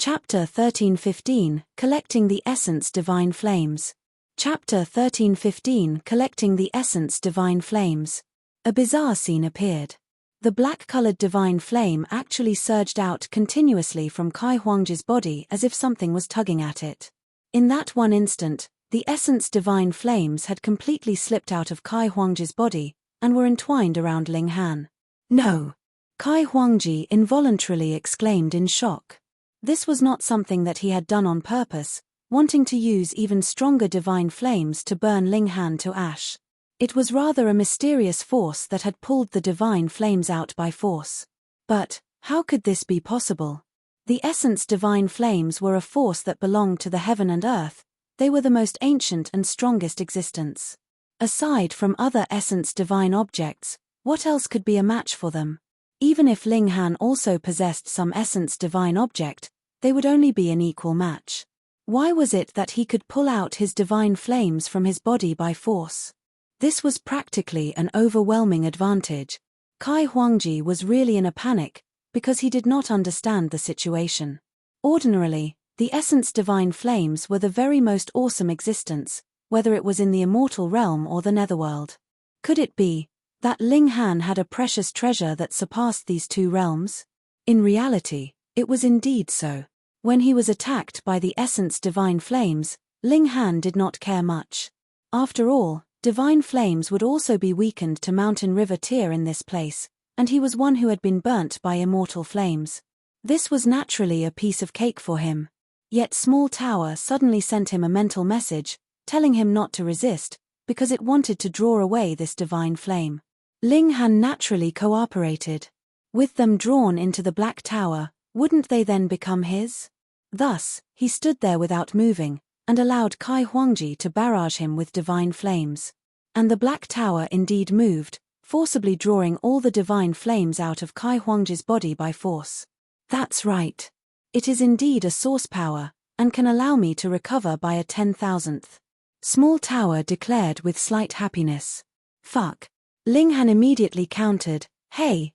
Chapter 1315, Collecting the Essence Divine Flames. Chapter 1315, Collecting the Essence Divine Flames. A bizarre scene appeared. The black-colored divine flame actually surged out continuously from Kai Huangji's body as if something was tugging at it. In that one instant, the essence divine flames had completely slipped out of Kai Huangji's body and were entwined around Ling Han. "No!" Kai Huangji involuntarily exclaimed in shock. This was not something that he had done on purpose, wanting to use even stronger divine flames to burn Ling Han to ash. It was rather a mysterious force that had pulled the divine flames out by force. But how could this be possible? The essence divine flames were a force that belonged to the heaven and earth. They were the most ancient and strongest existence. Aside from other essence divine objects, what else could be a match for them? Even if Ling Han also possessed some essence divine object, they would only be an equal match. Why was it that he could pull out his divine flames from his body by force? This was practically an overwhelming advantage. Kai Huangji was really in a panic, because he did not understand the situation. Ordinarily, the essence divine flames were the very most awesome existence, whether it was in the immortal realm or the netherworld. Could it be that Ling Han had a precious treasure that surpassed these two realms? In reality, it was indeed so. When he was attacked by the essence divine flames, Ling Han did not care much. After all, divine flames would also be weakened to mountain river tier in this place, and he was one who had been burnt by immortal flames. This was naturally a piece of cake for him. Yet Small Tower suddenly sent him a mental message, telling him not to resist, because it wanted to draw away this divine flame. Ling Han naturally cooperated. With them drawn into the Black Tower, wouldn't they then become his? Thus, he stood there without moving, and allowed Kai Huangji to barrage him with divine flames. And the Black Tower indeed moved, forcibly drawing all the divine flames out of Kai Huangji's body by force. That's right. It is indeed a source power, and can allow me to recover by a 10,000th. Small Tower declared with slight happiness. Fuck. Ling Han immediately countered, hey.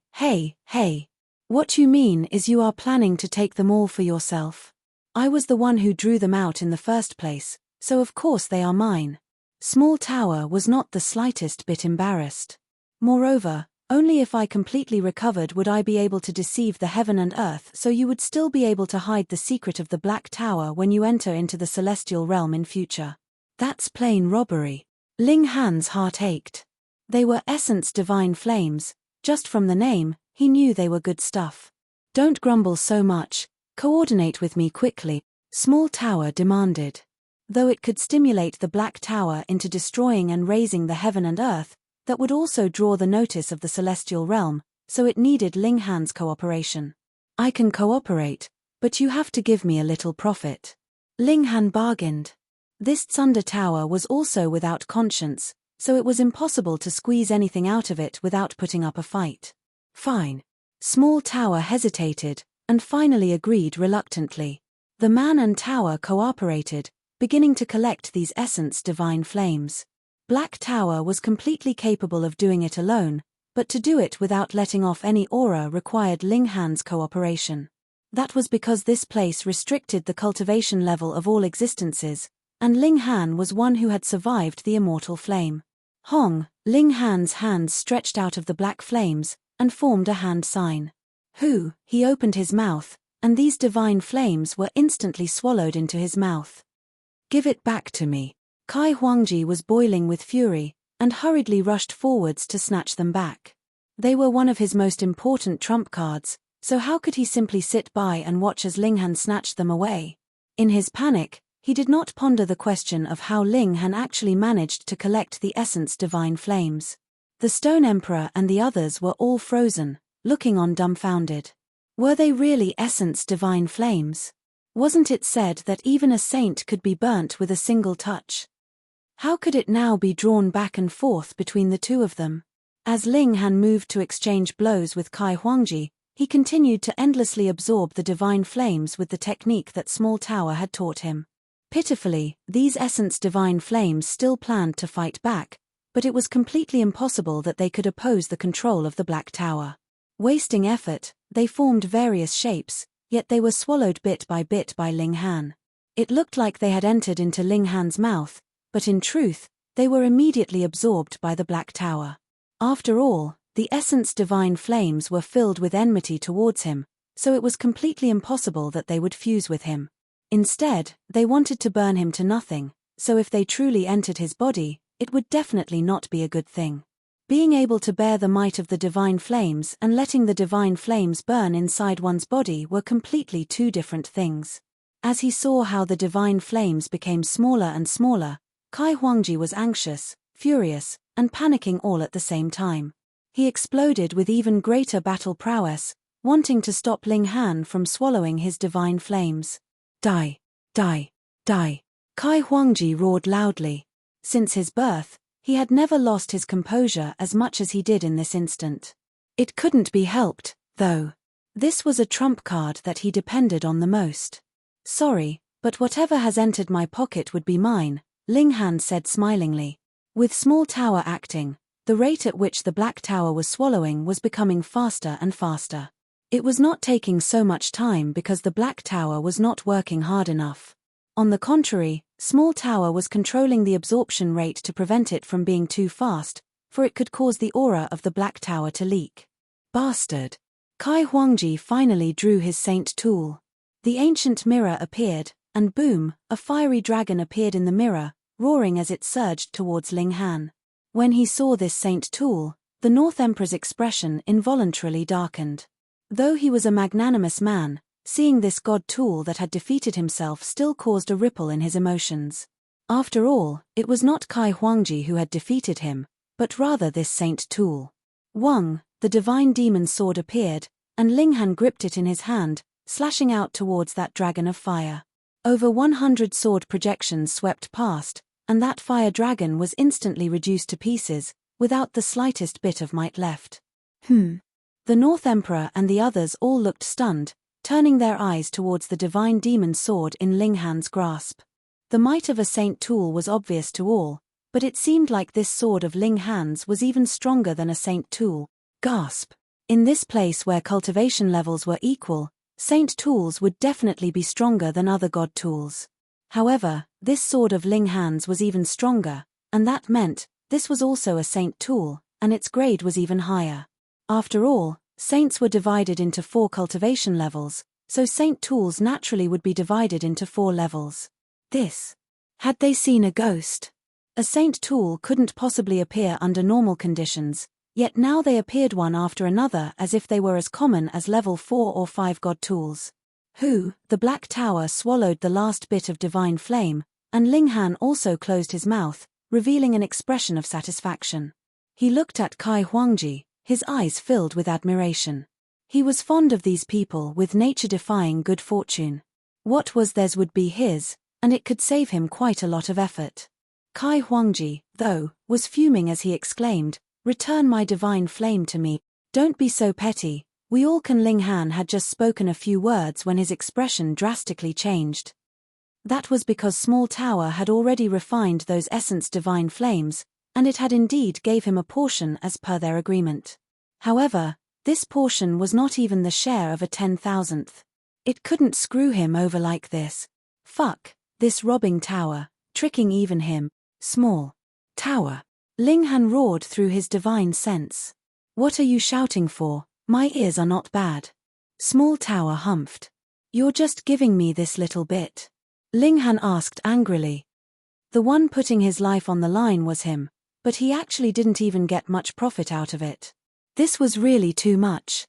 What you mean is you are planning to take them all for yourself. I was the one who drew them out in the first place, so of course they are mine. Small Tower was not the slightest bit embarrassed. Moreover, only if I completely recovered would I be able to deceive the heaven and earth, so you would still be able to hide the secret of the Black Tower when you enter into the celestial realm in future. That's plain robbery. Ling Han's heart ached. They were essence divine flames. Just from the name, he knew they were good stuff. Don't grumble so much, coordinate with me quickly, Small Tower demanded. Though it could stimulate the Black Tower into destroying and raising the heaven and earth, that would also draw the notice of the celestial realm, so it needed Ling Han's cooperation. I can cooperate, but you have to give me a little profit. Ling Han bargained. This Thunder Tower was also without conscience, so it was impossible to squeeze anything out of it without putting up a fight. Fine. Small Tower hesitated, and finally agreed reluctantly. The man and Tower cooperated, beginning to collect these essence divine flames. Black Tower was completely capable of doing it alone, but to do it without letting off any aura required Ling Han's cooperation. That was because this place restricted the cultivation level of all existences, and Ling Han was one who had survived the immortal flame. Hong, Ling Han's hands stretched out of the black flames, and formed a hand sign. Hu, he opened his mouth, and these divine flames were instantly swallowed into his mouth. Give it back to me. Kai Huangji was boiling with fury, and hurriedly rushed forwards to snatch them back. They were one of his most important trump cards, so how could he simply sit by and watch as Ling Han snatched them away? In his panic, he did not ponder the question of how Ling Han actually managed to collect the essence divine flames. The Stone Emperor and the others were all frozen, looking on dumbfounded. Were they really essence divine flames? Wasn't it said that even a saint could be burnt with a single touch? How could it now be drawn back and forth between the two of them? As Ling Han moved to exchange blows with Kai Huangji, he continued to endlessly absorb the divine flames with the technique that Small Tower had taught him. Pitifully, these essence divine flames still planned to fight back, but it was completely impossible that they could oppose the control of the Black Tower. Wasting effort, they formed various shapes, yet they were swallowed bit by Ling Han. It looked like they had entered into Ling Han's mouth, but in truth, they were immediately absorbed by the Black Tower. After all, the Essence Divine Flames were filled with enmity towards him, so it was completely impossible that they would fuse with him. Instead, they wanted to burn him to nothing, so if they truly entered his body, it would definitely not be a good thing. Being able to bear the might of the Divine Flames and letting the Divine Flames burn inside one's body were completely two different things. As he saw how the Divine Flames became smaller and smaller, Kai Huangji was anxious, furious, and panicking all at the same time. He exploded with even greater battle prowess, wanting to stop Ling Han from swallowing his Divine Flames. Die! Die! Die! Kai Huangji roared loudly. Since his birth, he had never lost his composure as much as he did in this instant. It couldn't be helped, though. This was a trump card that he depended on the most. Sorry, but whatever has entered my pocket would be mine, Ling Han said smilingly. With Small Tower acting, the rate at which the Black Tower was swallowing was becoming faster and faster. It was not taking so much time because the Black Tower was not working hard enough. On the contrary, Small Tower was controlling the absorption rate to prevent it from being too fast, for it could cause the aura of the Black Tower to leak. Bastard! Kai Huangji finally drew his saint tool. The ancient mirror appeared, and boom, a fiery dragon appeared in the mirror, roaring as it surged towards Ling Han. When he saw this saint tool, the North Emperor's expression involuntarily darkened. Though he was a magnanimous man, seeing this god tool that had defeated himself still caused a ripple in his emotions. After all, it was not Kai Huangji who had defeated him, but rather this saint tool. Wang, the divine demon sword appeared, and Ling Han gripped it in his hand, slashing out towards that dragon of fire. Over 100 sword projections swept past, and that fire dragon was instantly reduced to pieces, without the slightest bit of might left. The North Emperor and the others all looked stunned, turning their eyes towards the divine demon sword in Ling Han's grasp. The might of a saint tool was obvious to all, but it seemed like this sword of Ling Han's was even stronger than a saint tool. Gasp! In this place where cultivation levels were equal, saint tools would definitely be stronger than other god tools. However, this sword of Ling Han's was even stronger, and that meant this was also a saint tool, and its grade was even higher. After all, saints were divided into 4 cultivation levels, so saint tools naturally would be divided into 4 levels. Had they seen a ghost? A saint tool couldn't possibly appear under normal conditions, yet now they appeared one after another as if they were as common as level 4 or 5 god tools. The Black Tower swallowed the last bit of divine flame, and Ling Han also closed his mouth, revealing an expression of satisfaction. He looked at Kai Huangji, his eyes filled with admiration. He was fond of these people with nature-defying good fortune. What was theirs would be his, and it could save him quite a lot of effort. Kai Huangji, though, was fuming as he exclaimed, "Return my divine flame to me. Don't be so petty, we all can." Ling Han had just spoken a few words when his expression drastically changed. That was because Small Tower had already refined those essence divine flames, and it had indeed gave him a portion as per their agreement. However, this portion was not even the share of a 10,000th. It couldn't screw him over like this. Fuck, this robbing tower, tricking even him. Small Tower. Ling Han roared through his divine sense. What are you shouting for? My ears are not bad. Small Tower humphed. You're just giving me this little bit. Ling Han asked angrily. The one putting his life on the line was him, but he actually didn't even get much profit out of it. This was really too much.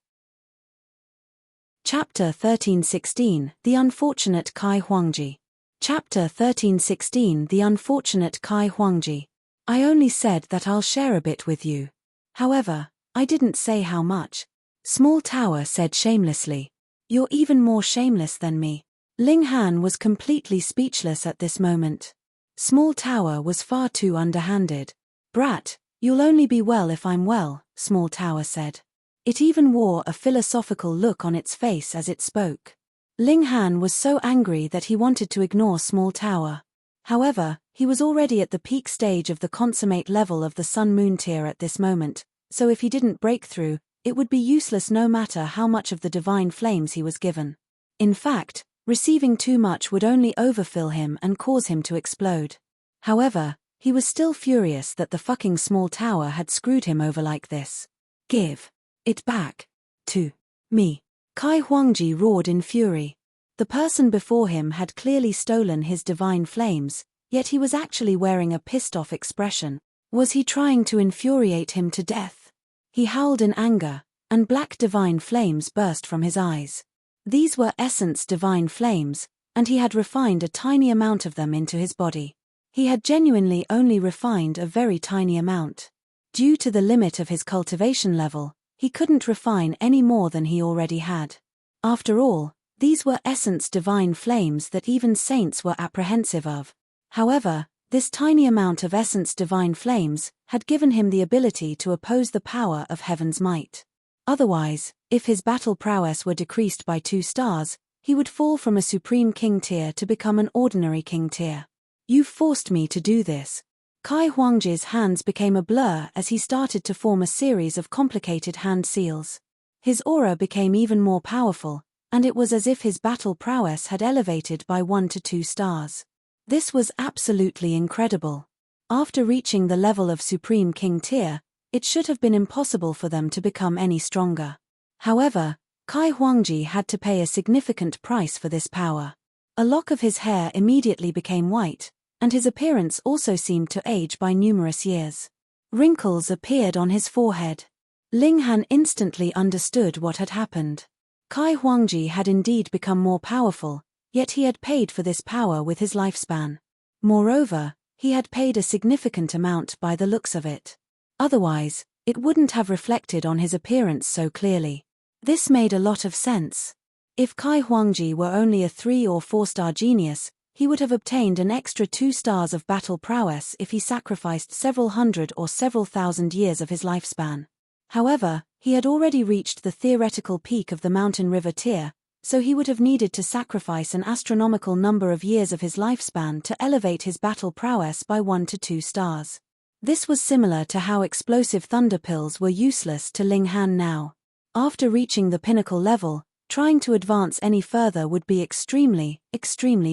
Chapter 1316, The Unfortunate Kai Huangji. Chapter 1316, The Unfortunate Kai Huangji. I only said that I'll share a bit with you. However, I didn't say how much. Small Tower said shamelessly. You're even more shameless than me. Ling Han was completely speechless at this moment. Small Tower was far too underhanded. Brat, you'll only be well if I'm well, Small Tower said. It even wore a philosophical look on its face as it spoke. Ling Han was so angry that he wanted to ignore Small Tower. However, he was already at the peak stage of the consummate level of the Sun-Moon tier at this moment, so if he didn't break through, it would be useless no matter how much of the divine flames he was given. In fact, receiving too much would only overfill him and cause him to explode. However, he was still furious that the fucking small tower had screwed him over like this. Give it back to me. Kai Huangji roared in fury. The person before him had clearly stolen his divine flames, yet he was actually wearing a pissed-off expression. Was he trying to infuriate him to death? He howled in anger, and black divine flames burst from his eyes. These were essence divine flames, and he had refined a tiny amount of them into his body. He had genuinely only refined a very tiny amount. Due to the limit of his cultivation level, he couldn't refine any more than he already had. After all, these were essence divine flames that even saints were apprehensive of. However, this tiny amount of essence divine flames had given him the ability to oppose the power of heaven's might. Otherwise, if his battle prowess were decreased by 2 stars, he would fall from a supreme king tier to become an ordinary king tier. You forced me to do this. Kai Huangji's hands became a blur as he started to form a series of complicated hand seals. His aura became even more powerful, and it was as if his battle prowess had elevated by 1 to 2 stars. This was absolutely incredible. After reaching the level of Supreme King tier, it should have been impossible for them to become any stronger. However, Kai Huangji had to pay a significant price for this power. A lock of his hair immediately became white, and his appearance also seemed to age by numerous years. Wrinkles appeared on his forehead. Ling Han instantly understood what had happened. Kai Huangji had indeed become more powerful, yet he had paid for this power with his lifespan. Moreover, he had paid a significant amount by the looks of it. Otherwise, it wouldn't have reflected on his appearance so clearly. This made a lot of sense. If Kai Huangji were only a 3 or 4-star genius, he would have obtained an extra 2 stars of battle prowess if he sacrificed several hundred or several thousand years of his lifespan. However, he had already reached the theoretical peak of the mountain river tier, so he would have needed to sacrifice an astronomical number of years of his lifespan to elevate his battle prowess by 1 to 2 stars. This was similar to how explosive thunder pills were useless to Ling Han now. After reaching the pinnacle level, trying to advance any further would be extremely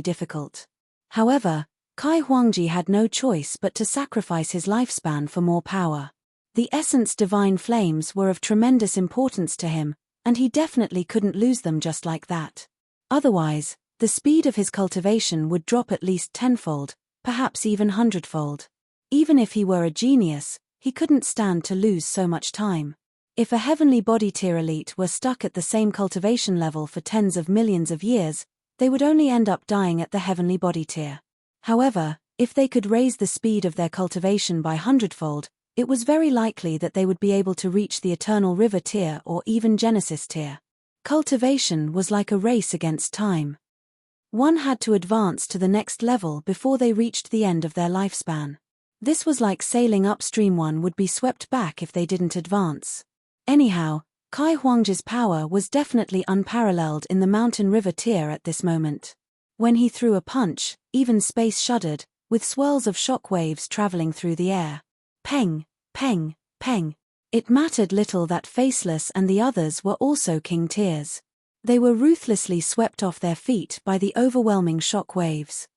difficult. However, Kai Huangji had no choice but to sacrifice his lifespan for more power. The essence divine flames were of tremendous importance to him, and he definitely couldn't lose them just like that. Otherwise, the speed of his cultivation would drop at least 10-fold, perhaps even 100-fold. Even if he were a genius, he couldn't stand to lose so much time. If a heavenly body tier elite were stuck at the same cultivation level for tens of millions of years, they would only end up dying at the heavenly body tier. However, if they could raise the speed of their cultivation by 100-fold, it was very likely that they would be able to reach the Eternal River tier or even Genesis tier. Cultivation was like a race against time. One had to advance to the next level before they reached the end of their lifespan. This was like sailing upstream. One would be swept back if they didn't advance. Anyhow, Kai Huangji's power was definitely unparalleled in the mountain river tier at this moment. When he threw a punch, even space shuddered, with swirls of shock waves traveling through the air. Peng, peng, peng. It mattered little that Faceless and the others were also king tiers. They were ruthlessly swept off their feet by the overwhelming shock waves.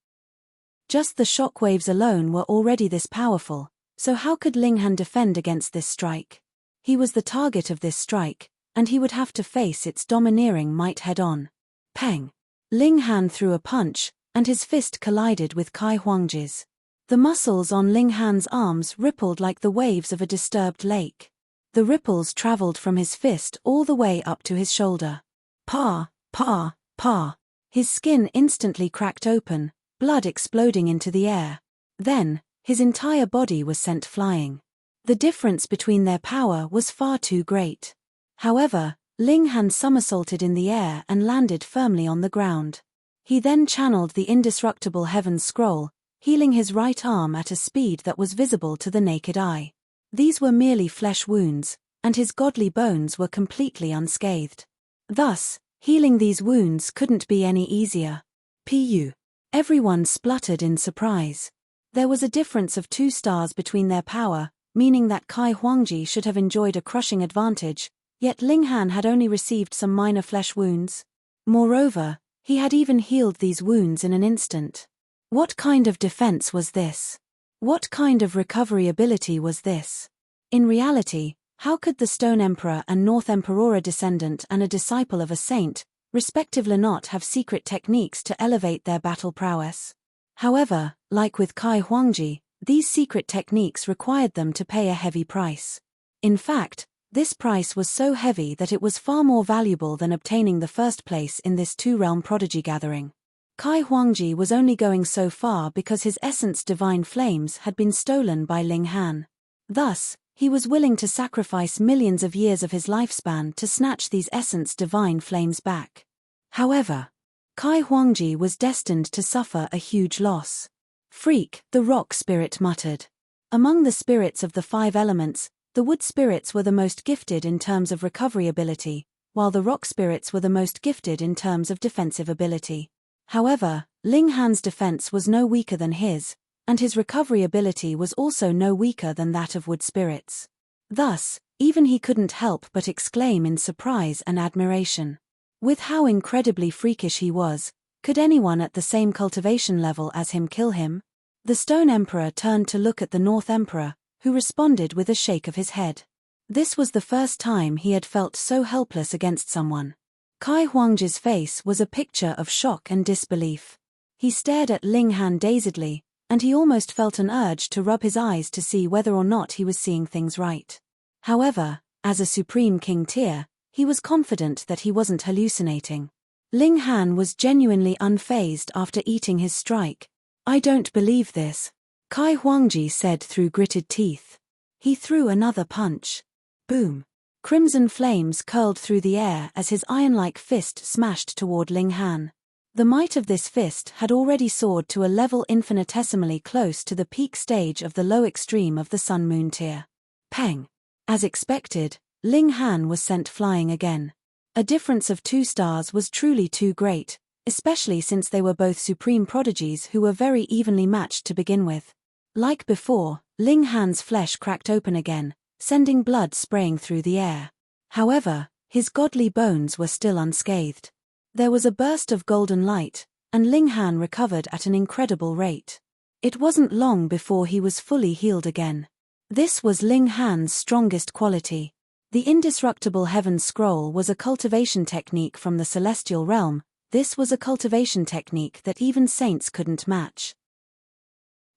Just the shock waves alone were already this powerful, so how could Ling Han defend against this strike? He was the target of this strike, and he would have to face its domineering might head-on. Peng! Ling Han threw a punch, and his fist collided with Kai Huangji's. The muscles on Ling Han's arms rippled like the waves of a disturbed lake. The ripples traveled from his fist all the way up to his shoulder. Pa! Pa! Pa! His skin instantly cracked open, blood exploding into the air. Then, his entire body was sent flying. The difference between their power was far too great. However, Ling Han somersaulted in the air and landed firmly on the ground. He then channeled the indestructible Heaven's Scroll, healing his right arm at a speed that was visible to the naked eye. These were merely flesh wounds, and his godly bones were completely unscathed. Thus, healing these wounds couldn't be any easier. Pu. Everyone spluttered in surprise. There was a difference of 2 stars between their power, meaning that Kai Huangji should have enjoyed a crushing advantage, yet Ling Han had only received some minor flesh wounds. Moreover, he had even healed these wounds in an instant. What kind of defense was this? What kind of recovery ability was this? In reality, how could the Stone Emperor and North Emperor descendant and a disciple of a saint, respectively, not have secret techniques to elevate their battle prowess? However, like with Kai Huangji, these secret techniques required them to pay a heavy price. In fact, this price was so heavy that it was far more valuable than obtaining the first place in this two-realm prodigy gathering. Kai Huangji was only going so far because his essence divine flames had been stolen by Ling Han. Thus, he was willing to sacrifice millions of years of his lifespan to snatch these essence divine flames back. However, Kai Huangji was destined to suffer a huge loss. Freak, the rock spirit muttered. Among the spirits of the 5 elements, the wood spirits were the most gifted in terms of recovery ability, while the rock spirits were the most gifted in terms of defensive ability. However, Ling Han's defense was no weaker than his, and his recovery ability was also no weaker than that of wood spirits. Thus, even he couldn't help but exclaim in surprise and admiration. With how incredibly freakish he was, could anyone at the same cultivation level as him kill him? The Stone Emperor turned to look at the North Emperor, who responded with a shake of his head. This was the first time he had felt so helpless against someone. Kai Huangji's face was a picture of shock and disbelief. He stared at Ling Han dazedly, and he almost felt an urge to rub his eyes to see whether or not he was seeing things right. However, as a supreme king tier, he was confident that he wasn't hallucinating. Ling Han was genuinely unfazed after eating his strike. "I don't believe this," Kai Huangji said through gritted teeth. He threw another punch. Boom. Crimson flames curled through the air as his iron-like fist smashed toward Ling Han. The might of this fist had already soared to a level infinitesimally close to the peak stage of the low extreme of the Sun-Moon tier. Peng. As expected, Ling Han was sent flying again. A difference of 2 stars was truly too great, especially since they were both supreme prodigies who were very evenly matched to begin with. Like before, Ling Han's flesh cracked open again, sending blood spraying through the air. However, his godly bones were still unscathed. There was a burst of golden light, and Ling Han recovered at an incredible rate. It wasn't long before he was fully healed again. This was Ling Han's strongest quality. The indestructible Heaven Scroll was a cultivation technique from the celestial realm. This was a cultivation technique that even saints couldn't match.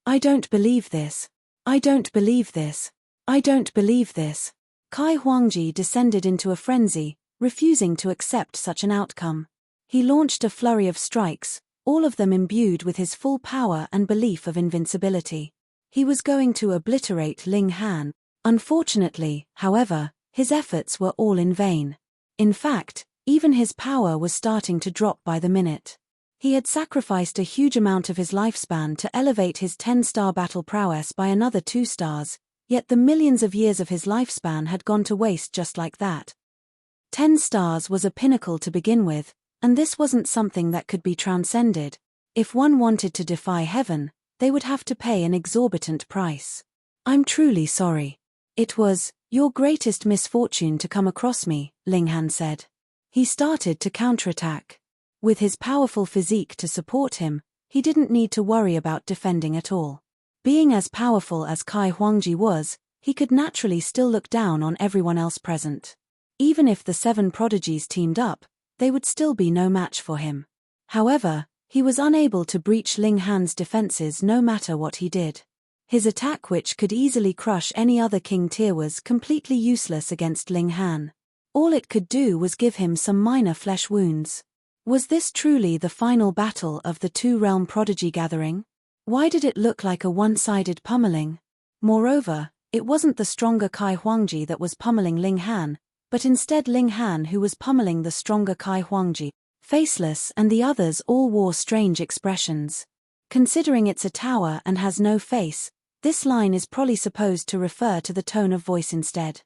"I don't believe this. I don't believe this. I don't believe this." Kai Huangji descended into a frenzy, refusing to accept such an outcome. He launched a flurry of strikes, all of them imbued with his full power and belief of invincibility. He was going to obliterate Ling Han. Unfortunately, however, his efforts were all in vain. In fact, even his power was starting to drop by the minute. He had sacrificed a huge amount of his lifespan to elevate his 10-star battle prowess by another 2 stars, yet the millions of years of his lifespan had gone to waste just like that. 10 stars was a pinnacle to begin with, and this wasn't something that could be transcended. If one wanted to defy heaven, they would have to pay an exorbitant price. "I'm truly sorry. It was your greatest misfortune to come across me," Ling Han said. He started to counterattack. With his powerful physique to support him, he didn't need to worry about defending at all. Being as powerful as Kai Huangji was, he could naturally still look down on everyone else present. Even if the 7 prodigies teamed up, they would still be no match for him. However, he was unable to breach Ling Han's defenses no matter what he did. His attack, which could easily crush any other king tier, was completely useless against Ling Han. All it could do was give him some minor flesh wounds. Was this truly the final battle of the 2-realm prodigy gathering? Why did it look like a one-sided pummeling? Moreover, it wasn't the stronger Kai Huangji that was pummeling Ling Han, but instead Ling Han who was pummeling the stronger Kai Huangji. Faceless and the others all wore strange expressions. Considering it's a tower and has no face, this line is probably supposed to refer to the tone of voice instead.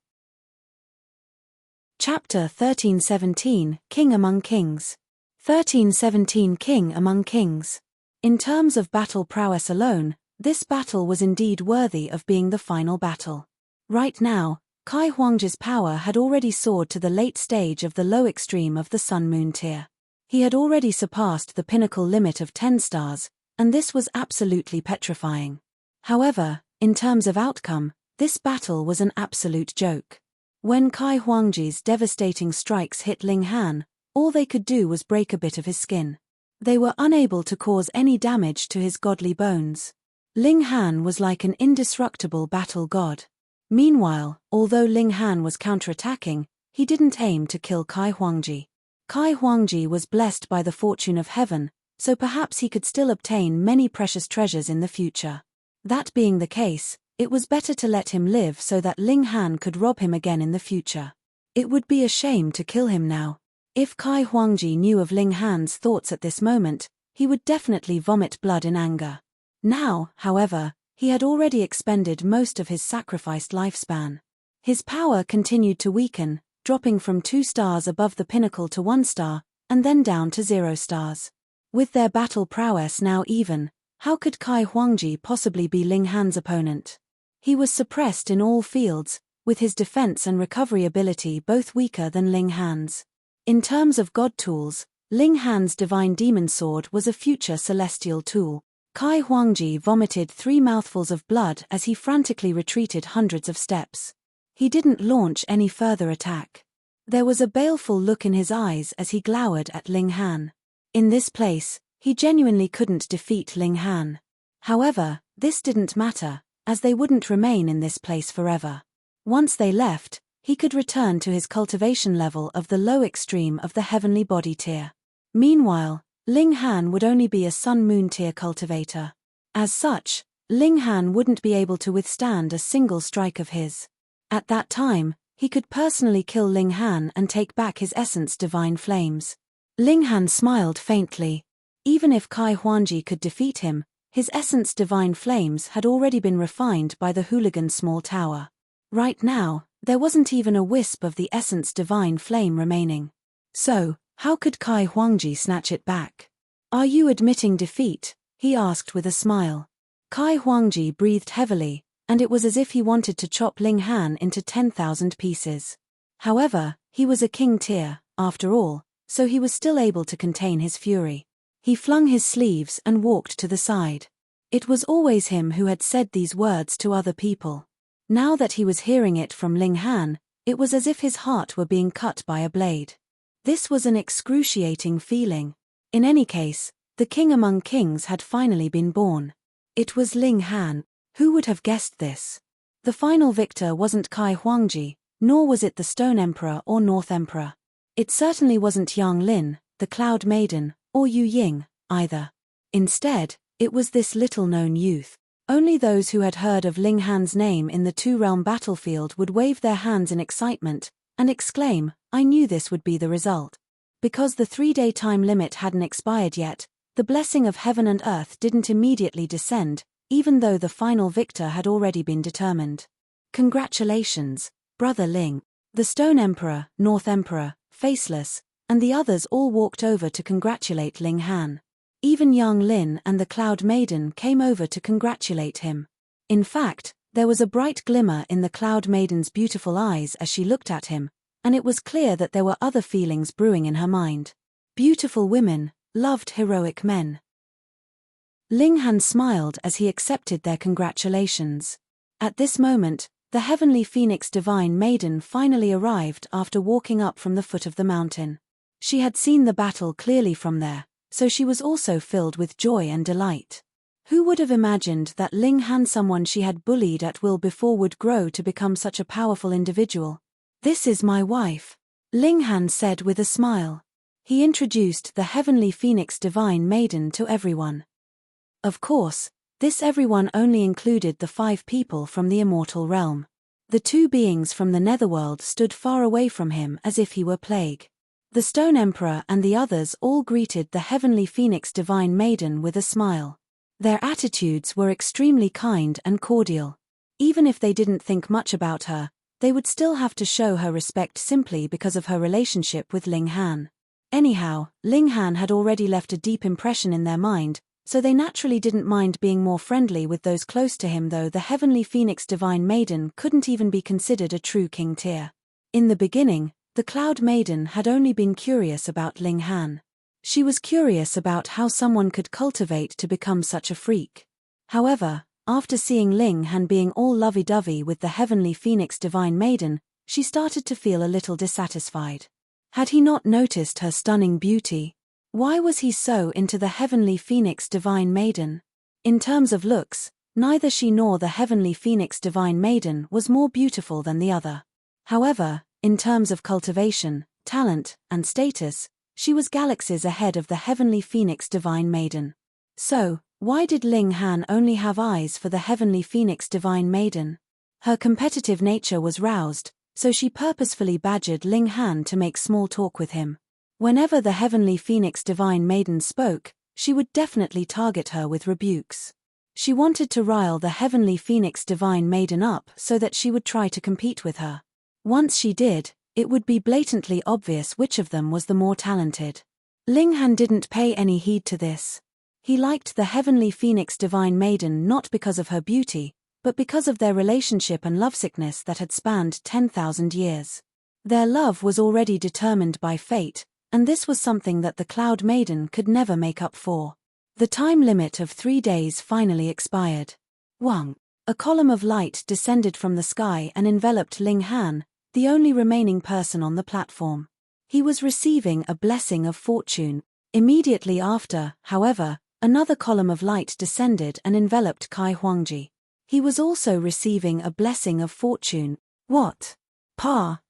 Chapter 1317, King Among Kings. 1317 King Among Kings. In terms of battle prowess alone, this battle was indeed worthy of being the final battle. Right now, Kai Huangji's power had already soared to the late stage of the low extreme of the Sun-Moon tier. He had already surpassed the pinnacle limit of 10 stars, and this was absolutely petrifying. However, in terms of outcome, this battle was an absolute joke. When Kai Huangji's devastating strikes hit Ling Han, all they could do was break a bit of his skin. They were unable to cause any damage to his godly bones. Ling Han was like an indestructible battle god. Meanwhile, although Ling Han was counterattacking, he didn't aim to kill Kai Huangji. Kai Huangji was blessed by the fortune of heaven, so perhaps he could still obtain many precious treasures in the future. That being the case, it was better to let him live so that Ling Han could rob him again in the future. It would be a shame to kill him now. If Kai Huangji knew of Ling Han's thoughts at this moment, he would definitely vomit blood in anger. Now, however, he had already expended most of his sacrificed lifespan. His power continued to weaken, dropping from 2 stars above the pinnacle to 1 star, and then down to 0 stars. With their battle prowess now even, how could Kai Huangji possibly be Ling Han's opponent? He was suppressed in all fields, with his defense and recovery ability both weaker than Ling Han's. In terms of god tools, Ling Han's divine demon sword was a future celestial tool. Kai Huangji vomited 3 mouthfuls of blood as he frantically retreated hundreds of steps. He didn't launch any further attack. There was a baleful look in his eyes as he glowered at Ling Han. In this place, he genuinely couldn't defeat Ling Han. However, this didn't matter, as they wouldn't remain in this place forever. Once they left, he could return to his cultivation level of the low extreme of the heavenly body tier. Meanwhile, Ling Han would only be a sun-moon tier cultivator. As such, Ling Han wouldn't be able to withstand a single strike of his. At that time, he could personally kill Ling Han and take back his essence divine flames. Ling Han smiled faintly. Even if Kai Huangji could defeat him, his essence divine flames had already been refined by the hooligan small tower. Right now, there wasn't even a wisp of the essence divine flame remaining. So, how could Kai Huangji snatch it back? Are you admitting defeat? He asked with a smile. Kai Huangji breathed heavily, and it was as if he wanted to chop Ling Han into 10,000 pieces. However, he was a king tier, after all, so he was still able to contain his fury. He flung his sleeves and walked to the side. It was always him who had said these words to other people. Now that he was hearing it from Ling Han, it was as if his heart were being cut by a blade. This was an excruciating feeling. In any case, the king among kings had finally been born. It was Ling Han. Who would have guessed this? The final victor wasn't Kai Huangji, nor was it the Stone Emperor or North Emperor. It certainly wasn't Yang Lin, the Cloud Maiden, or Yu Ying, either. Instead, it was this little-known youth. Only those who had heard of Ling Han's name in the two-realm battlefield would wave their hands in excitement and exclaim, "I knew this would be the result." Because the 3-day time limit hadn't expired yet, the blessing of heaven and earth didn't immediately descend, even though the final victor had already been determined. Congratulations, Brother Ling. The Stone Emperor, North Emperor, Faceless, and the others all walked over to congratulate Ling Han. Even Yang Lin and the Cloud Maiden came over to congratulate him. In fact, there was a bright glimmer in the Cloud Maiden's beautiful eyes as she looked at him, and it was clear that there were other feelings brewing in her mind. Beautiful women, loved heroic men. Ling Han smiled as he accepted their congratulations. At this moment, the heavenly Phoenix Divine Maiden finally arrived after walking up from the foot of the mountain. She had seen the battle clearly from there, so she was also filled with joy and delight. Who would have imagined that Ling Han, someone she had bullied at will before, would grow to become such a powerful individual? "This is my wife," Ling Han said with a smile. He introduced the heavenly Phoenix Divine Maiden to everyone. Of course, this everyone only included the 5 people from the immortal realm. The 2 beings from the netherworld stood far away from him as if he were plague. The Stone Emperor and the others all greeted the heavenly Phoenix Divine Maiden with a smile. Their attitudes were extremely kind and cordial. Even if they didn't think much about her, they would still have to show her respect simply because of her relationship with Ling Han. Anyhow, Ling Han had already left a deep impression in their mind, so they naturally didn't mind being more friendly with those close to him, though the heavenly Phoenix Divine Maiden couldn't even be considered a true king tier. In the beginning, the Cloud Maiden had only been curious about Ling Han. She was curious about how someone could cultivate to become such a freak. However, after seeing Ling Han being all lovey-dovey with the heavenly phoenix divine maiden, she started to feel a little dissatisfied. Had he not noticed her stunning beauty? Why was he so into the heavenly phoenix divine maiden? In terms of looks, neither she nor the heavenly phoenix divine maiden was more beautiful than the other. However, in terms of cultivation, talent, and status, she was galaxies ahead of the heavenly phoenix divine maiden. So, why did Ling Han only have eyes for the heavenly phoenix divine maiden? Her competitive nature was roused, so she purposefully badgered Ling Han to make small talk with him. Whenever the heavenly phoenix divine maiden spoke, she would definitely target her with rebukes. She wanted to rile the heavenly phoenix divine maiden up so that she would try to compete with her. Once she did, it would be blatantly obvious which of them was the more talented. Ling Han didn't pay any heed to this. He liked the heavenly phoenix divine maiden not because of her beauty, but because of their relationship and lovesickness that had spanned 10,000 years. Their love was already determined by fate, and this was something that the Cloud Maiden could never make up for. The time limit of 3 days finally expired. Wang. A column of light descended from the sky and enveloped Ling Han, the only remaining person on the platform. He was receiving a blessing of fortune. Immediately after, however, another column of light descended and enveloped Kai Huangji. He was also receiving a blessing of fortune. What? Pa.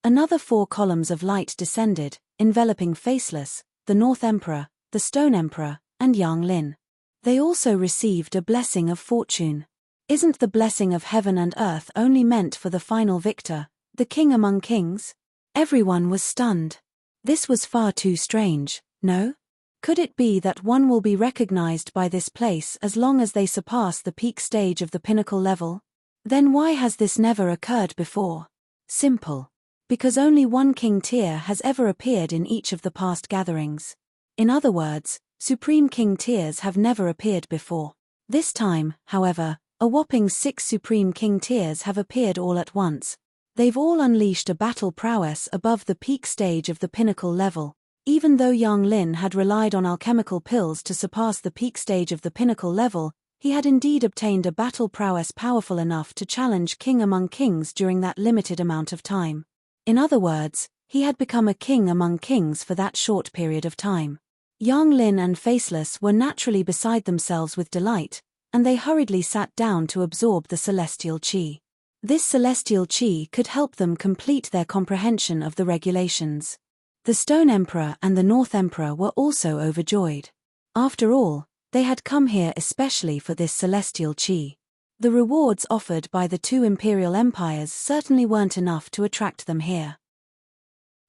Another 4 columns of light descended, enveloping Faceless, the North Emperor, the Stone Emperor, and Yang Lin. They also received a blessing of fortune. Isn't the blessing of heaven and earth only meant for the final victor, the king among kings? Everyone was stunned. This was far too strange, no? Could it be that one will be recognized by this place as long as they surpass the peak stage of the pinnacle level? Then why has this never occurred before? Simple. Because only one king tier has ever appeared in each of the past gatherings. In other words, Supreme King tiers have never appeared before. This time, however, a whopping 6 Supreme King tiers have appeared all at once. They've all unleashed a battle prowess above the peak stage of the pinnacle level. Even though Yang Lin had relied on alchemical pills to surpass the peak stage of the pinnacle level, he had indeed obtained a battle prowess powerful enough to challenge King among Kings during that limited amount of time. In other words, he had become a king among kings for that short period of time. Yang Lin and Faceless were naturally beside themselves with delight, and they hurriedly sat down to absorb the celestial qi. This celestial qi could help them complete their comprehension of the regulations. The Stone Emperor and the North Emperor were also overjoyed. After all, they had come here especially for this celestial qi. The rewards offered by the 2 imperial empires certainly weren't enough to attract them here.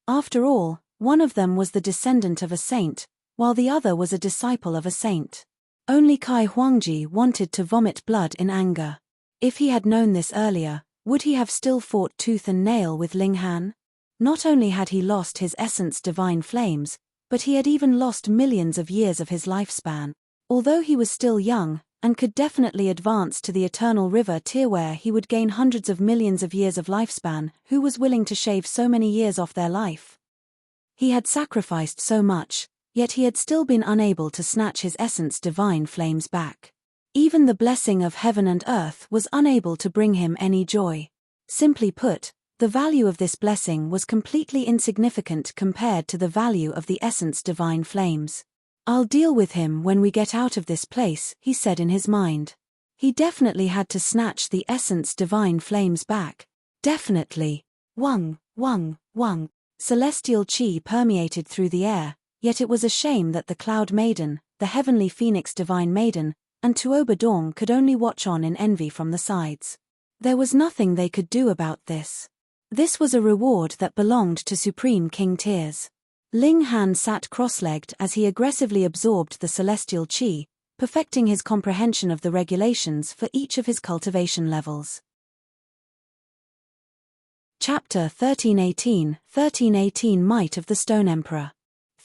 After all, one of them was the descendant of a saint, while the other was a disciple of a saint. Only Kai Huangji wanted to vomit blood in anger. If he had known this earlier, would he have still fought tooth and nail with Ling Han? Not only had he lost his essence divine flames, but he had even lost millions of years of his lifespan. Although he was still young, and could definitely advance to the Eternal River tier where he would gain hundreds of millions of years of lifespan, who was willing to shave so many years off their life? He had sacrificed so much, yet he had still been unable to snatch his essence divine flames back. Even the blessing of heaven and earth was unable to bring him any joy. Simply put, the value of this blessing was completely insignificant compared to the value of the essence divine flames. I'll deal with him when we get out of this place, he said in his mind. He definitely had to snatch the essence divine flames back. Definitely. Wang. Celestial qi permeated through the air, yet it was a shame that the Cloud Maiden, the heavenly phoenix divine maiden, and Tuoba Dong could only watch on in envy from the sides. There was nothing they could do about this. This was a reward that belonged to Supreme King tiers. Ling Han sat cross-legged as he aggressively absorbed the celestial qi, perfecting his comprehension of the regulations for each of his cultivation levels. Chapter 1318 Might of the Stone Emperor.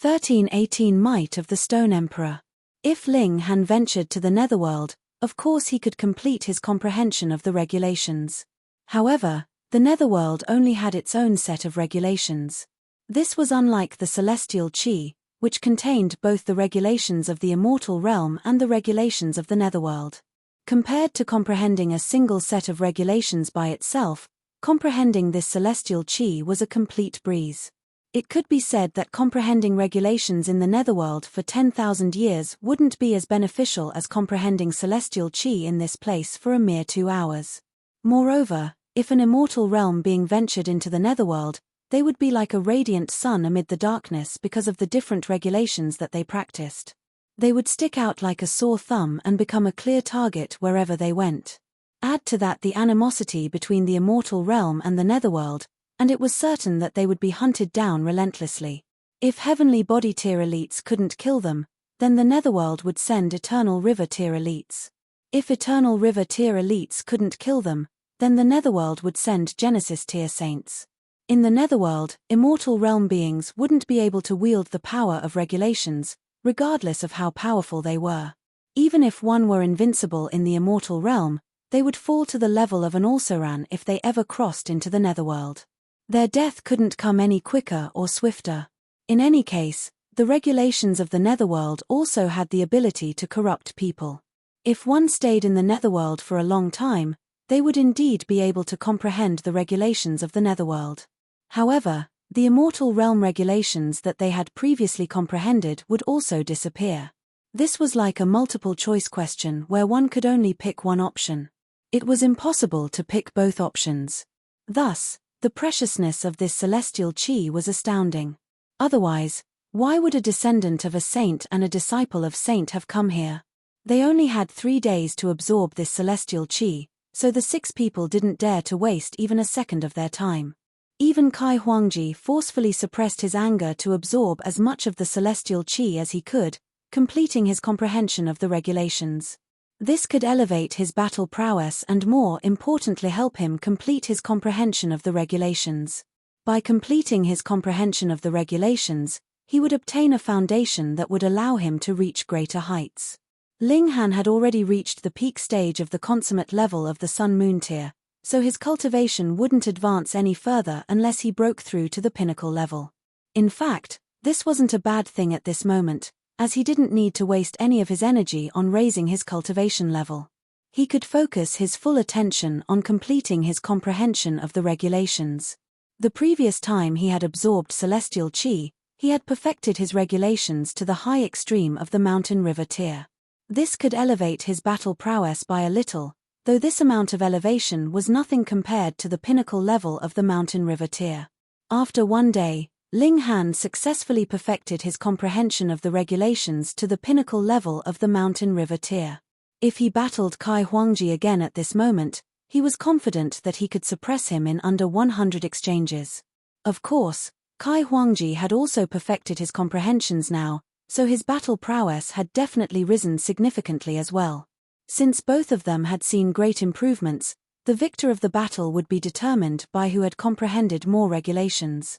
1318 Might of the Stone Emperor. If Ling Han ventured to the Netherworld, of course he could complete his comprehension of the regulations. However, the Netherworld only had its own set of regulations. This was unlike the celestial chi, which contained both the regulations of the immortal realm and the regulations of the netherworld. Compared to comprehending a single set of regulations by itself, comprehending this celestial chi was a complete breeze. It could be said that comprehending regulations in the netherworld for 10,000 years wouldn't be as beneficial as comprehending celestial chi in this place for a mere 2 hours. Moreover, if an immortal realm being ventured into the netherworld, they would be like a radiant sun amid the darkness because of the different regulations that they practiced. They would stick out like a sore thumb and become a clear target wherever they went. Add to that the animosity between the immortal realm and the netherworld, and it was certain that they would be hunted down relentlessly. If heavenly body tier elites couldn't kill them, then the netherworld would send eternal river tier elites. If eternal river tier elites couldn't kill them, then the netherworld would send Genesis tier saints. In the netherworld, immortal realm beings wouldn't be able to wield the power of regulations, regardless of how powerful they were. Even if one were invincible in the immortal realm, they would fall to the level of an Alsoran if they ever crossed into the netherworld. Their death couldn't come any quicker or swifter. In any case, the regulations of the netherworld also had the ability to corrupt people. If one stayed in the netherworld for a long time, they would indeed be able to comprehend the regulations of the netherworld. However, the immortal realm regulations that they had previously comprehended would also disappear. This was like a multiple-choice question where one could only pick one option. It was impossible to pick both options. Thus, the preciousness of this celestial chi was astounding. Otherwise, why would a descendant of a saint and a disciple of saint have come here? They only had 3 days to absorb this celestial chi, so the 6 people didn't dare to waste even a second of their time. Even Kai Huangji forcefully suppressed his anger to absorb as much of the celestial chi as he could, completing his comprehension of the regulations. This could elevate his battle prowess and more importantly help him complete his comprehension of the regulations. By completing his comprehension of the regulations, he would obtain a foundation that would allow him to reach greater heights. Ling Han had already reached the peak stage of the consummate level of the Sun-Moon tier, so his cultivation wouldn't advance any further unless he broke through to the pinnacle level. In fact, this wasn't a bad thing at this moment, as he didn't need to waste any of his energy on raising his cultivation level. He could focus his full attention on completing his comprehension of the regulations. The previous time he had absorbed celestial chi, he had perfected his regulations to the high extreme of the mountain river tier. This could elevate his battle prowess by a little, though this amount of elevation was nothing compared to the pinnacle level of the mountain river tier. After 1 day, Ling Han successfully perfected his comprehension of the regulations to the pinnacle level of the mountain river tier. If he battled Kai Huangji again at this moment, he was confident that he could suppress him in under 100 exchanges. Of course, Kai Huangji had also perfected his comprehensions now, so his battle prowess had definitely risen significantly as well. Since both of them had seen great improvements, the victor of the battle would be determined by who had comprehended more regulations.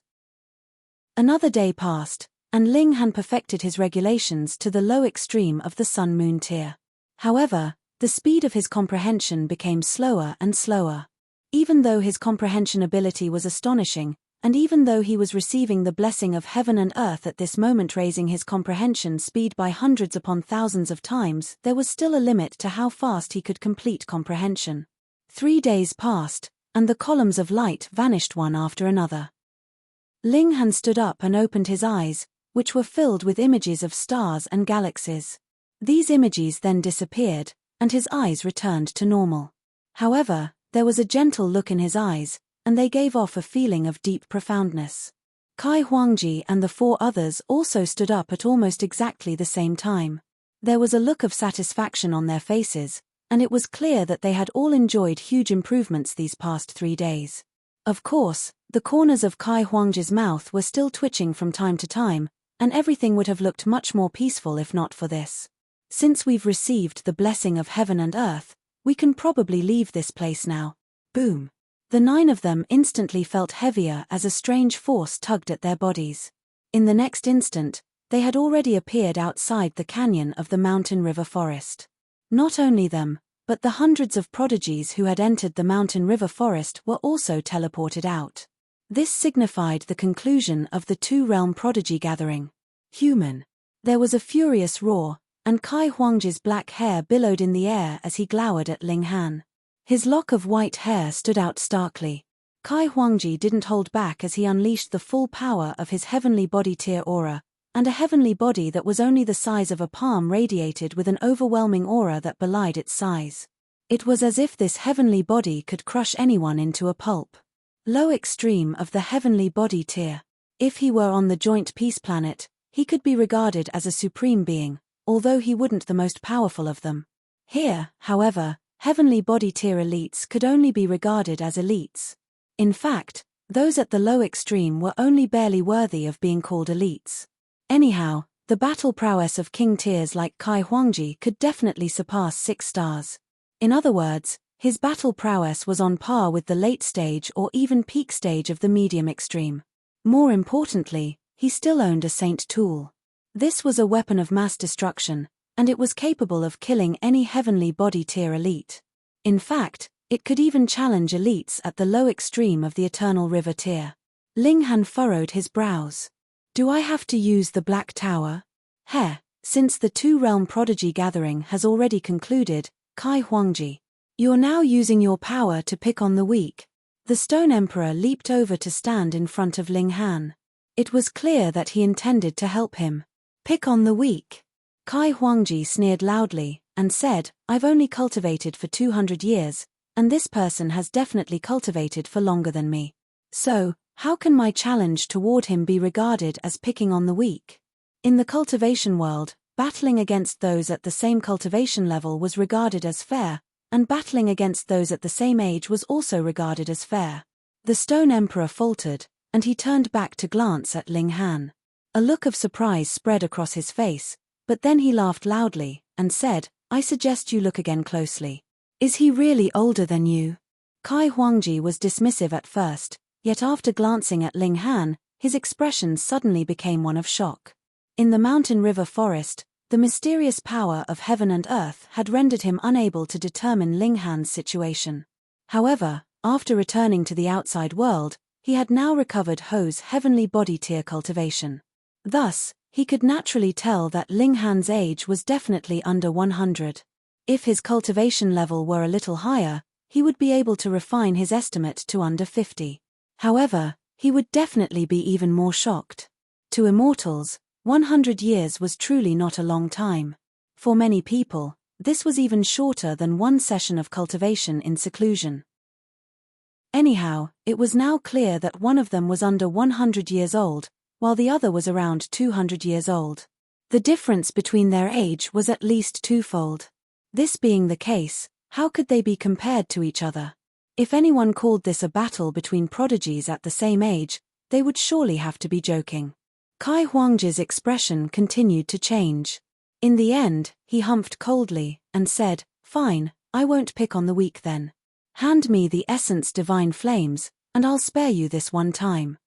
Another day passed, and Ling Han perfected his regulations to the low extreme of the Sun-Moon tier. However, the speed of his comprehension became slower and slower. Even though his comprehension ability was astonishing, and even though he was receiving the blessing of heaven and earth at this moment raising his comprehension speed by hundreds upon thousands of times, there was still a limit to how fast he could complete comprehension. 3 days passed, and the columns of light vanished one after another. Ling Han stood up and opened his eyes, which were filled with images of stars and galaxies. These images then disappeared, and his eyes returned to normal. However, there was a gentle look in his eyes, and they gave off a feeling of deep profoundness. Kai Huangji and the 4 others also stood up at almost exactly the same time. There was a look of satisfaction on their faces, and it was clear that they had all enjoyed huge improvements these past 3 days. Of course, the corners of Kai Huangji's mouth were still twitching from time to time, and everything would have looked much more peaceful if not for this. Since we've received the blessing of heaven and earth, we can probably leave this place now. Boom. The 9 of them instantly felt heavier as a strange force tugged at their bodies. In the next instant, they had already appeared outside the canyon of the mountain river forest. Not only them, but the hundreds of prodigies who had entered the mountain river forest were also teleported out. This signified the conclusion of the two-realm prodigy gathering. Human. There was a furious roar, and Kai Huangji's black hair billowed in the air as he glowered at Ling Han. His lock of white hair stood out starkly. Kai Huangji didn't hold back as he unleashed the full power of his heavenly body tier aura, and a heavenly body that was only the size of a palm radiated with an overwhelming aura that belied its size. It was as if this heavenly body could crush anyone into a pulp. Low extreme of the heavenly body tier. If he were on the joint peace planet, he could be regarded as a supreme being, although he wouldn't the most powerful of them. Here, however, heavenly body tier elites could only be regarded as elites. In fact, those at the low extreme were only barely worthy of being called elites. Anyhow, the battle prowess of king tiers like Kai Huangji could definitely surpass 6 stars. In other words, his battle prowess was on par with the late stage or even peak stage of the medium extreme. More importantly, he still owned a Saint tool. This was a weapon of mass destruction, and it was capable of killing any heavenly body tier elite. In fact, it could even challenge elites at the low extreme of the Eternal River tier. Ling Han furrowed his brows. Do I have to use the Black Tower? Since the two-realm prodigy gathering has already concluded, Kai Huangji. You're now using your power to pick on the weak. The Stone Emperor leaped over to stand in front of Ling Han. It was clear that he intended to help him. Pick on the weak. Kai Huangji sneered loudly, and said, I've only cultivated for 200 years, and this person has definitely cultivated for longer than me. So, how can my challenge toward him be regarded as picking on the weak? In the cultivation world, battling against those at the same cultivation level was regarded as fair, and battling against those at the same age was also regarded as fair. The Stone Emperor faltered, and he turned back to glance at Ling Han. A look of surprise spread across his face, but then he laughed loudly, and said, I suggest you look again closely. Is he really older than you? Kai Huangji was dismissive at first, yet after glancing at Ling Han, his expression suddenly became one of shock. In the Mountain River forest, the mysterious power of heaven and earth had rendered him unable to determine Ling Han's situation. However, after returning to the outside world, he had now recovered Ho's heavenly body tier cultivation. Thus, he could naturally tell that Ling Han's age was definitely under 100. If his cultivation level were a little higher, he would be able to refine his estimate to under 50. However, he would definitely be even more shocked. To immortals, 100 years was truly not a long time. For many people, this was even shorter than one session of cultivation in seclusion. Anyhow, it was now clear that one of them was under 100 years old, while the other was around 200 years old. The difference between their age was at least twofold. This being the case, how could they be compared to each other? If anyone called this a battle between prodigies at the same age, they would surely have to be joking. Kai Huangji's expression continued to change. In the end, he humphed coldly, and said, Fine, I won't pick on the weak then. Hand me the essence divine flames, and I'll spare you this one time.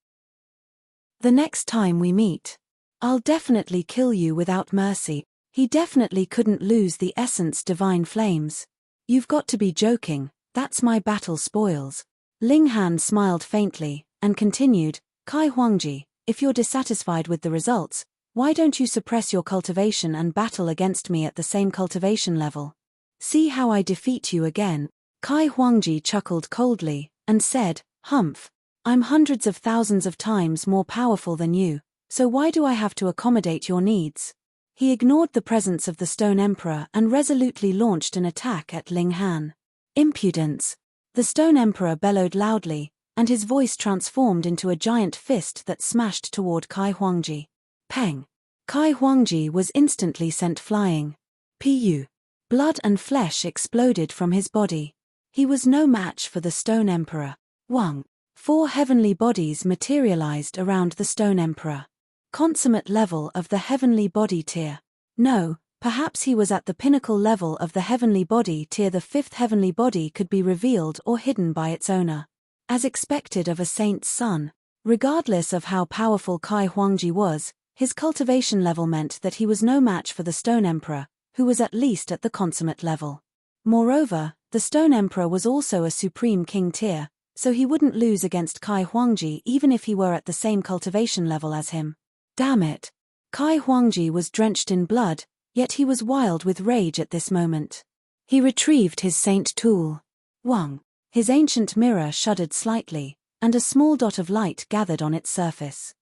The next time we meet, I'll definitely kill you without mercy. He definitely couldn't lose the essence divine flames. You've got to be joking, that's my battle spoils. Ling Han smiled faintly, and continued, Kai Huangji, if you're dissatisfied with the results, why don't you suppress your cultivation and battle against me at the same cultivation level? See how I defeat you again. Kai Huangji chuckled coldly, and said, Humph, I'm hundreds of thousands of times more powerful than you, so why do I have to accommodate your needs? He ignored the presence of the Stone Emperor and resolutely launched an attack at Ling Han. Impudence! The Stone Emperor bellowed loudly, and his voice transformed into a giant fist that smashed toward Kai Huangji. Peng! Kai Huangji was instantly sent flying. Pu! Blood and flesh exploded from his body. He was no match for the Stone Emperor. Wang! 4 heavenly bodies materialized around the Stone Emperor. Consummate level of the heavenly body tier. No, perhaps he was at the pinnacle level of the heavenly body tier. The 5th heavenly body could be revealed or hidden by its owner. As expected of a saint's son. Regardless of how powerful Kai Huangji was, his cultivation level meant that he was no match for the Stone Emperor, who was at least at the consummate level. Moreover, the Stone Emperor was also a supreme king tier, so he wouldn't lose against Kai Huangji even if he were at the same cultivation level as him. Damn it! Kai Huangji was drenched in blood, yet he was wild with rage at this moment. He retrieved his saint tool. Wang. His ancient mirror shuddered slightly, and a small dot of light gathered on its surface.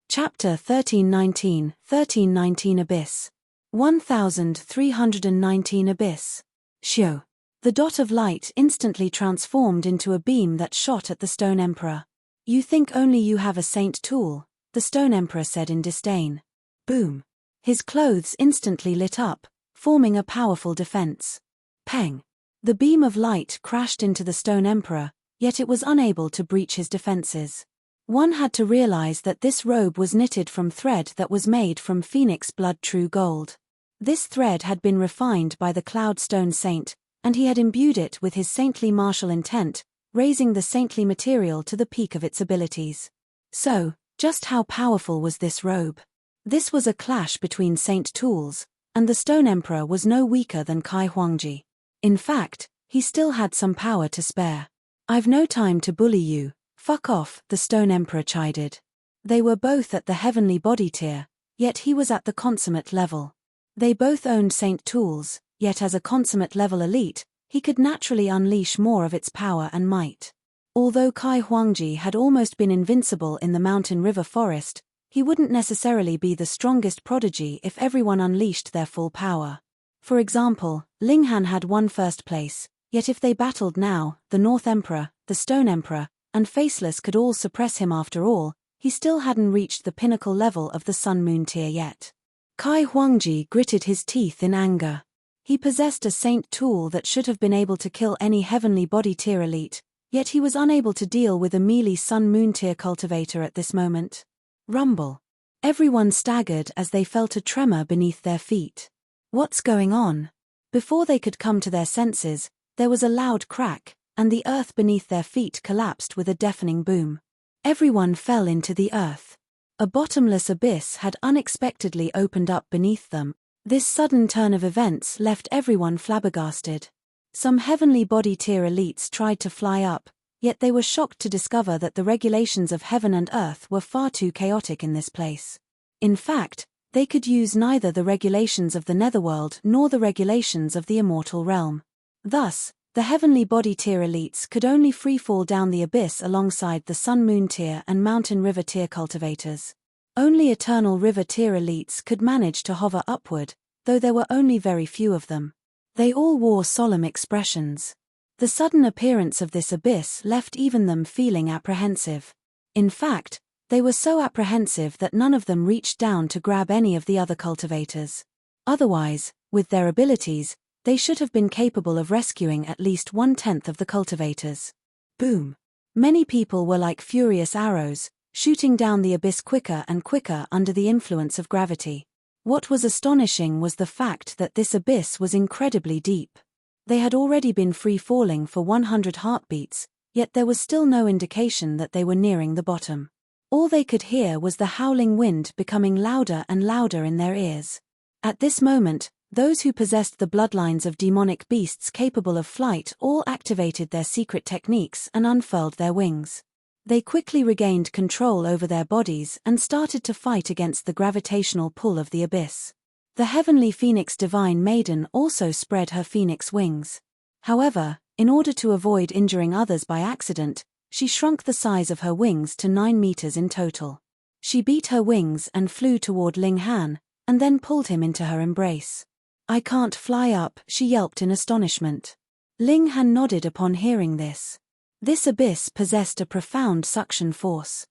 Chapter 1319 Abyss. 1319 Abyss. Xiu. The dot of light instantly transformed into a beam that shot at the Stone Emperor. You think only you have a saint tool, the Stone Emperor said in disdain. Boom. His clothes instantly lit up, forming a powerful defense. Peng. The beam of light crashed into the Stone Emperor, yet it was unable to breach his defenses. One had to realize that this robe was knitted from thread that was made from phoenix blood true gold. This thread had been refined by the Cloud Stone Saint, and he had imbued it with his saintly martial intent, raising the saintly material to the peak of its abilities. So, just how powerful was this robe? This was a clash between saint tools, and the Stone Emperor was no weaker than Kai Huangji. In fact, he still had some power to spare. I've no time to bully you, fuck off, the Stone Emperor chided. They were both at the heavenly body tier, yet he was at the consummate level. They both owned saint tools, yet as a consummate level elite, he could naturally unleash more of its power and might. Although Kai Huangji had almost been invincible in the mountain river forest, he wouldn't necessarily be the strongest prodigy if everyone unleashed their full power. For example, Linghan had won first place, yet if they battled now, the North Emperor, the Stone Emperor, and Faceless could all suppress him after all, he still hadn't reached the pinnacle level of the Sun Moon tier yet. Kai Huangji gritted his teeth in anger. He possessed a saint tool that should have been able to kill any heavenly body tier elite, yet he was unable to deal with a melee Sun Moon tier cultivator at this moment. Rumble. Everyone staggered as they felt a tremor beneath their feet. What's going on? Before they could come to their senses, there was a loud crack, and the earth beneath their feet collapsed with a deafening boom. Everyone fell into the earth. A bottomless abyss had unexpectedly opened up beneath them. This sudden turn of events left everyone flabbergasted. Some heavenly body tier elites tried to fly up, yet they were shocked to discover that the regulations of heaven and earth were far too chaotic in this place. In fact, they could use neither the regulations of the netherworld nor the regulations of the immortal realm. Thus, the heavenly body tier elites could only freefall down the abyss alongside the Sun Moon tier and Mountain River tier cultivators. Only Eternal River tier elites could manage to hover upward, though there were only very few of them. They all wore solemn expressions. The sudden appearance of this abyss left even them feeling apprehensive. In fact, they were so apprehensive that none of them reached down to grab any of the other cultivators. Otherwise, with their abilities, they should have been capable of rescuing at least 1/10 of the cultivators. Boom! Many people were like furious arrows, shooting down the abyss quicker and quicker under the influence of gravity. What was astonishing was the fact that this abyss was incredibly deep. They had already been free-falling for 100 heartbeats, yet there was still no indication that they were nearing the bottom. All they could hear was the howling wind becoming louder and louder in their ears. At this moment, those who possessed the bloodlines of demonic beasts capable of flight all activated their secret techniques and unfurled their wings. They quickly regained control over their bodies and started to fight against the gravitational pull of the abyss. The heavenly phoenix divine maiden also spread her phoenix wings. However, in order to avoid injuring others by accident, she shrunk the size of her wings to 9 meters in total. She beat her wings and flew toward Ling Han, and then pulled him into her embrace. "I can't fly up," she yelped in astonishment. Ling Han nodded upon hearing this. This abyss possessed a profound suction force.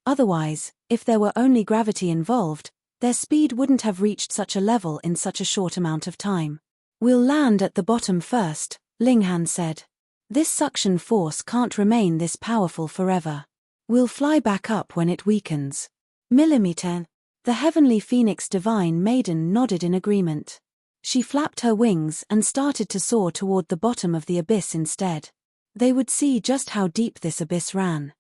Otherwise, if there were only gravity involved, their speed wouldn't have reached such a level in such a short amount of time. "We'll land at the bottom first," Ling Han said. "This suction force can't remain this powerful forever. We'll fly back up when it weakens." Millimeter. The heavenly phoenix divine maiden nodded in agreement. She flapped her wings and started to soar toward the bottom of the abyss instead. They would see just how deep this abyss ran.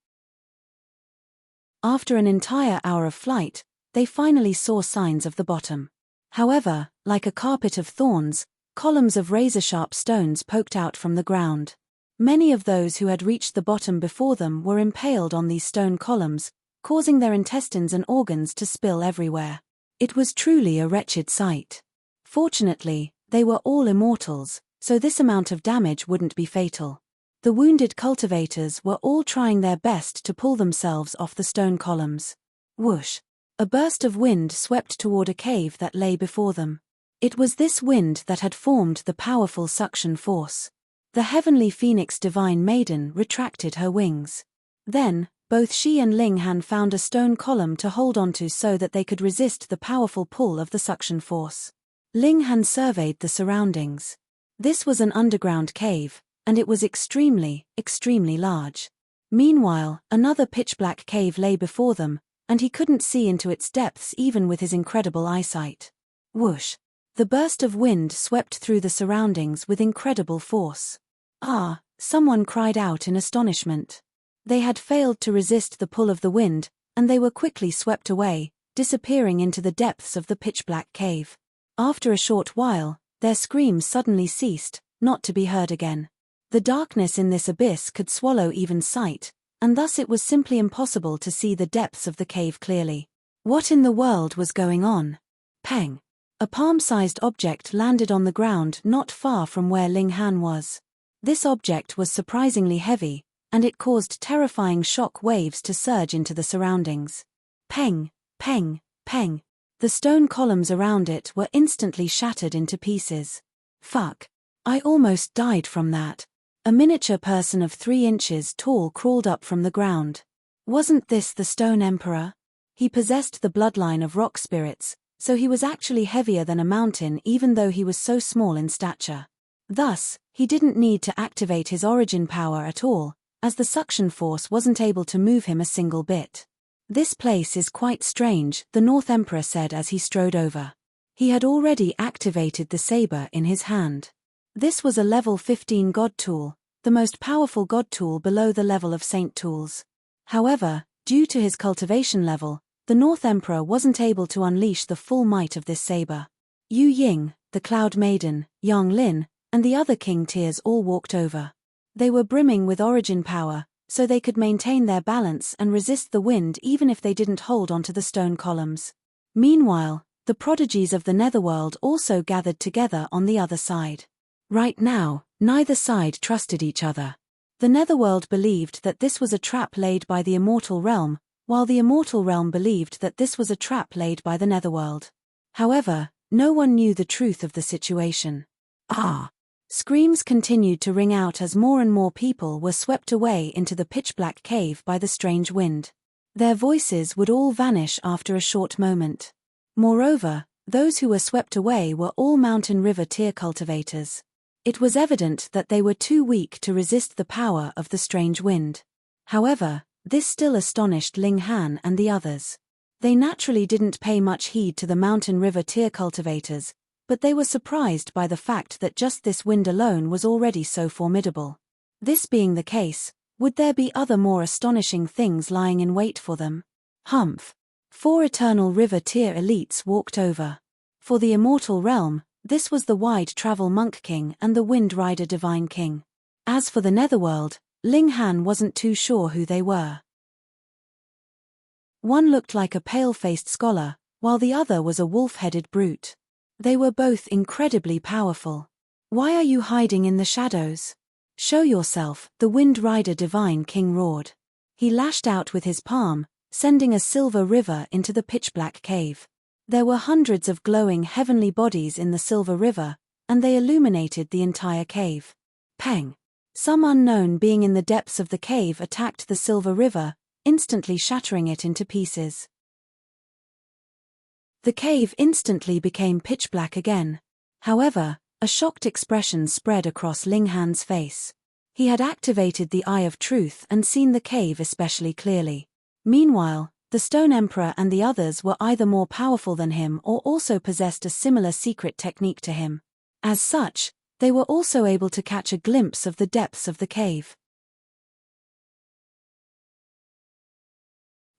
After an entire hour of flight, they finally saw signs of the bottom. However, like a carpet of thorns, Columns of razor-sharp stones poked out from the ground. Many of those who had reached the bottom before them were impaled on these stone columns, causing their intestines and organs to spill everywhere. It was truly a wretched sight. Fortunately, they were all immortals, so this amount of damage wouldn't be fatal. The wounded cultivators were all trying their best to pull themselves off the stone columns. Whoosh! A burst of wind swept toward a cave that lay before them. It was this wind that had formed the powerful suction force. The heavenly phoenix divine maiden retracted her wings. Then, both she and Ling Han found a stone column to hold onto so that they could resist the powerful pull of the suction force. Ling Han surveyed the surroundings. This was an underground cave, and it was extremely, extremely large. Meanwhile, another pitch-black cave lay before them, and he couldn't see into its depths even with his incredible eyesight. Whoosh! The burst of wind swept through the surroundings with incredible force. Ah! Someone cried out in astonishment. They had failed to resist the pull of the wind, and they were quickly swept away, disappearing into the depths of the pitch-black cave. After a short while, their screams suddenly ceased, not to be heard again. The darkness in this abyss could swallow even sight, and thus it was simply impossible to see the depths of the cave clearly. What in the world was going on? Peng! A palm-sized object landed on the ground not far from where Ling Han was. This object was surprisingly heavy, and it caused terrifying shock waves to surge into the surroundings. Peng! Peng! Peng! The stone columns around it were instantly shattered into pieces. Fuck! I almost died from that. A miniature person of 3 inches tall crawled up from the ground. Wasn't this the Stone Emperor? He possessed the bloodline of rock spirits, so he was actually heavier than a mountain even though he was so small in stature. Thus, he didn't need to activate his origin power at all, as the suction force wasn't able to move him a single bit. This place is quite strange, the North Emperor said as he strode over. He had already activated the saber in his hand. This was a level 15 god tool, the most powerful god tool below the level of saint tools. However, due to his cultivation level, the North Emperor wasn't able to unleash the full might of this saber. Yu Ying, the Cloud Maiden, Yang Lin, and the other king tiers all walked over. They were brimming with origin power, so they could maintain their balance and resist the wind even if they didn't hold onto the stone columns. Meanwhile, the prodigies of the Netherworld also gathered together on the other side. Right now, neither side trusted each other. The Netherworld believed that this was a trap laid by the Immortal Realm, while the Immortal Realm believed that this was a trap laid by the Netherworld. However, no one knew the truth of the situation. Ah! Screams continued to ring out as more and more people were swept away into the pitch-black cave by the strange wind. Their voices would all vanish after a short moment. Moreover, those who were swept away were all mountain river tier cultivators. It was evident that they were too weak to resist the power of the strange wind. However, this still astonished Ling Han and the others. They naturally didn't pay much heed to the mountain river tier cultivators, but they were surprised by the fact that just this wind alone was already so formidable. This being the case, would there be other more astonishing things lying in wait for them? Humph! 4 Eternal River tier elites walked over. For the Immortal Realm, this was the Wide Travel Monk King and the Wind Rider Divine King. As for the Netherworld, Ling Han wasn't too sure who they were. One looked like a pale-faced scholar, while the other was a wolf-headed brute. They were both incredibly powerful. Why are you hiding in the shadows? Show yourself, the Wind Rider Divine King roared. He lashed out with his palm, sending a silver river into the pitch-black cave. There were hundreds of glowing heavenly bodies in the silver river, and they illuminated the entire cave. Peng! Some unknown being in the depths of the cave attacked the silver river, instantly shattering it into pieces. The cave instantly became pitch black again. However, a shocked expression spread across Ling Han's face. He had activated the Eye of Truth and seen the cave especially clearly. Meanwhile, the Stone Emperor and the others were either more powerful than him or also possessed a similar secret technique to him. As such, they were also able to catch a glimpse of the depths of the cave.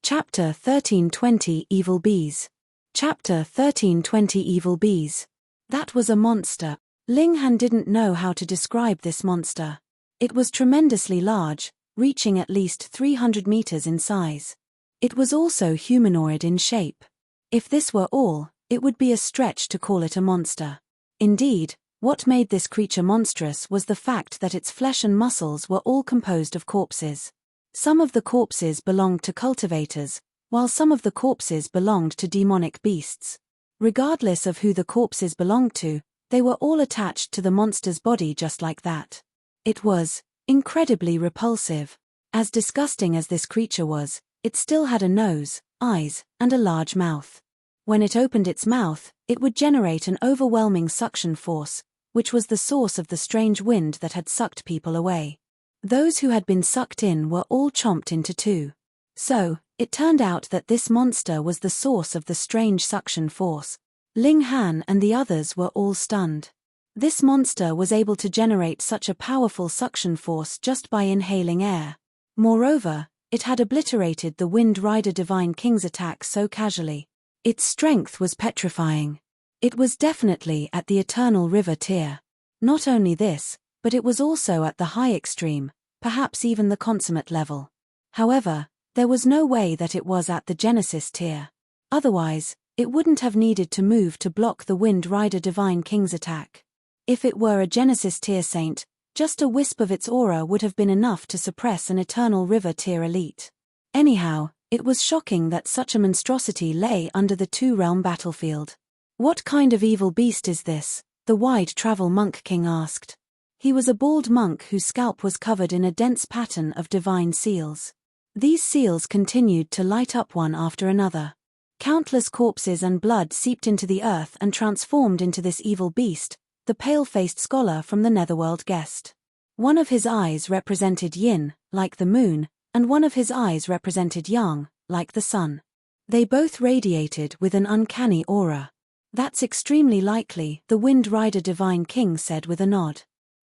Chapter 1320 Evil Bees. Chapter 1320 Evil Bees. That was a monster. Ling Han didn't know how to describe this monster. It was tremendously large, reaching at least 300 meters in size. It was also humanoid in shape. If this were all, it would be a stretch to call it a monster. Indeed, what made this creature monstrous was the fact that its flesh and muscles were all composed of corpses. Some of the corpses belonged to cultivators, while some of the corpses belonged to demonic beasts. Regardless of who the corpses belonged to, they were all attached to the monster's body just like that. It was incredibly repulsive. As disgusting as this creature was, it still had a nose, eyes, and a large mouth. When it opened its mouth, it would generate an overwhelming suction force, which was the source of the strange wind that had sucked people away. Those who had been sucked in were all chomped into two. So, it turned out that this monster was the source of the strange suction force. Ling Han and the others were all stunned. This monster was able to generate such a powerful suction force just by inhaling air. Moreover, it had obliterated the Wind Rider Divine King's attack so casually. Its strength was petrifying. It was definitely at the Eternal River tier. Not only this, but it was also at the high extreme, perhaps even the consummate level. However, there was no way that it was at the Genesis tier. Otherwise, it wouldn't have needed to move to block the Wind Rider Divine King's attack. If it were a Genesis tier saint, just a wisp of its aura would have been enough to suppress an Eternal River tier elite. Anyhow, it was shocking that such a monstrosity lay under the two-realm battlefield. What kind of evil beast is this? The Wide Travel Monk King asked. He was a bald monk whose scalp was covered in a dense pattern of divine seals. These seals continued to light up one after another. Countless corpses and blood seeped into the earth and transformed into this evil beast, the pale-faced scholar from the Netherworld guessed. One of his eyes represented yin, like the moon, and one of his eyes represented yang, like the sun. They both radiated with an uncanny aura. That's extremely likely, the Wind Rider Divine King said with a nod.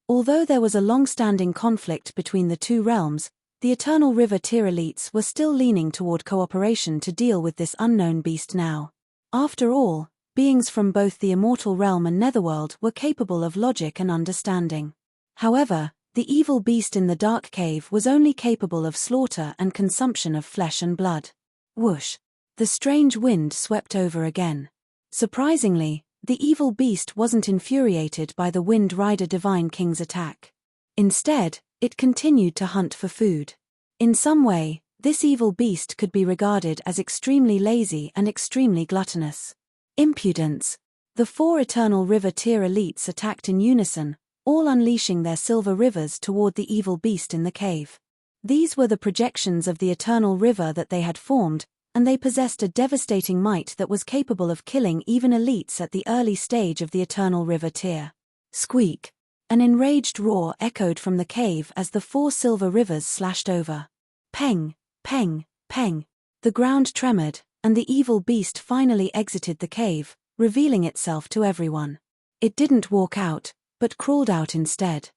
Although there was a long-standing conflict between the two realms, the Eternal River tier elites were still leaning toward cooperation to deal with this unknown beast now. After all, beings from both the Immortal Realm and Netherworld were capable of logic and understanding. However, the evil beast in the dark cave was only capable of slaughter and consumption of flesh and blood. Whoosh! The strange wind swept over again. Surprisingly, the evil beast wasn't infuriated by the Wind Rider Divine King's attack. Instead, it continued to hunt for food. In some way, this evil beast could be regarded as extremely lazy and extremely gluttonous. Impudence! The four Eternal River tier elites attacked in unison, all unleashing their silver rivers toward the evil beast in the cave. These were the projections of the Eternal River that they had formed, and they possessed a devastating might that was capable of killing even elites at the early stage of the Eternal River tier. Squeak! An enraged roar echoed from the cave as the four silver rivers slashed over. Peng! Peng! Peng! The ground tremored, and the evil beast finally exited the cave, revealing itself to everyone. It didn't walk out, but crawled out instead.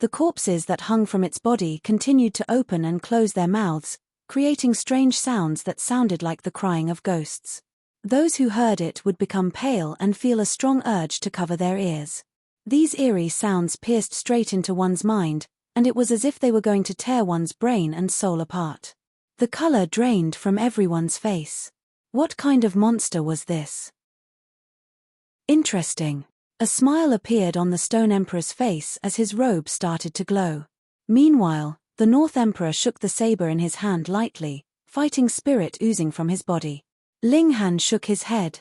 The corpses that hung from its body continued to open and close their mouths, creating strange sounds that sounded like the crying of ghosts. Those who heard it would become pale and feel a strong urge to cover their ears. These eerie sounds pierced straight into one's mind, and it was as if they were going to tear one's brain and soul apart. The color drained from everyone's face. What kind of monster was this? Interesting. A smile appeared on the Stone Emperor's face as his robe started to glow. Meanwhile, the North Emperor shook the saber in his hand lightly, fighting spirit oozing from his body. Ling Han shook his head.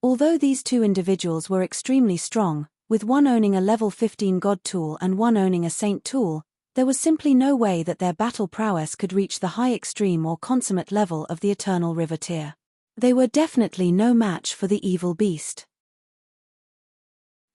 Although these two individuals were extremely strong, with one owning a level 15 god tool and one owning a saint tool, there was simply no way that their battle prowess could reach the high extreme or consummate level of the Eternal River tier. They were definitely no match for the evil beast.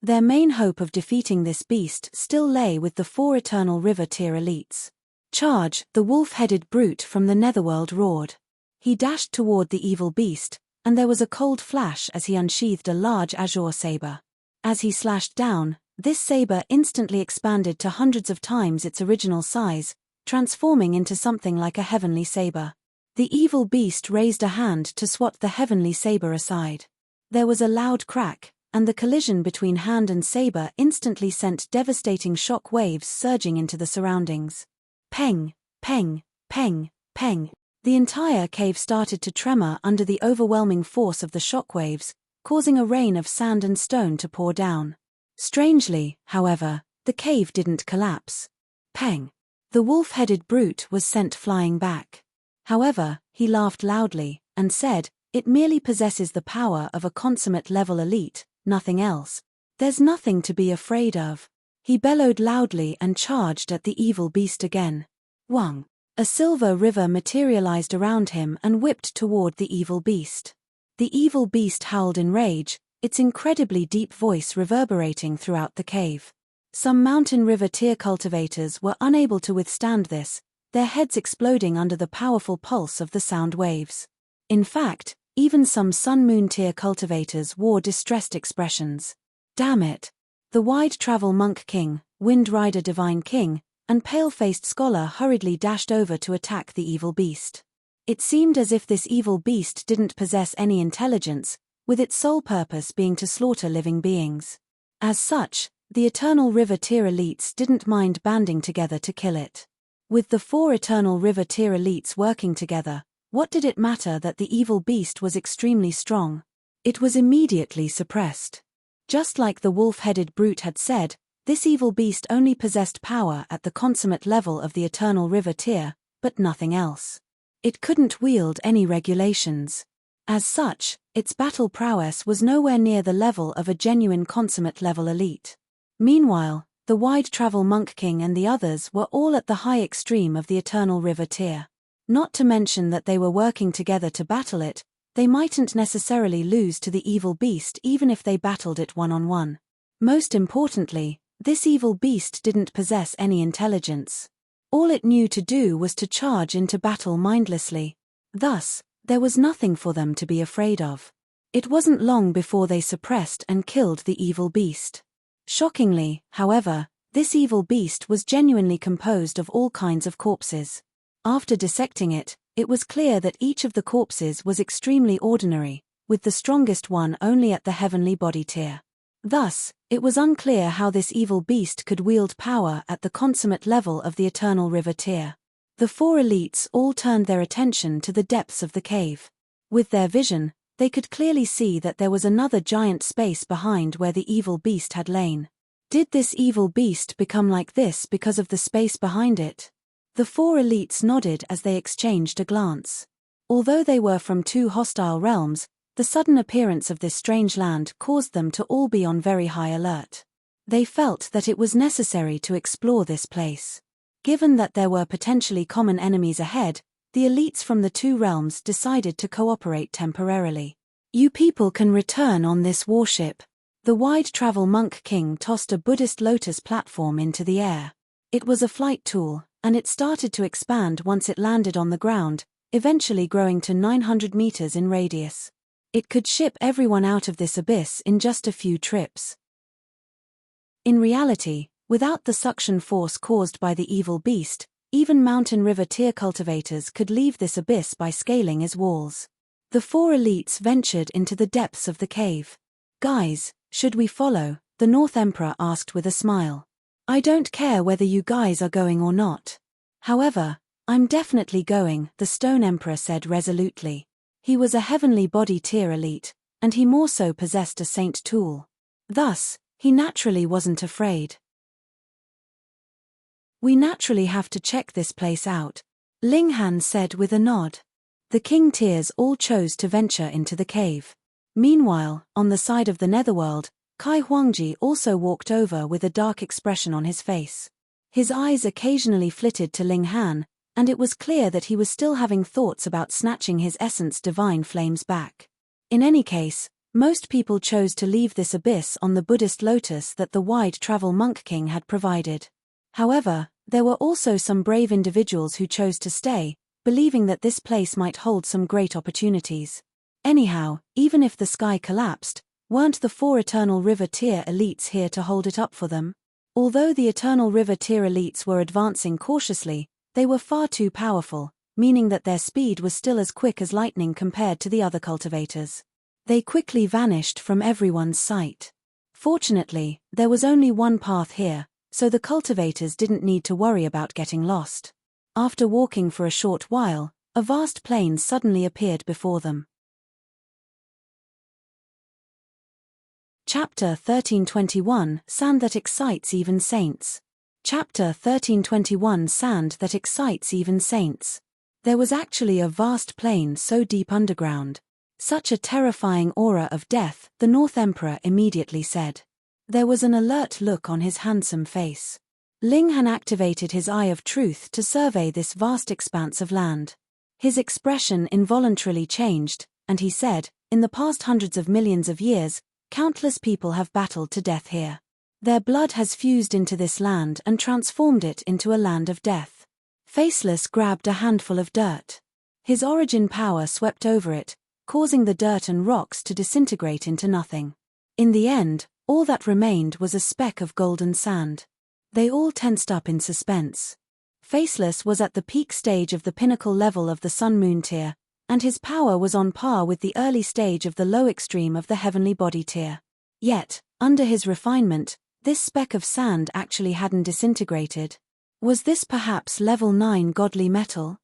Their main hope of defeating this beast still lay with the four Eternal River tier elites. Charge! The wolf-headed brute from the Netherworld roared. He dashed toward the evil beast, and there was a cold flash as he unsheathed a large azure saber. As he slashed down, this saber instantly expanded to hundreds of times its original size, transforming into something like a heavenly saber. The evil beast raised a hand to swat the heavenly saber aside. There was a loud crack, and the collision between hand and saber instantly sent devastating shock waves surging into the surroundings. Peng, peng, peng, peng. The entire cave started to tremor under the overwhelming force of the shock waves, causing a rain of sand and stone to pour down. Strangely, however, the cave didn't collapse. Peng. The wolf-headed brute was sent flying back. However, he laughed loudly, and said, "It merely possesses the power of a consummate level elite, nothing else. There's nothing to be afraid of." He bellowed loudly and charged at the evil beast again. Wang. A silver river materialized around him and whipped toward the evil beast. The evil beast howled in rage, its incredibly deep voice reverberating throughout the cave. Some mountain river tear cultivators were unable to withstand this, their heads exploding under the powerful pulse of the sound waves. In fact, even some sun-moon tear cultivators wore distressed expressions. Damn it! The wide travel monk king, wind rider divine king, and pale-faced scholar hurriedly dashed over to attack the evil beast. It seemed as if this evil beast didn't possess any intelligence, with its sole purpose being to slaughter living beings. As such, the Eternal River Tier elites didn't mind banding together to kill it. With the 4 Eternal River Tier elites working together, what did it matter that the evil beast was extremely strong? It was immediately suppressed. Just like the wolf-headed brute had said, this evil beast only possessed power at the consummate level of the Eternal River Tier, but nothing else. It couldn't wield any regulations. As such, its battle prowess was nowhere near the level of a genuine consummate level elite. Meanwhile, the wide travel monk king and the others were all at the high extreme of the Eternal River Tier. Not to mention that they were working together to battle it, they mightn't necessarily lose to the evil beast even if they battled it one-on-one. Most importantly, this evil beast didn't possess any intelligence. All it knew to do was to charge into battle mindlessly. Thus, there was nothing for them to be afraid of. It wasn't long before they suppressed and killed the evil beast. Shockingly, however, this evil beast was genuinely composed of all kinds of corpses. After dissecting it, it was clear that each of the corpses was extremely ordinary, with the strongest one only at the heavenly body tier. Thus, it was unclear how this evil beast could wield power at the consummate level of the Eternal River Tier. The 4 elites all turned their attention to the depths of the cave. With their vision, they could clearly see that there was another giant space behind where the evil beast had lain. Did this evil beast become like this because of the space behind it? The 4 elites nodded as they exchanged a glance. Although they were from 2 hostile realms, the sudden appearance of this strange land caused them to all be on very high alert. They felt that it was necessary to explore this place. Given that there were potentially common enemies ahead, the elites from the 2 realms decided to cooperate temporarily. "You people can return on this warship." The wide travel monk king tossed a Buddhist lotus platform into the air. It was a flight tool, and it started to expand once it landed on the ground, eventually growing to 900 meters in radius. It could ship everyone out of this abyss in just a few trips. In reality, without the suction force caused by the evil beast, even mountain river tier cultivators could leave this abyss by scaling its walls. The 4 elites ventured into the depths of the cave. "Guys, should we follow?" the North Emperor asked with a smile. "I don't care whether you guys are going or not. However, I'm definitely going," the Stone Emperor said resolutely. He was a heavenly body tier elite, and he more so possessed a saint tool. Thus, he naturally wasn't afraid. "We naturally have to check this place out," Ling Han said with a nod. The king tiers all chose to venture into the cave. Meanwhile, on the side of the netherworld, Kai Huangji also walked over with a dark expression on his face. His eyes occasionally flitted to Ling Han, and it was clear that he was still having thoughts about snatching his essence divine flames back. In any case, most people chose to leave this abyss on the Buddhist lotus that the wide travel monk king had provided. However, there were also some brave individuals who chose to stay, believing that this place might hold some great opportunities. Anyhow, even if the sky collapsed, weren't the 4 Eternal River Tier elites here to hold it up for them? Although the Eternal River Tier elites were advancing cautiously, they were far too powerful, meaning that their speed was still as quick as lightning compared to the other cultivators. They quickly vanished from everyone's sight. Fortunately, there was only one path here, so the cultivators didn't need to worry about getting lost. After walking for a short while, a vast plain suddenly appeared before them. Chapter 1321 Sand that excites even saints. Chapter 1321 Sand that excites even saints. There was actually a vast plain so deep underground. Such a terrifying aura of death, the North Emperor immediately said. There was an alert look on his handsome face. Ling Han activated his Eye of Truth to survey this vast expanse of land. His expression involuntarily changed, and he said, "In the past hundreds of millions of years, countless people have battled to death here. Their blood has fused into this land and transformed it into a land of death." Faceless grabbed a handful of dirt. His origin power swept over it, causing the dirt and rocks to disintegrate into nothing. In the end, all that remained was a speck of golden sand. They all tensed up in suspense. Faceless was at the peak stage of the pinnacle level of the Sun-Moon tier, and his power was on par with the early stage of the low extreme of the Heavenly Body tier. Yet, under his refinement, this speck of sand actually hadn't disintegrated. Was this perhaps level 9 godly metal?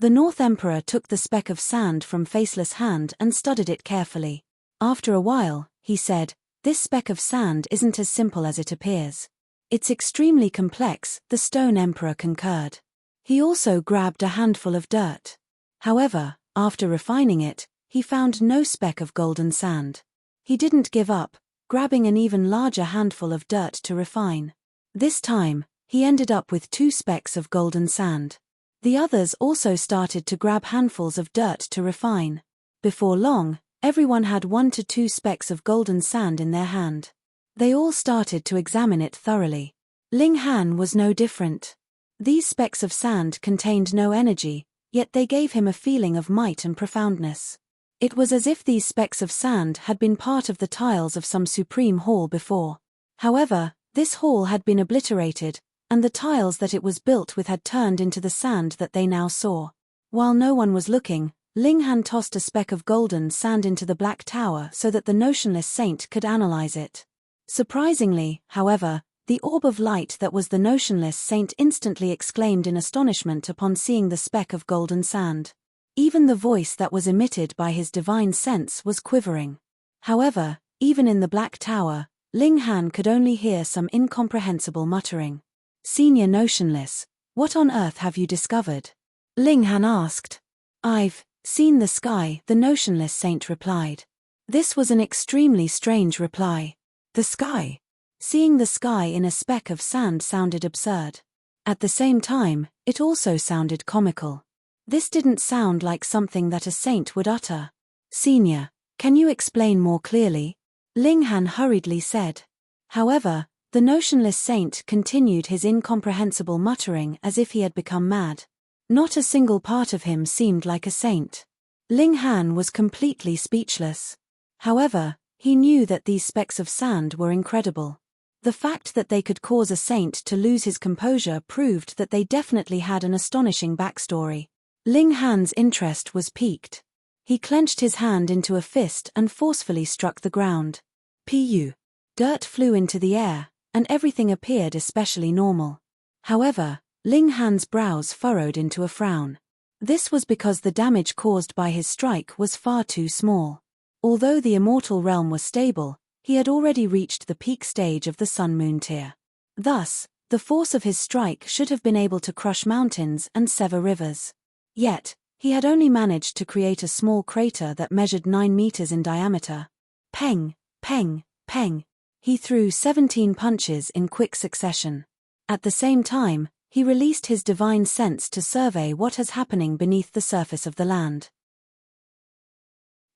The North Emperor took the speck of sand from Faceless' hand and studied it carefully. After a while, he said, "This speck of sand isn't as simple as it appears. It's extremely complex," the Stone Emperor concurred. He also grabbed a handful of dirt. However, after refining it, he found no speck of golden sand. He didn't give up, grabbing an even larger handful of dirt to refine. This time, he ended up with 2 specks of golden sand. The others also started to grab handfuls of dirt to refine. Before long, everyone had 1 to 2 specks of golden sand in their hand. They all started to examine it thoroughly. Ling Han was no different. These specks of sand contained no energy, yet they gave him a feeling of might and profoundness. It was as if these specks of sand had been part of the tiles of some supreme hall before. However, this hall had been obliterated, and the tiles that it was built with had turned into the sand that they now saw. While no one was looking, Ling Han tossed a speck of golden sand into the Black Tower so that the notionless saint could analyze it. Surprisingly, however, the orb of light that was the notionless saint instantly exclaimed in astonishment upon seeing the speck of golden sand. Even the voice that was emitted by his divine sense was quivering. However, even in the Black Tower, Ling Han could only hear some incomprehensible muttering. "Senior Notionless, what on earth have you discovered?" Ling Han asked. "I've seen the sky," the Notionless saint replied. This was an extremely strange reply. The sky? Seeing the sky in a speck of sand sounded absurd. At the same time, it also sounded comical. This didn't sound like something that a saint would utter. "Senior, can you explain more clearly?" Ling Han hurriedly said. However, the notionless saint continued his incomprehensible muttering as if he had become mad. Not a single part of him seemed like a saint. Ling Han was completely speechless. However, he knew that these specks of sand were incredible. The fact that they could cause a saint to lose his composure proved that they definitely had an astonishing backstory. Ling Han's interest was piqued. He clenched his hand into a fist and forcefully struck the ground. Pu. Dirt flew into the air, and everything appeared especially normal. However, Ling Han's brows furrowed into a frown. This was because the damage caused by his strike was far too small. Although the immortal realm was stable, he had already reached the peak stage of the Sun-Moon tier. Thus, the force of his strike should have been able to crush mountains and sever rivers. Yet, he had only managed to create a small crater that measured 9 meters in diameter. Peng, peng, peng. He threw 17 punches in quick succession. At the same time, he released his divine sense to survey what is happening beneath the surface of the land.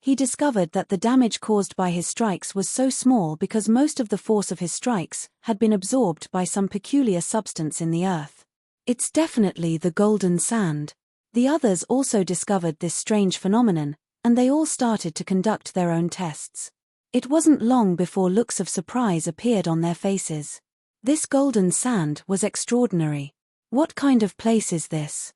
He discovered that the damage caused by his strikes was so small because most of the force of his strikes had been absorbed by some peculiar substance in the earth. It's definitely the golden sand. The others also discovered this strange phenomenon, and they all started to conduct their own tests. It wasn't long before looks of surprise appeared on their faces. This golden sand was extraordinary. What kind of place is this?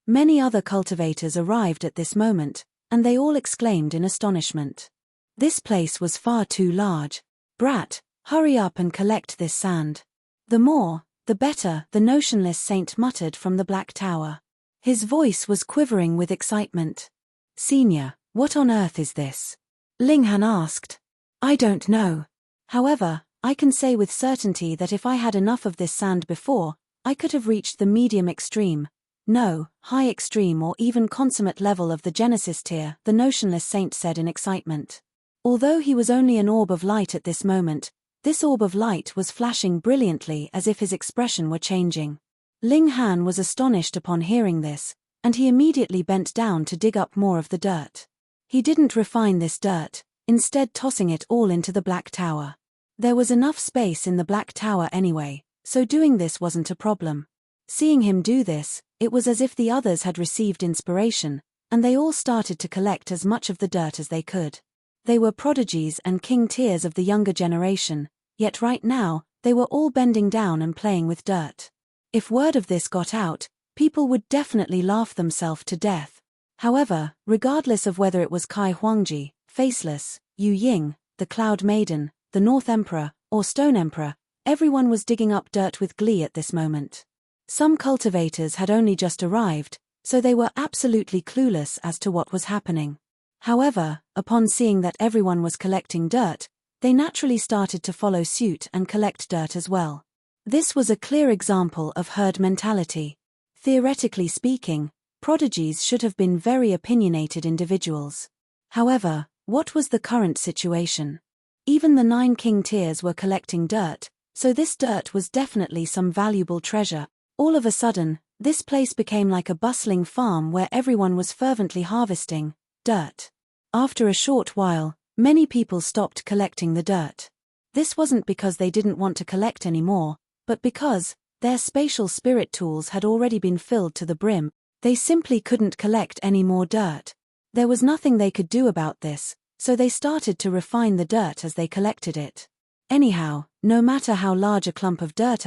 Many other cultivators arrived at this moment, and they all exclaimed in astonishment. This place was far too large. "Brat, hurry up and collect this sand. The more, the better," the notionless saint muttered from the Black Tower. His voice was quivering with excitement. "Senior, what on earth is this?" Ling Han asked. "I don't know. However, I can say with certainty that if I had enough of this sand before, I could have reached the medium extreme, no, high extreme or even consummate level of the Genesis tier," the notionless saint said in excitement. Although he was only an orb of light at this moment, this orb of light was flashing brilliantly as if his expression were changing. Ling Han was astonished upon hearing this, and he immediately bent down to dig up more of the dirt. He didn't refine this dirt, instead tossing it all into the Black Tower. There was enough space in the Black Tower anyway, so doing this wasn't a problem. Seeing him do this, it was as if the others had received inspiration, and they all started to collect as much of the dirt as they could. They were prodigies and king tiers of the younger generation, yet right now, they were all bending down and playing with dirt. If word of this got out, people would definitely laugh themselves to death. However, regardless of whether it was Kai Huangji, Faceless, Yu Ying, the Cloud Maiden, the North Emperor, or Stone Emperor, everyone was digging up dirt with glee at this moment. Some cultivators had only just arrived, so they were absolutely clueless as to what was happening. However, upon seeing that everyone was collecting dirt, they naturally started to follow suit and collect dirt as well. This was a clear example of herd mentality. Theoretically speaking, prodigies should have been very opinionated individuals. However, what was the current situation? Even the 9 king tiers were collecting dirt, so this dirt was definitely some valuable treasure. All of a sudden, this place became like a bustling farm where everyone was fervently harvesting dirt. After a short while, many people stopped collecting the dirt. This wasn't because they didn't want to collect anymore, but because their spatial spirit tools had already been filled to the brim. They simply couldn't collect any more dirt. There was nothing they could do about this, so they started to refine the dirt as they collected it. Anyhow, no matter how large a clump of dirt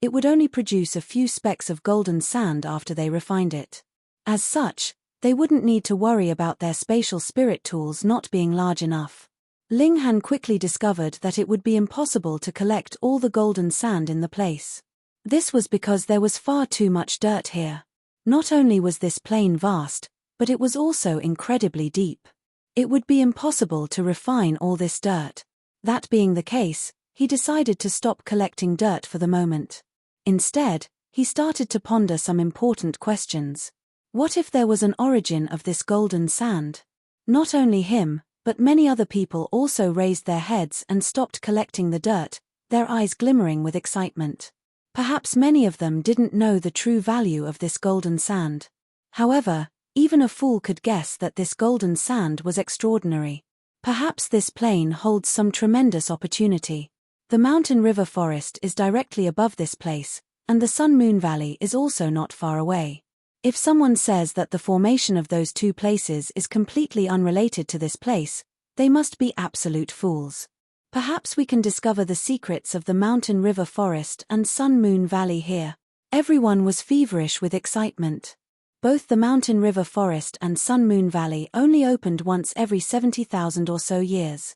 it would only produce a few specks of golden sand after they refined it. As such, they wouldn't need to worry about their spatial spirit tools not being large enough. Ling Han quickly discovered that it would be impossible to collect all the golden sand in the place. This was because there was far too much dirt here. Not only was this plain vast, but it was also incredibly deep. It would be impossible to refine all this dirt. That being the case, he decided to stop collecting dirt for the moment. Instead, he started to ponder some important questions. What if there was an origin of this golden sand? Not only him, but many other people also raised their heads and stopped collecting the dirt, their eyes glimmering with excitement. Perhaps many of them didn't know the true value of this golden sand. However, even a fool could guess that this golden sand was extraordinary. Perhaps this plain holds some tremendous opportunity. The mountain river forest is directly above this place, and the Sun-Moon Valley is also not far away. If someone says that the formation of those two places is completely unrelated to this place, they must be absolute fools. Perhaps we can discover the secrets of the mountain river forest and Sun-Moon Valley here. Everyone was feverish with excitement. Both the mountain river forest and Sun-Moon Valley only opened once every 70,000 or so years.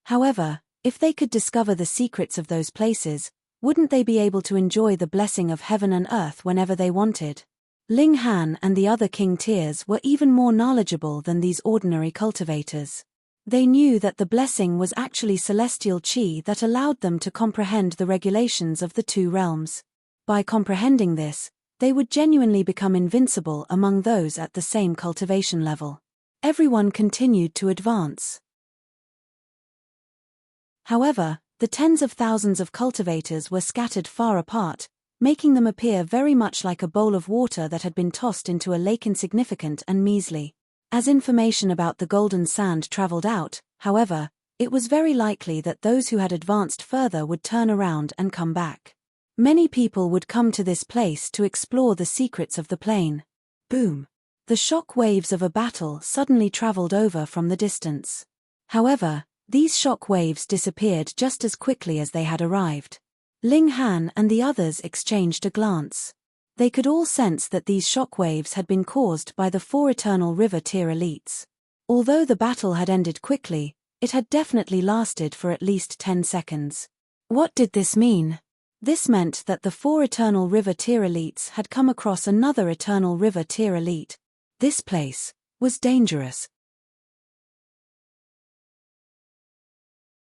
However, if they could discover the secrets of those places, wouldn't they be able to enjoy the blessing of heaven and earth whenever they wanted? Ling Han and the other king tiers were even more knowledgeable than these ordinary cultivators. They knew that the blessing was actually celestial chi that allowed them to comprehend the regulations of the two realms. By comprehending this, they would genuinely become invincible among those at the same cultivation level. Everyone continued to advance. However, the tens of thousands of cultivators were scattered far apart, making them appear very much like a bowl of water that had been tossed into a lake, insignificant and measly. As information about the golden sand traveled out, however, it was very likely that those who had advanced further would turn around and come back. Many people would come to this place to explore the secrets of the plain. Boom! The shock waves of a battle suddenly traveled over from the distance. However, these shock waves disappeared just as quickly as they had arrived. Ling Han and the others exchanged a glance. They could all sense that these shock waves had been caused by the 4 Eternal River tier elites. Although the battle had ended quickly, it had definitely lasted for at least 10 seconds. What did this mean? This meant that the 4 Eternal River tier elites had come across another Eternal River tier elite. This place was dangerous.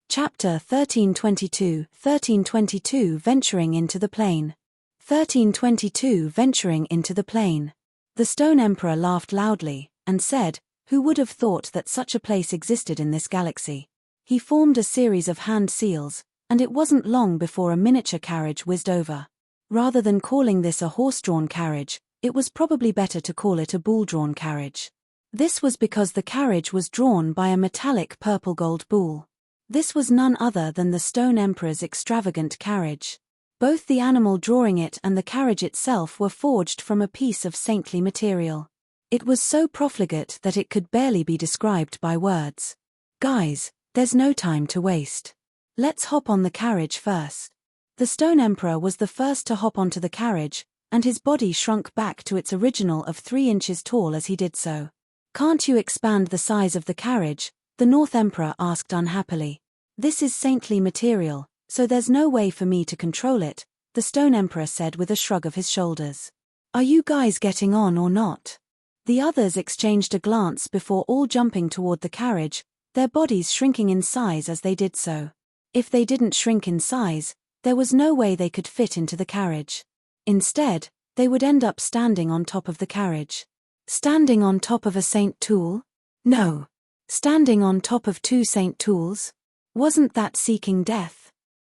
Chapter 1322 Venturing into the Plain. 1322 Venturing into the Plain. The Stone Emperor laughed loudly, and said, "Who would have thought that such a place existed in this galaxy?" He formed a series of hand seals, and it wasn't long before a miniature carriage whizzed over. Rather than calling this a horse-drawn carriage, it was probably better to call it a bull-drawn carriage. This was because the carriage was drawn by a metallic purple-gold bull. This was none other than the Stone Emperor's extravagant carriage. Both the animal drawing it and the carriage itself were forged from a piece of saintly material. It was so profligate that it could barely be described by words. "Guys, there's no time to waste. Let's hop on the carriage first." The Stone Emperor was the first to hop onto the carriage, and his body shrunk back to its original of 3 inches tall as he did so. "Can't you expand the size of the carriage?" the North Emperor asked unhappily. "This is saintly material, so there's no way for me to control it," the Stone Emperor said with a shrug of his shoulders. "Are you guys getting on or not?" The others exchanged a glance before all jumping toward the carriage, their bodies shrinking in size as they did so. If they didn't shrink in size, there was no way they could fit into the carriage. Instead, they would end up standing on top of the carriage. Standing on top of a Saint Tool? No. Standing on top of 2 Saint Tools? Wasn't that seeking death?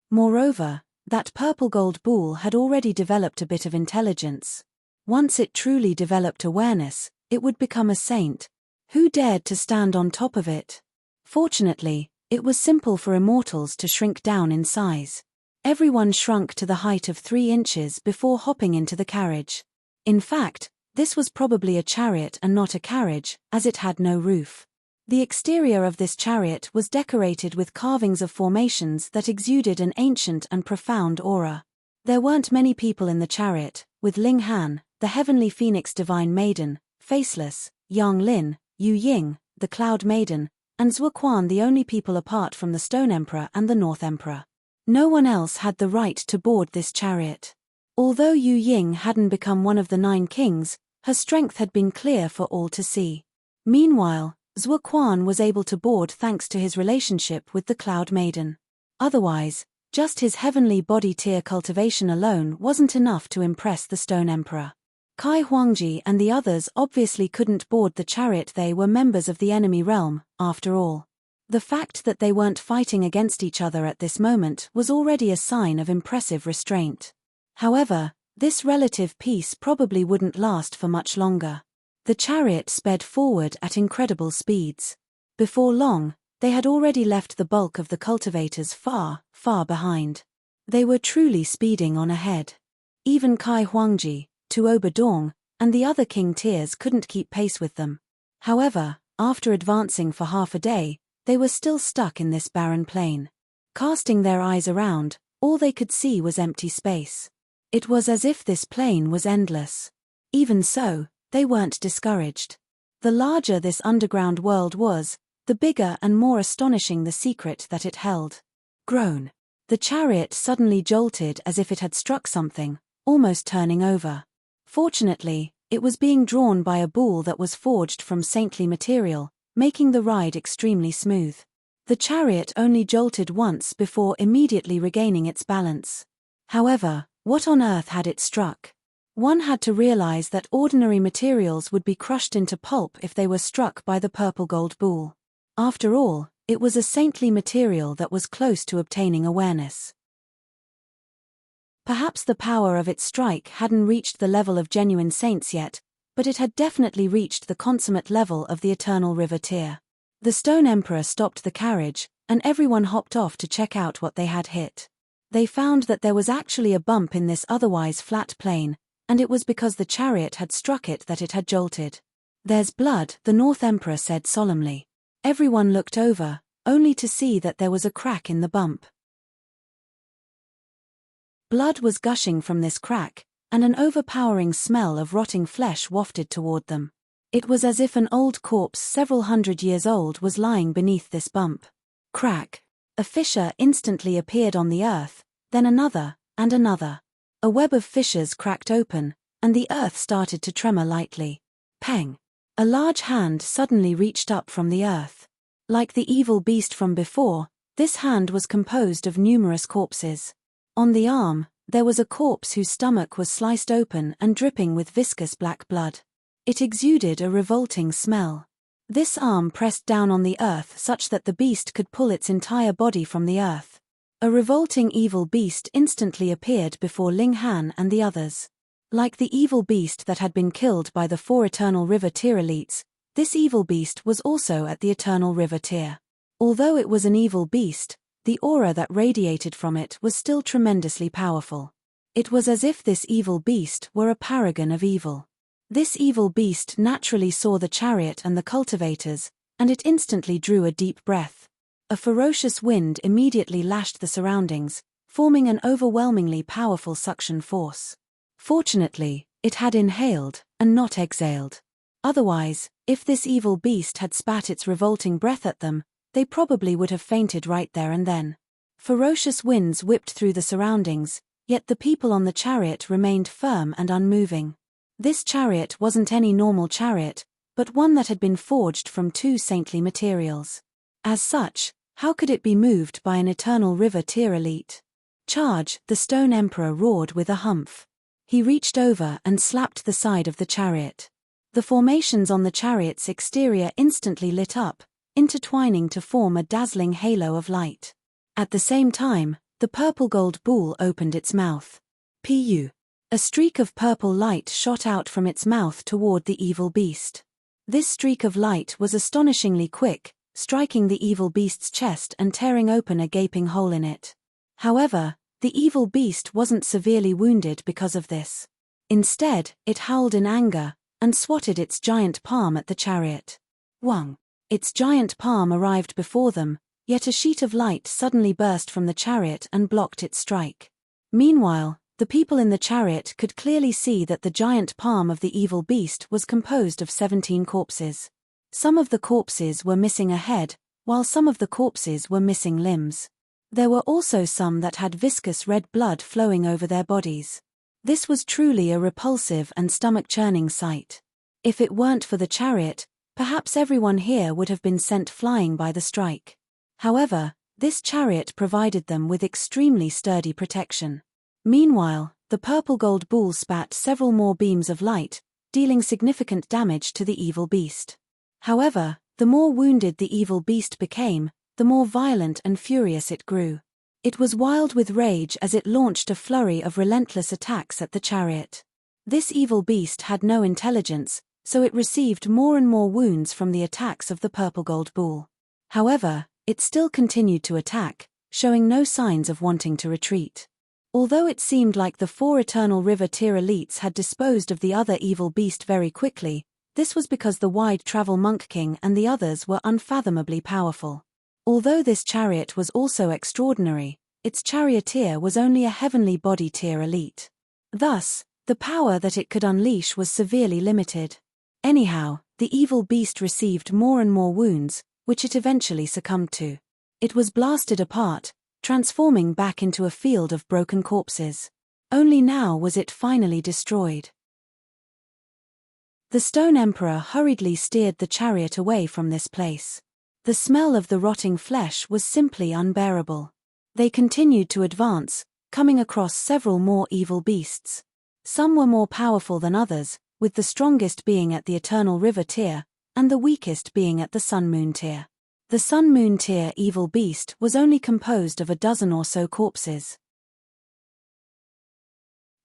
Moreover, that purple gold bull had already developed a bit of intelligence. Once it truly developed awareness, it would become a saint. Who dared to stand on top of it? Fortunately, it was simple for immortals to shrink down in size. Everyone shrunk to the height of 3 inches before hopping into the carriage. In fact, this was probably a chariot and not a carriage, as it had no roof. The exterior of this chariot was decorated with carvings of formations that exuded an ancient and profound aura. There weren't many people in the chariot, with Ling Han, the heavenly phoenix divine maiden, Faceless, Yang Lin, Yu Ying, the Cloud Maiden, and Zuoquan the only people apart from the Stone Emperor and the North Emperor. No one else had the right to board this chariot. Although Yu Ying hadn't become one of the 9 kings, her strength had been clear for all to see. Meanwhile, Zuoquan was able to board thanks to his relationship with the Cloud Maiden. Otherwise, just his heavenly body tier cultivation alone wasn't enough to impress the Stone Emperor. Kai Huangji and the others obviously couldn't board the chariot. They were members of the enemy realm, after all. The fact that they weren't fighting against each other at this moment was already a sign of impressive restraint. However, this relative peace probably wouldn't last for much longer. The chariot sped forward at incredible speeds. Before long, they had already left the bulk of the cultivators far, far behind. They were truly speeding on ahead. Even Kai Huangji, Tuoba Dong, and the other king tiers couldn't keep pace with them. However, after advancing for half a day, they were still stuck in this barren plain. Casting their eyes around, all they could see was empty space. It was as if this plain was endless. Even so, they weren't discouraged. The larger this underground world was, the bigger and more astonishing the secret that it held. Groan. The chariot suddenly jolted as if it had struck something, almost turning over. Fortunately, it was being drawn by a bull that was forged from saintly material, making the ride extremely smooth. The chariot only jolted once before immediately regaining its balance. However, what on earth had it struck? One had to realize that ordinary materials would be crushed into pulp if they were struck by the purple gold bull. After all, it was a saintly material that was close to obtaining awareness. Perhaps the power of its strike hadn't reached the level of genuine saints yet, but it had definitely reached the consummate level of the Eternal River tier. The Stone Emperor stopped the carriage, and everyone hopped off to check out what they had hit. They found that there was actually a bump in this otherwise flat plain, and it was because the chariot had struck it that it had jolted. "There's blood," the North Emperor said solemnly. Everyone looked over, only to see that there was a crack in the bump. Blood was gushing from this crack, and an overpowering smell of rotting flesh wafted toward them. It was as if an old corpse several hundred years old was lying beneath this bump. Crack! A fissure instantly appeared on the earth, then another, and another. A web of fissures cracked open, and the earth started to tremor lightly. Pang! A large hand suddenly reached up from the earth. Like the evil beast from before, this hand was composed of numerous corpses. On the arm, there was a corpse whose stomach was sliced open and dripping with viscous black blood. It exuded a revolting smell. This arm pressed down on the earth such that the beast could pull its entire body from the earth. A revolting evil beast instantly appeared before Ling Han and the others. Like the evil beast that had been killed by the 4 Eternal River Tier elites, this evil beast was also at the Eternal River Tier. Although it was an evil beast, the aura that radiated from it was still tremendously powerful. It was as if this evil beast were a paragon of evil. This evil beast naturally saw the chariot and the cultivators, and it instantly drew a deep breath. A ferocious wind immediately lashed the surroundings, forming an overwhelmingly powerful suction force. Fortunately, it had inhaled, and not exhaled. Otherwise, if this evil beast had spat its revolting breath at them, they probably would have fainted right there and then. Ferocious winds whipped through the surroundings, yet the people on the chariot remained firm and unmoving. This chariot wasn't any normal chariot, but one that had been forged from 2 saintly materials. As such, how could it be moved by an Eternal River Tier elite? Charge! The Stone Emperor roared with a humph. He reached over and slapped the side of the chariot. The formations on the chariot's exterior instantly lit up, intertwining to form a dazzling halo of light. At the same time, the purple gold bull opened its mouth. Pu! A streak of purple light shot out from its mouth toward the evil beast. This streak of light was astonishingly quick, striking the evil beast's chest and tearing open a gaping hole in it. However, the evil beast wasn't severely wounded because of this. Instead, it howled in anger, and swatted its giant palm at the chariot. Wang! Its giant palm arrived before them, yet a sheet of light suddenly burst from the chariot and blocked its strike. Meanwhile, the people in the chariot could clearly see that the giant palm of the evil beast was composed of 17 corpses. Some of the corpses were missing a head, while some of the corpses were missing limbs. There were also some that had viscous red blood flowing over their bodies. This was truly a repulsive and stomach-churning sight. If it weren't for the chariot, perhaps everyone here would have been sent flying by the strike. However, this chariot provided them with extremely sturdy protection. Meanwhile, the purple gold bull spat several more beams of light, dealing significant damage to the evil beast. However, the more wounded the evil beast became, the more violent and furious it grew. It was wild with rage as it launched a flurry of relentless attacks at the chariot. This evil beast had no intelligence, so it received more and more wounds from the attacks of the purple gold bull. However, it still continued to attack, showing no signs of wanting to retreat. Although it seemed like the 4 Eternal River Tier elites had disposed of the other evil beast very quickly, this was because the Wide Travel Monk King and the others were unfathomably powerful. Although this chariot was also extraordinary, its charioteer was only a heavenly body tier elite. Thus, the power that it could unleash was severely limited. Anyhow, the evil beast received more and more wounds, which it eventually succumbed to. It was blasted apart, transforming back into a field of broken corpses. Only now was it finally destroyed. The Stone Emperor hurriedly steered the chariot away from this place. The smell of the rotting flesh was simply unbearable. They continued to advance, coming across several more evil beasts. Some were more powerful than others, with the strongest being at the Eternal River Tier, and the weakest being at the Sun Moon Tier. The Sun Moon Tier evil beast was only composed of a dozen or so corpses.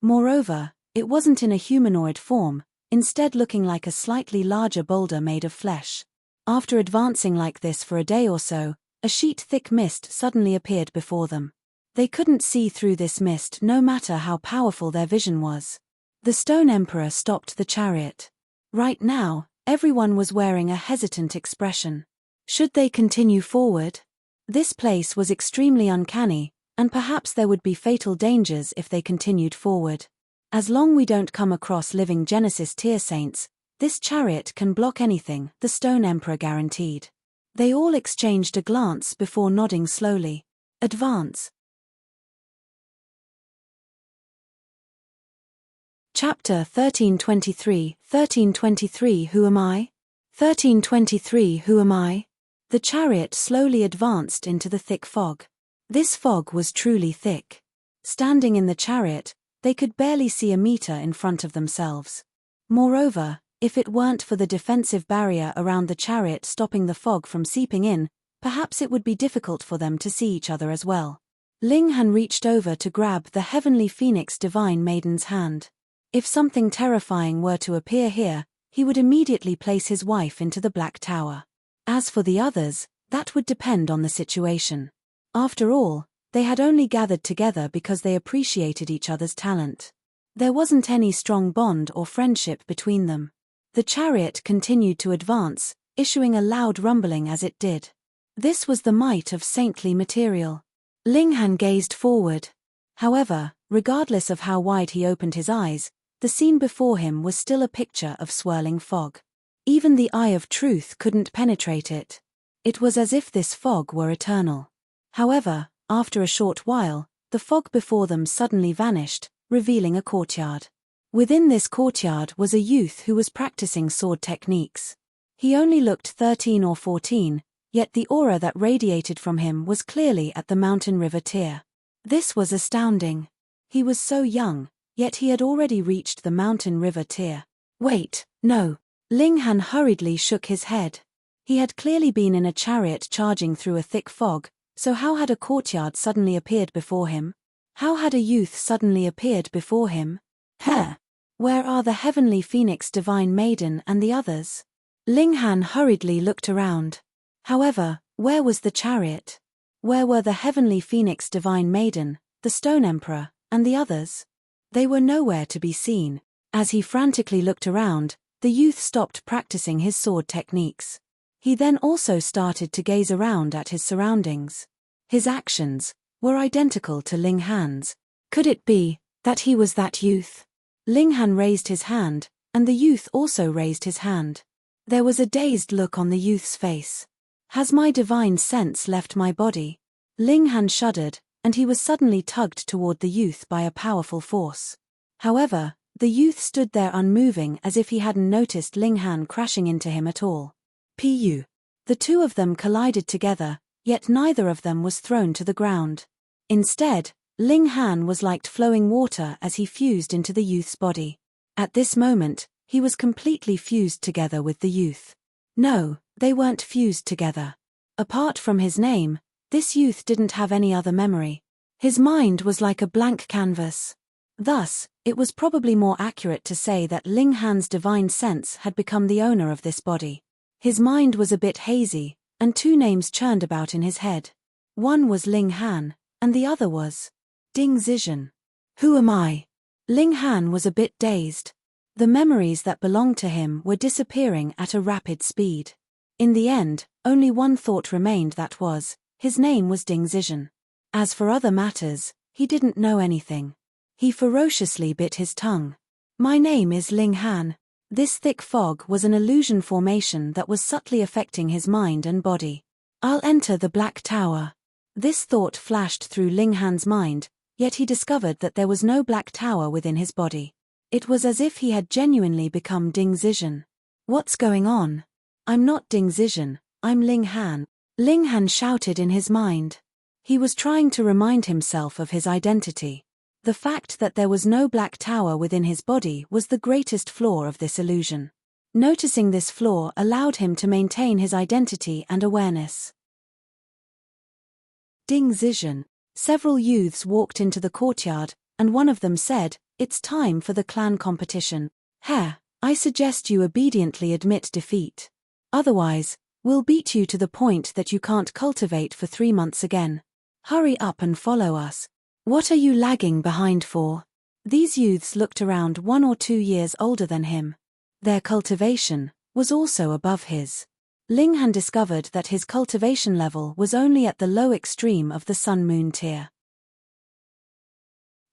Moreover, it wasn't in a humanoid form, instead looking like a slightly larger boulder made of flesh. After advancing like this for a day or so, a sheet-thick mist suddenly appeared before them. They couldn't see through this mist no matter how powerful their vision was. The Stone Emperor stopped the chariot. Right now, everyone was wearing a hesitant expression. Should they continue forward? This place was extremely uncanny, and perhaps there would be fatal dangers if they continued forward. As long we don't come across living Genesis tier saints, this chariot can block anything, the Stone Emperor guaranteed. They all exchanged a glance before nodding slowly. Advance. Chapter 1323, 1323 Who am I? 1323 Who am I? The chariot slowly advanced into the thick fog. This fog was truly thick. Standing in the chariot, they could barely see a meter in front of themselves. Moreover, if it weren't for the defensive barrier around the chariot stopping the fog from seeping in, perhaps it would be difficult for them to see each other as well. Ling Han reached over to grab the heavenly phoenix divine maiden's hand. If something terrifying were to appear here, he would immediately place his wife into the Black Tower. As for the others, that would depend on the situation. After all, they had only gathered together because they appreciated each other's talent. There wasn't any strong bond or friendship between them. The chariot continued to advance, issuing a loud rumbling as it did. This was the might of saintly material. Ling Han gazed forward. However, regardless of how wide he opened his eyes, the scene before him was still a picture of swirling fog. Even the eye of truth couldn't penetrate it. It was as if this fog were eternal. However, after a short while, the fog before them suddenly vanished, revealing a courtyard. Within this courtyard was a youth who was practicing sword techniques. He only looked 13 or 14, yet the aura that radiated from him was clearly at the mountain river tier. This was astounding. He was so young, yet he had already reached the mountain river tier. Wait, no. Ling Han hurriedly shook his head. He had clearly been in a chariot charging through a thick fog, so how had a courtyard suddenly appeared before him? How had a youth suddenly appeared before him? Where are the heavenly phoenix divine maiden and the others? Ling Han hurriedly looked around. However, where was the chariot? Where were the heavenly phoenix divine maiden, the Stone Emperor, and the others? They were nowhere to be seen. As he frantically looked around, the youth stopped practicing his sword techniques. He then also started to gaze around at his surroundings. His actions were identical to Ling Han's. Could it be that he was that youth? Ling Han raised his hand, and the youth also raised his hand. There was a dazed look on the youth's face. Has my divine sense left my body? Ling Han shuddered, and he was suddenly tugged toward the youth by a powerful force. However, the youth stood there unmoving as if he hadn't noticed Ling Han crashing into him at all. Pu. The two of them collided together, yet neither of them was thrown to the ground. Instead, Ling Han was like flowing water as he fused into the youth's body. At this moment, he was completely fused together with the youth. No, they weren't fused together. Apart from his name, this youth didn't have any other memory. His mind was like a blank canvas. Thus, it was probably more accurate to say that Ling Han's divine sense had become the owner of this body. His mind was a bit hazy, and two names churned about in his head. One was Ling Han, and the other was Ding Zizhen. Who am I? Ling Han was a bit dazed. The memories that belonged to him were disappearing at a rapid speed. In the end, only one thought remained, that was, his name was Ding Zizhen. As for other matters, he didn't know anything. He ferociously bit his tongue. My name is Ling Han. This thick fog was an illusion formation that was subtly affecting his mind and body. I'll enter the Black Tower. This thought flashed through Ling Han's mind, yet he discovered that there was no Black Tower within his body. It was as if he had genuinely become Ding Zizhen. What's going on? I'm not Ding Zizhen, I'm Ling Han. Ling Han shouted in his mind. He was trying to remind himself of his identity. The fact that there was no Black Tower within his body was the greatest flaw of this illusion. Noticing this flaw allowed him to maintain his identity and awareness. Ding Zizhen. Several youths walked into the courtyard, and one of them said, "It's time for the clan competition. I suggest you obediently admit defeat. Otherwise, we'll beat you to the point that you can't cultivate for 3 months again. Hurry up and follow us. What are you lagging behind for?" These youths looked around 1 or 2 years older than him. Their cultivation was also above his. Ling Han discovered that his cultivation level was only at the low extreme of the Sun-Moon tier.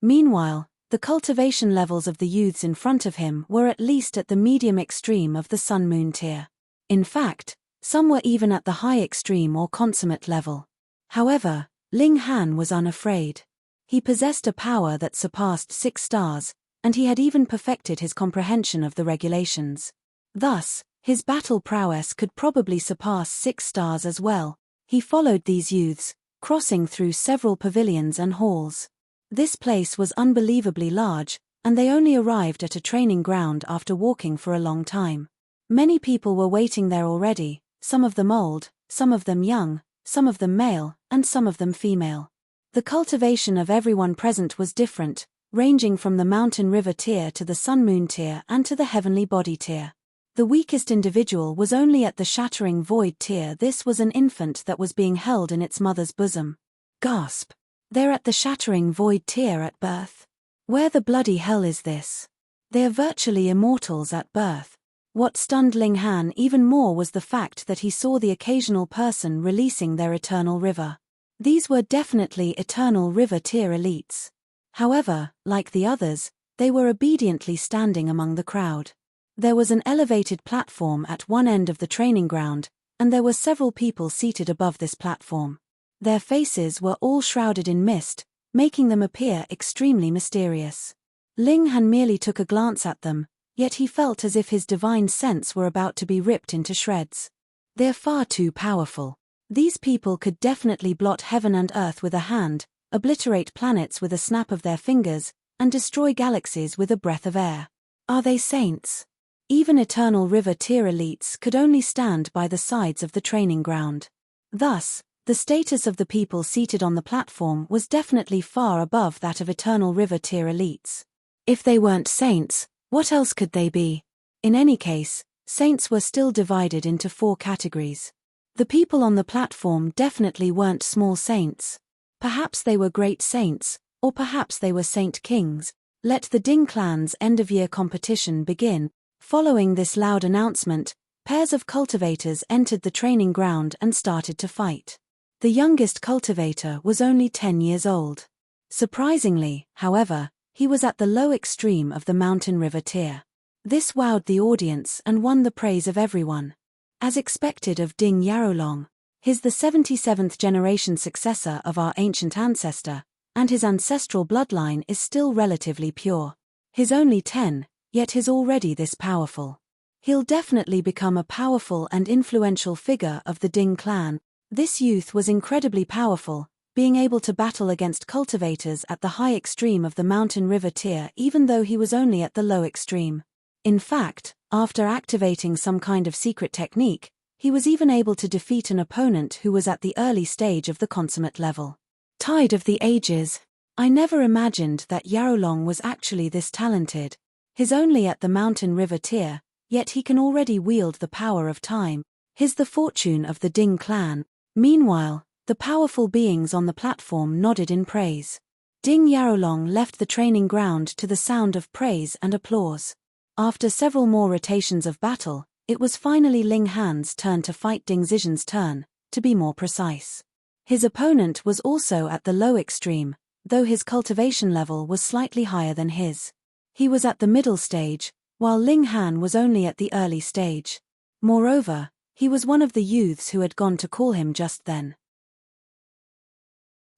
Meanwhile, The cultivation levels of the youths in front of him were at least at the medium extreme of the sun-moon tier. In fact, some were even at the high extreme or consummate level. However, Ling Han was unafraid. He possessed a power that surpassed 6 stars, and he had even perfected his comprehension of the regulations. Thus, his battle prowess could probably surpass 6 stars as well. He followed these youths, crossing through several pavilions and halls. This place was unbelievably large, and they only arrived at a training ground after walking for a long time. Many people were waiting there already, some of them old, some of them young, some of them male, and some of them female. The cultivation of everyone present was different, ranging from the mountain river tier to the sun-moon tier and to the heavenly body tier. The weakest individual was only at the shattering void tier. This was an infant that was being held in its mother's bosom. Gasp! They're at the shattering void tier at birth. Where the bloody hell is this? They are virtually immortals at birth. What stunned Ling Han even more was the fact that he saw the occasional person releasing their eternal river. These were definitely eternal river tier elites. However, like the others, they were obediently standing among the crowd. There was an elevated platform at one end of the training ground, and there were several people seated above this platform. Their faces were all shrouded in mist, making them appear extremely mysterious. Ling Han merely took a glance at them, yet he felt as if his divine sense were about to be ripped into shreds. They're far too powerful. These people could definitely blot heaven and earth with a hand, obliterate planets with a snap of their fingers, and destroy galaxies with a breath of air. Are they saints? Even eternal river tier elites could only stand by the sides of the training ground. Thus, the status of the people seated on the platform was definitely far above that of eternal river tier elites. If they weren't saints, what else could they be? In any case, saints were still divided into 4 categories. The people on the platform definitely weren't small saints. Perhaps they were great saints, or perhaps they were saint kings. Let the Ding clan's end-of-year competition begin. Following this loud announcement, pairs of cultivators entered the training ground and started to fight. The youngest cultivator was only 10 years old. Surprisingly, however, he was at the low extreme of the mountain river tier. This wowed the audience and won the praise of everyone. As expected of Ding Yarolong, he's the 77th generation successor of our ancient ancestor, and his ancestral bloodline is still relatively pure. He's only 10, yet he's already this powerful. He'll definitely become a powerful and influential figure of the Ding clan. This youth was incredibly powerful, being able to battle against cultivators at the high extreme of the mountain river tier even though he was only at the low extreme. In fact, after activating some kind of secret technique, he was even able to defeat an opponent who was at the early stage of the consummate level. Tide of the ages. I never imagined that Yarolong was actually this talented. He's only at the mountain river tier, yet he can already wield the power of time. He's the fortune of the Ding clan. Meanwhile, the powerful beings on the platform nodded in praise. Ding Yarolong left the training ground to the sound of praise and applause. After several more rotations of battle, it was finally Ling Han's turn to fight Ding Zizhen's turn, to be more precise. His opponent was also at the low extreme, though his cultivation level was slightly higher than his. He was at the middle stage, while Ling Han was only at the early stage. Moreover, he was one of the youths who had gone to call him just then.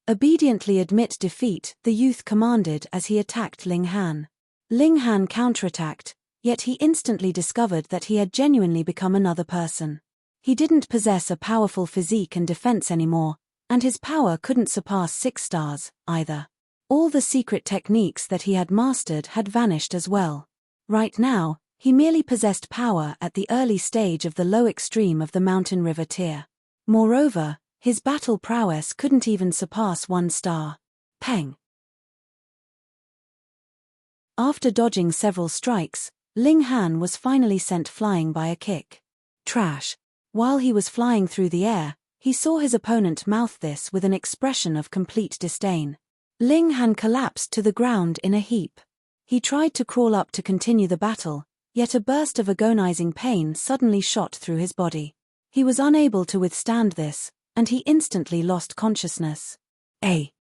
Obediently admit defeat, the youth commanded as he attacked Ling Han. Ling Han counterattacked, yet he instantly discovered that he had genuinely become another person. He didn't possess a powerful physique and defense anymore, and his power couldn't surpass 6 stars, either. All the secret techniques that he had mastered had vanished as well. Right now, he merely possessed power at the early stage of the low extreme of the mountain river tier. Moreover, his battle prowess couldn't even surpass 1 star. Peng. After dodging several strikes, Ling Han was finally sent flying by a kick. Trash. While he was flying through the air, he saw his opponent mouth this with an expression of complete disdain. Ling Han collapsed to the ground in a heap. He tried to crawl up to continue the battle, yet a burst of agonizing pain suddenly shot through his body. He was unable to withstand this, and he instantly lost consciousness.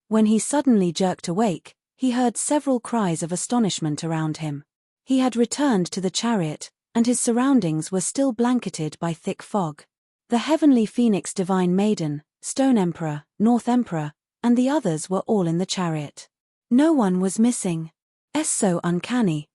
When he suddenly jerked awake, He heard several cries of astonishment around him. He had returned to the chariot, and his surroundings were still blanketed by thick fog. The heavenly phoenix divine maiden, stone emperor, north emperor, and the others were all in the chariot. No one was missing. So uncanny.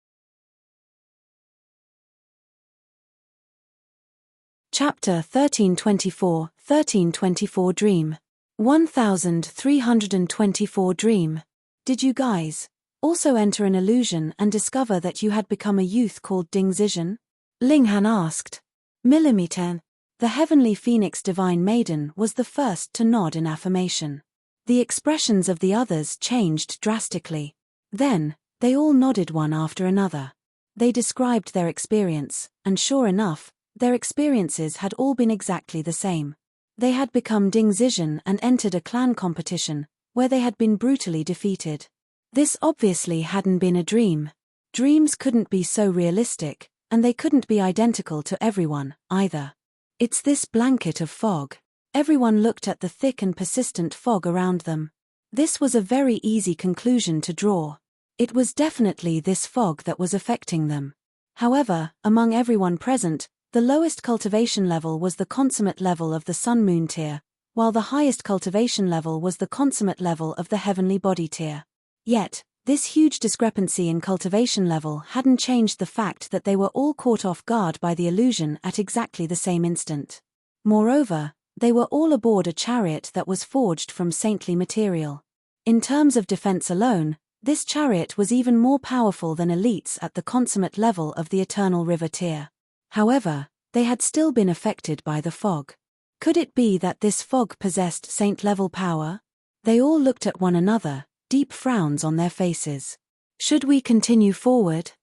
Chapter 1324 Dream. 1324 Dream. Did you guys also enter an illusion and discover that you had become a youth called Ding Zizhen? Linghan asked. Millimeter. The heavenly phoenix divine maiden was the first to nod in affirmation. The expressions of the others changed drastically. Then, they all nodded one after another. They described their experience, and sure enough, their experiences had all been exactly the same. They had become Ding Zizhen and entered a clan competition, where they had been brutally defeated. This obviously hadn't been a dream. Dreams couldn't be so realistic, and they couldn't be identical to everyone, either. It's this blanket of fog. Everyone looked at the thick and persistent fog around them. This was a very easy conclusion to draw. It was definitely this fog that was affecting them. However, among everyone present, the lowest cultivation level was the consummate level of the sun-moon tier, while the highest cultivation level was the consummate level of the heavenly body tier. Yet, this huge discrepancy in cultivation level hadn't changed the fact that they were all caught off guard by the illusion at exactly the same instant. Moreover, they were all aboard a chariot that was forged from saintly material. In terms of defense alone, this chariot was even more powerful than elites at the consummate level of the Eternal River tier. However, they had still been affected by the fog. Could it be that this fog possessed saint-level power? They all looked at one another, deep frowns on their faces. Should we continue forward?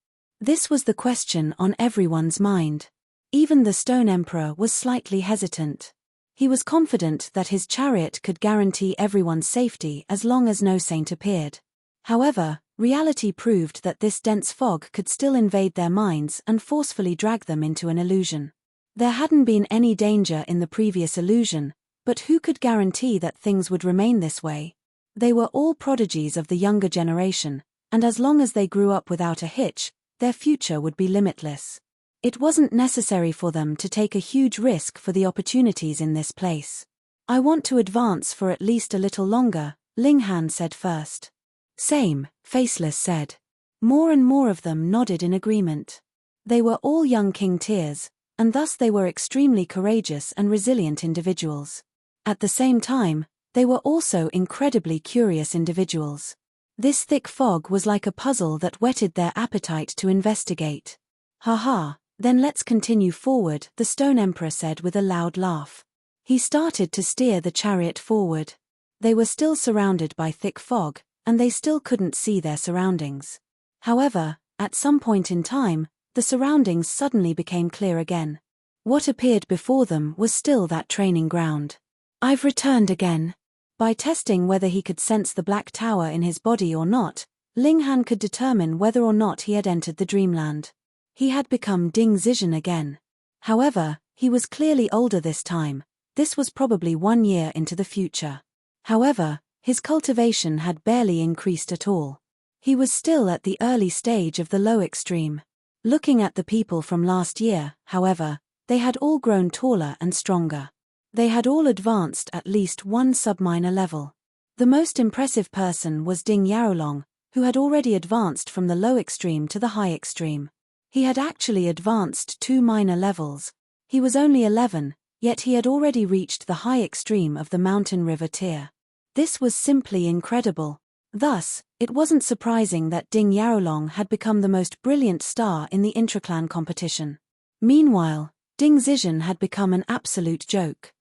This was the question on everyone's mind. Even the Stone Emperor was slightly hesitant. He was confident that his chariot could guarantee everyone's safety as long as no saint appeared. However, reality proved that this dense fog could still invade their minds and forcefully drag them into an illusion. There hadn't been any danger in the previous illusion, but who could guarantee that things would remain this way? They were all prodigies of the younger generation, and as long as they grew up without a hitch, their future would be limitless. It wasn't necessary for them to take a huge risk for the opportunities in this place. I want to advance for at least a little longer, Linghan said first. Same, Faceless said. More and more of them nodded in agreement. They were all young king tiers, and thus they were extremely courageous and resilient individuals. At the same time, they were also incredibly curious individuals. This thick fog was like a puzzle that whetted their appetite to investigate. Haha, then let's continue forward, the Stone Emperor said with a loud laugh. He started to steer the chariot forward. They were still surrounded by thick fog, and they still couldn't see their surroundings. However, at some point in time, the surroundings suddenly became clear again. What appeared before them was still that training ground. I've returned again. By testing whether he could sense the black tower in his body or not, Linghan could determine whether or not he had entered the dreamland. He had become Ding Zizhen again. However, he was clearly older this time. This was probably 1 year into the future. However, his cultivation had barely increased at all. He was still at the early stage of the low extreme. Looking at the people from last year, however, they had all grown taller and stronger. They had all advanced at least one subminor level. The most impressive person was Ding Yaolong, who had already advanced from the low extreme to the high extreme. He had actually advanced 2 minor levels. He was only 11, yet he had already reached the high extreme of the mountain river tier. This was simply incredible. Thus, it wasn't surprising that Ding Yaolong had become the most brilliant star in the intraclan competition. Meanwhile, Ding Zizhen had become an absolute joke.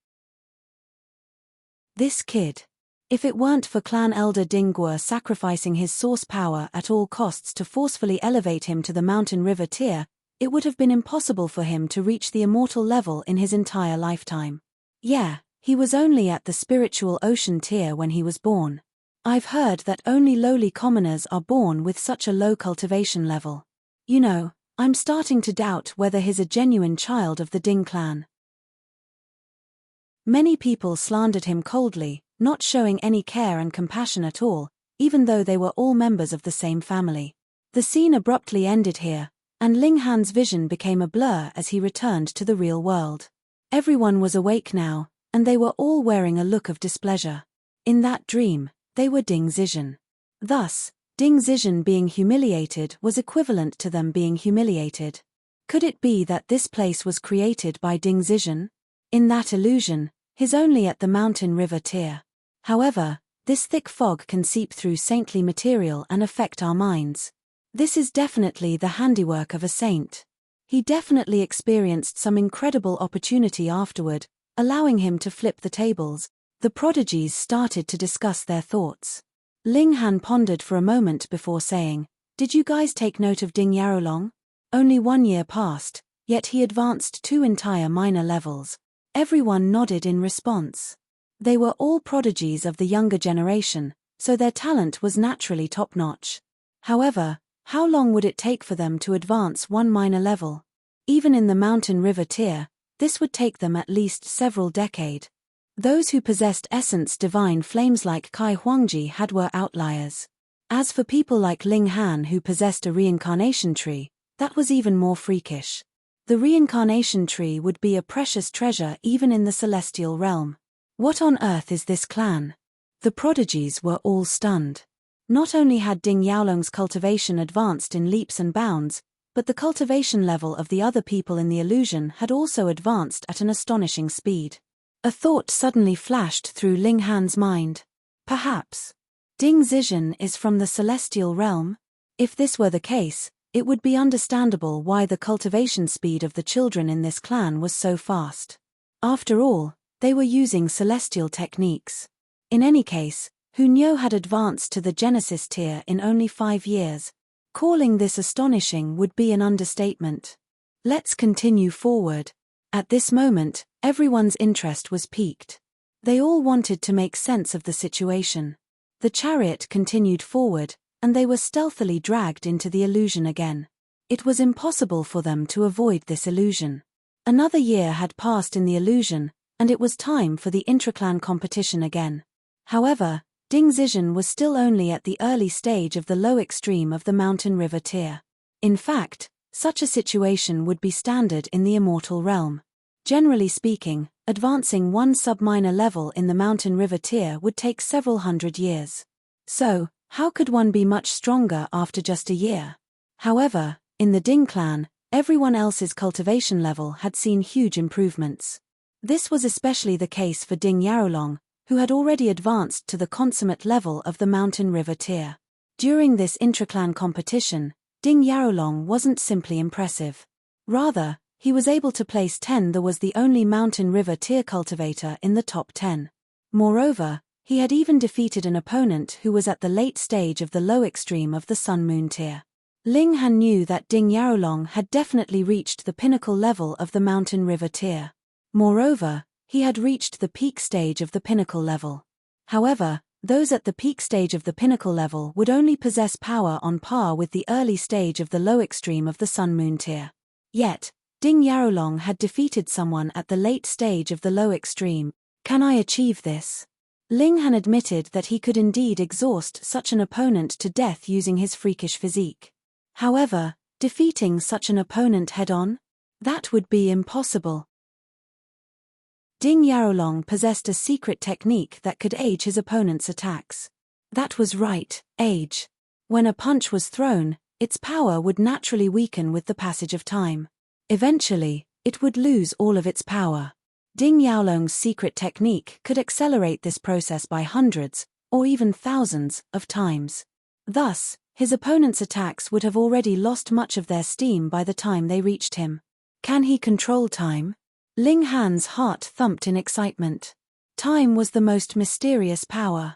This kid. If it weren't for clan elder Ding Guo sacrificing his source power at all costs to forcefully elevate him to the mountain river tier, it would have been impossible for him to reach the immortal level in his entire lifetime. Yeah, he was only at the spiritual ocean tier when he was born. I've heard that only lowly commoners are born with such a low cultivation level. You know, I'm starting to doubt whether he's a genuine child of the Ding clan. Many people slandered him coldly, not showing any care and compassion at all, even though they were all members of the same family. The scene abruptly ended here, and Ling Han's vision became a blur as he returned to the real world. Everyone was awake now, and they were all wearing a look of displeasure. In that dream, they were Ding Zizhen. Thus, Ding Zizhen being humiliated was equivalent to them being humiliated. Could it be that this place was created by Ding Zizhen? In that illusion, his only at the mountain river tier. However, this thick fog can seep through saintly material and affect our minds. This is definitely the handiwork of a saint. He definitely experienced some incredible opportunity afterward, allowing him to flip the tables. The prodigies started to discuss their thoughts. Ling Han pondered for a moment before saying, "Did you guys take note of Ding Yarolong? Only 1 year passed, yet he advanced 2 entire minor levels." Everyone nodded in response. They were all prodigies of the younger generation, so their talent was naturally top-notch. However, how long would it take for them to advance 1 minor level? Even in the mountain river tier, this would take them at least several decades. Those who possessed essence divine flames like Kai Huangji had were outliers. As for people like Ling Han who possessed a reincarnation tree, that was even more freakish. The reincarnation tree would be a precious treasure even in the celestial realm. What on earth is this clan? The prodigies were all stunned. Not only had Ding Yaolong's cultivation advanced in leaps and bounds, but the cultivation level of the other people in the illusion had also advanced at an astonishing speed. A thought suddenly flashed through Ling Han's mind. Perhaps Ding Zizhen is from the celestial realm? If this were the case, it would be understandable why the cultivation speed of the children in this clan was so fast. After all, they were using celestial techniques. In any case, Hunyo had advanced to the Genesis tier in only 5 years. Calling this astonishing would be an understatement. Let's continue forward. At this moment, everyone's interest was piqued. They all wanted to make sense of the situation. The chariot continued forward, and they were stealthily dragged into the illusion again. It was impossible for them to avoid this illusion. Another year had passed in the illusion, and it was time for the intraclan competition again. However, Ding Zizhen was still only at the early stage of the low extreme of the mountain river tier. In fact, such a situation would be standard in the immortal realm. Generally speaking, advancing 1 sub-minor level in the mountain river tier would take several hundred years. So, how could one be much stronger after just a year? However, in the Ding clan, everyone else's cultivation level had seen huge improvements. This was especially the case for Ding Yarolong, who had already advanced to the consummate level of the mountain river tier. During this intraclan competition, Ding Yarolong wasn't simply impressive. Rather, he was able to place 10. There was the only mountain river tier cultivator in the top 10. Moreover, he had even defeated an opponent who was at the late stage of the low extreme of the sun-moon tier. Ling Han knew that Ding Yarolong had definitely reached the pinnacle level of the mountain river tier. Moreover, he had reached the peak stage of the pinnacle level. However, those at the peak stage of the pinnacle level would only possess power on par with the early stage of the low extreme of the sun-moon tier. Yet, Ding Yarolong had defeated someone at the late stage of the low extreme. Can I achieve this? Ling Han admitted that he could indeed exhaust such an opponent to death using his freakish physique. However, defeating such an opponent head-on? That would be impossible. Ding Yarolong possessed a secret technique that could age his opponent's attacks. That was right, age. When a punch was thrown, its power would naturally weaken with the passage of time. Eventually, it would lose all of its power. Ding Yarolong's secret technique could accelerate this process by hundreds, or even thousands, of times. Thus, his opponent's attacks would have already lost much of their steam by the time they reached him. Can he control time? Ling Han's heart thumped in excitement. Time was the most mysterious power.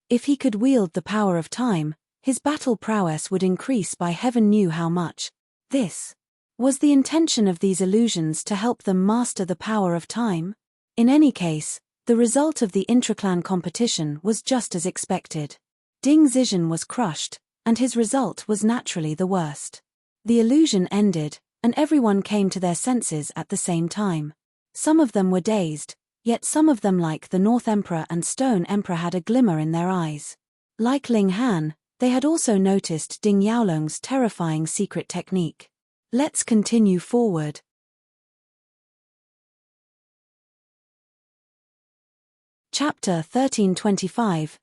If he could wield the power of time, his battle prowess would increase by heaven knew how much. This was the intention of these illusions to help them master the power of time? In any case, the result of the intraclan competition was just as expected. Ding Zizhen was crushed, and his result was naturally the worst. The illusion ended, and everyone came to their senses at the same time. Some of them were dazed, Yet some of them, like the North Emperor and Stone Emperor, had a glimmer in their eyes. Like Ling Han, they had also noticed Ding Yaolong's terrifying secret technique. Let's continue forward. Chapter 1325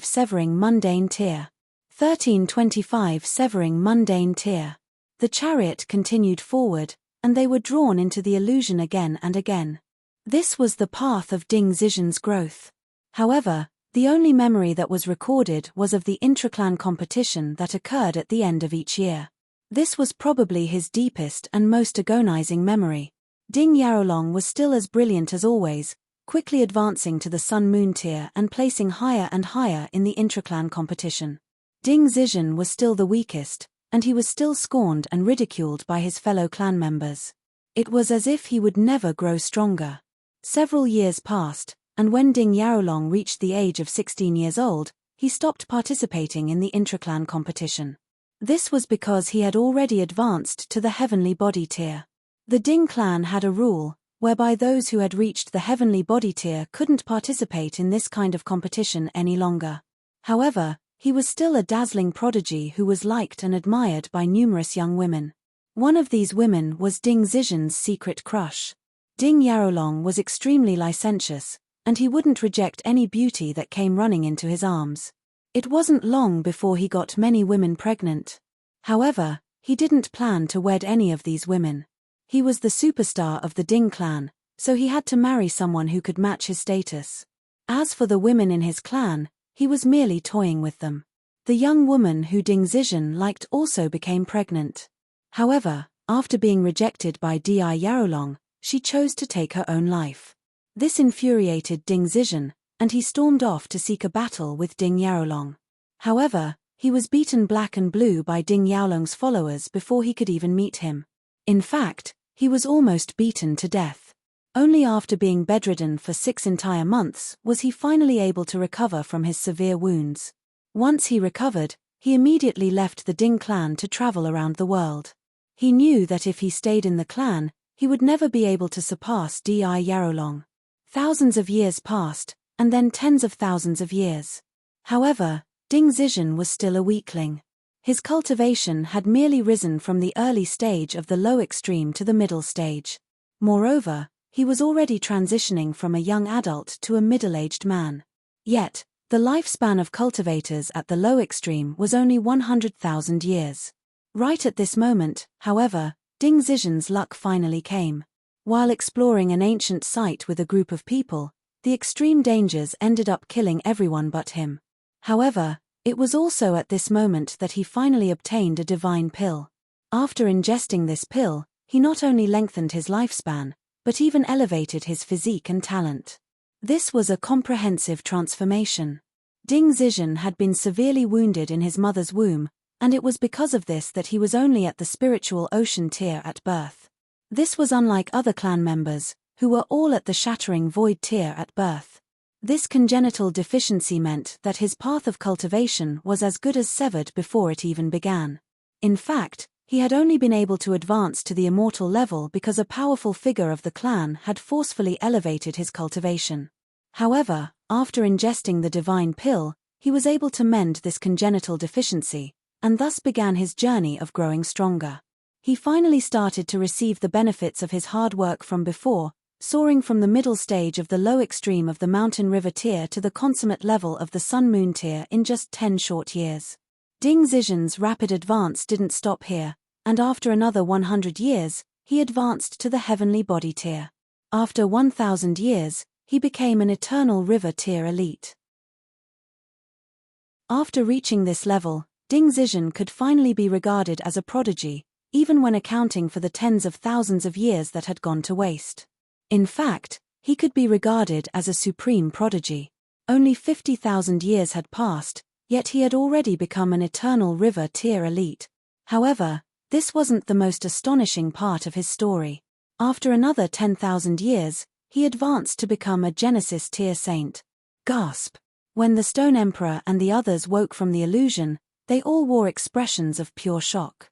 Severing Mundane Tear. 1325 Severing Mundane Tear. The chariot continued forward, and they were drawn into the illusion again and again. This was the path of Ding Zizhen's growth. However, the only memory that was recorded was of the intraclan competition that occurred at the end of each year. This was probably his deepest and most agonizing memory. Ding Yaolong was still as brilliant as always, quickly advancing to the Sun-Moon tier and placing higher and higher in the intraclan competition. Ding Zizhen was still the weakest, and he was still scorned and ridiculed by his fellow clan members. It was as if he would never grow stronger. Several years passed, and when Ding Yaolong reached the age of 16 years old, he stopped participating in the intraclan competition. This was because he had already advanced to the heavenly body tier. The Ding clan had a rule, whereby those who had reached the heavenly body tier couldn't participate in this kind of competition any longer. However, he was still a dazzling prodigy who was liked and admired by numerous young women. One of these women was Ding Zizhen's secret crush. Ding Yaolong was extremely licentious, and he wouldn't reject any beauty that came running into his arms. It wasn't long before he got many women pregnant. However, he didn't plan to wed any of these women. He was the superstar of the Ding clan, so he had to marry someone who could match his status. As for the women in his clan, he was merely toying with them. The young woman who Ding Zizhen liked also became pregnant. However, after being rejected by Di Yaolong, she chose to take her own life. This infuriated Ding Zizhen, and he stormed off to seek a battle with Ding Yaolong. However, he was beaten black and blue by Ding Yaolong's followers before he could even meet him. In fact, he was almost beaten to death. Only after being bedridden for 6 entire months was he finally able to recover from his severe wounds. Once he recovered, he immediately left the Ding clan to travel around the world. He knew that if he stayed in the clan, he would never be able to surpass Di Yaolong. Thousands of years passed, and then tens of thousands of years. However, Ding Zizhen was still a weakling. His cultivation had merely risen from the early stage of the low extreme to the middle stage. Moreover, he was already transitioning from a young adult to a middle-aged man. Yet, the lifespan of cultivators at the low extreme was only 100,000 years. Right at this moment, however, Ding Zizhen's luck finally came. While exploring an ancient site with a group of people, the extreme dangers ended up killing everyone but him. However, it was also at this moment that he finally obtained a divine pill. After ingesting this pill, he not only lengthened his lifespan, but even elevated his physique and talent. This was a comprehensive transformation. Ding Zizhen had been severely wounded in his mother's womb, and it was because of this that he was only at the spiritual ocean tier at birth. This was unlike other clan members, who were all at the shattering void tier at birth. This congenital deficiency meant that his path of cultivation was as good as severed before it even began. In fact, he had only been able to advance to the immortal level because a powerful figure of the clan had forcefully elevated his cultivation. However, after ingesting the divine pill, he was able to mend this congenital deficiency, and thus began his journey of growing stronger. He finally started to receive the benefits of his hard work from before, soaring from the middle stage of the low extreme of the mountain river tier to the consummate level of the sun-moon tier in just 10 short years. Ding Zizhen's rapid advance didn't stop here, and after another 100 years, he advanced to the heavenly body tier. After 1,000 years, he became an eternal river tier elite. After reaching this level, Ding Zizhen could finally be regarded as a prodigy, even when accounting for the tens of thousands of years that had gone to waste. In fact, he could be regarded as a supreme prodigy. Only 50,000 years had passed, yet he had already become an eternal river tier elite. However, this wasn't the most astonishing part of his story. After another 10,000 years, he advanced to become a Genesis tier saint. Gasp! When the Stone Emperor and the others woke from the illusion, they all wore expressions of pure shock.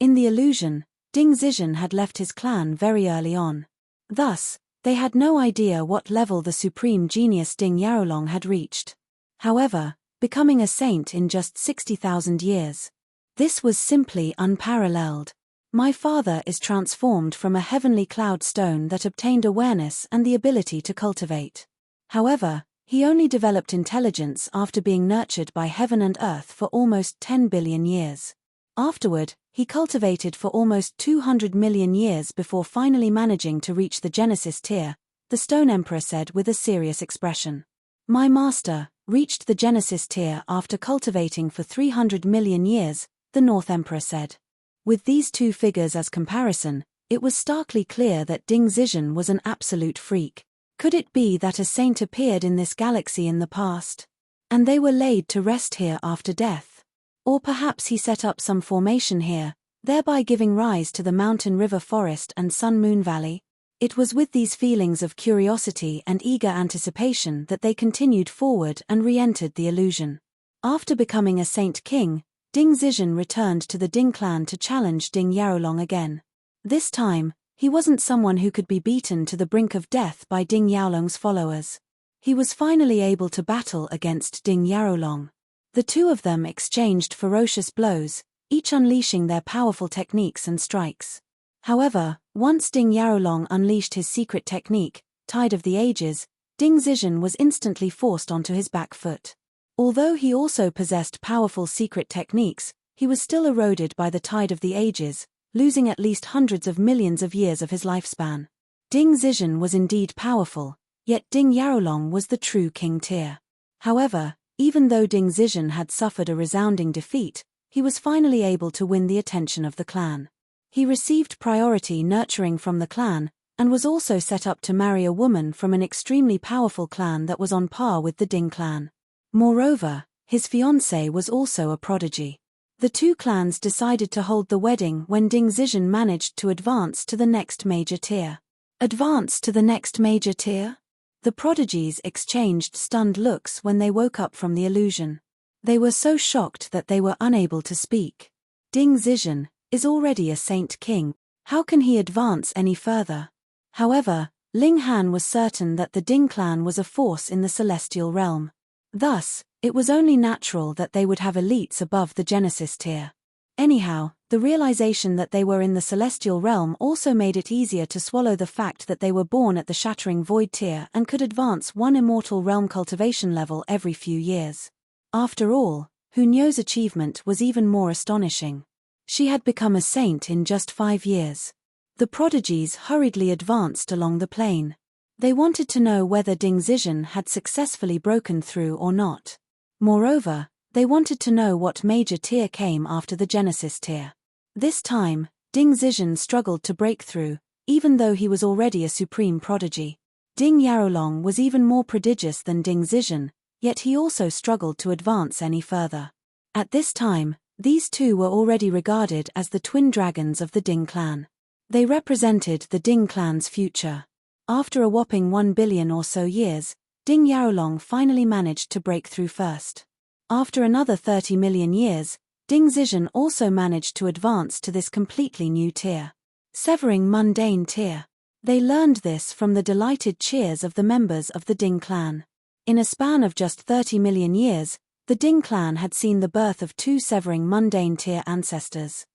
In the illusion, Ding Zizhen had left his clan very early on. Thus, they had no idea what level the supreme genius Ding Yarolong had reached. However, becoming a saint in just 60,000 years. This was simply unparalleled. My father is transformed from a heavenly cloud stone that obtained awareness and the ability to cultivate. However, he only developed intelligence after being nurtured by heaven and earth for almost 10 billion years. Afterward, he cultivated for almost 200 million years before finally managing to reach the Genesis tier, the Stone Emperor said with a serious expression. My master reached the Genesis tier after cultivating for 300 million years, the North Emperor said. With these two figures as comparison, it was starkly clear that Ding Zizhen was an absolute freak. Could it be that a saint appeared in this galaxy in the past? And they were laid to rest here after death? Or perhaps he set up some formation here, thereby giving rise to the mountain river forest and sun-moon valley? It was with these feelings of curiosity and eager anticipation that they continued forward and re-entered the illusion. After becoming a saint king, Ding Zizhen returned to the Ding clan to challenge Ding Yarolong again. This time, he wasn't someone who could be beaten to the brink of death by Ding Yarolong's followers. He was finally able to battle against Ding Yarolong. The two of them exchanged ferocious blows, each unleashing their powerful techniques and strikes. However, once Ding Yarolong unleashed his secret technique, Tide of the Ages, Ding Zizhen was instantly forced onto his back foot. Although he also possessed powerful secret techniques, he was still eroded by the Tide of the Ages, losing at least hundreds of millions of years of his lifespan. Ding Zizhen was indeed powerful, yet Ding Yarolong was the true king tier. However, even though Ding Zizhen had suffered a resounding defeat, he was finally able to win the attention of the clan. He received priority nurturing from the clan, and was also set up to marry a woman from an extremely powerful clan that was on par with the Ding clan. Moreover, his fiancée was also a prodigy. The two clans decided to hold the wedding when Ding Zizhen managed to advance to the next major tier. Advance to the next major tier? The prodigies exchanged stunned looks when they woke up from the illusion. They were so shocked that they were unable to speak. Ding Zizhen is already a saint king. How can he advance any further? However, Ling Han was certain that the Ding clan was a force in the celestial realm. Thus, it was only natural that they would have elites above the Genesis tier. Anyhow, the realization that they were in the celestial realm also made it easier to swallow the fact that they were born at the shattering void tier and could advance one immortal realm cultivation level every few years. After all, Hunyo's achievement was even more astonishing. She had become a saint in just 5 years. The prodigies hurriedly advanced along the plain. They wanted to know whether Ding Zizhen had successfully broken through or not. Moreover, they wanted to know what major tier came after the Genesis tier. This time, Ding Zizhen struggled to break through, even though he was already a supreme prodigy. Ding Yarolong was even more prodigious than Ding Zizhen, yet he also struggled to advance any further. At this time, these two were already regarded as the twin dragons of the Ding clan. They represented the Ding clan's future. After a whopping 1 billion or so years, Ding Yarolong finally managed to break through first. After another 30 million years, Ding Zizhen also managed to advance to this completely new tier. Severing mundane tier. They learned this from the delighted cheers of the members of the Ding clan. In a span of just 30 million years, the Ding clan had seen the birth of 2 severing mundane tier ancestors.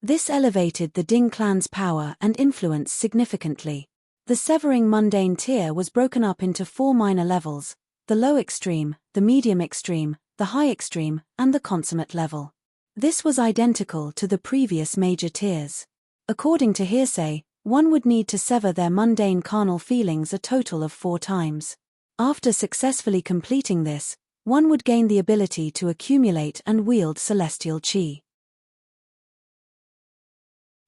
This elevated the Ding clan's power and influence significantly. The severing mundane tier was broken up into 4 minor levels: the low extreme, the medium extreme, the high extreme, and the consummate level. This was identical to the previous major tiers. According to hearsay, one would need to sever their mundane carnal feelings a total of 4 times. After successfully completing this, one would gain the ability to accumulate and wield celestial chi.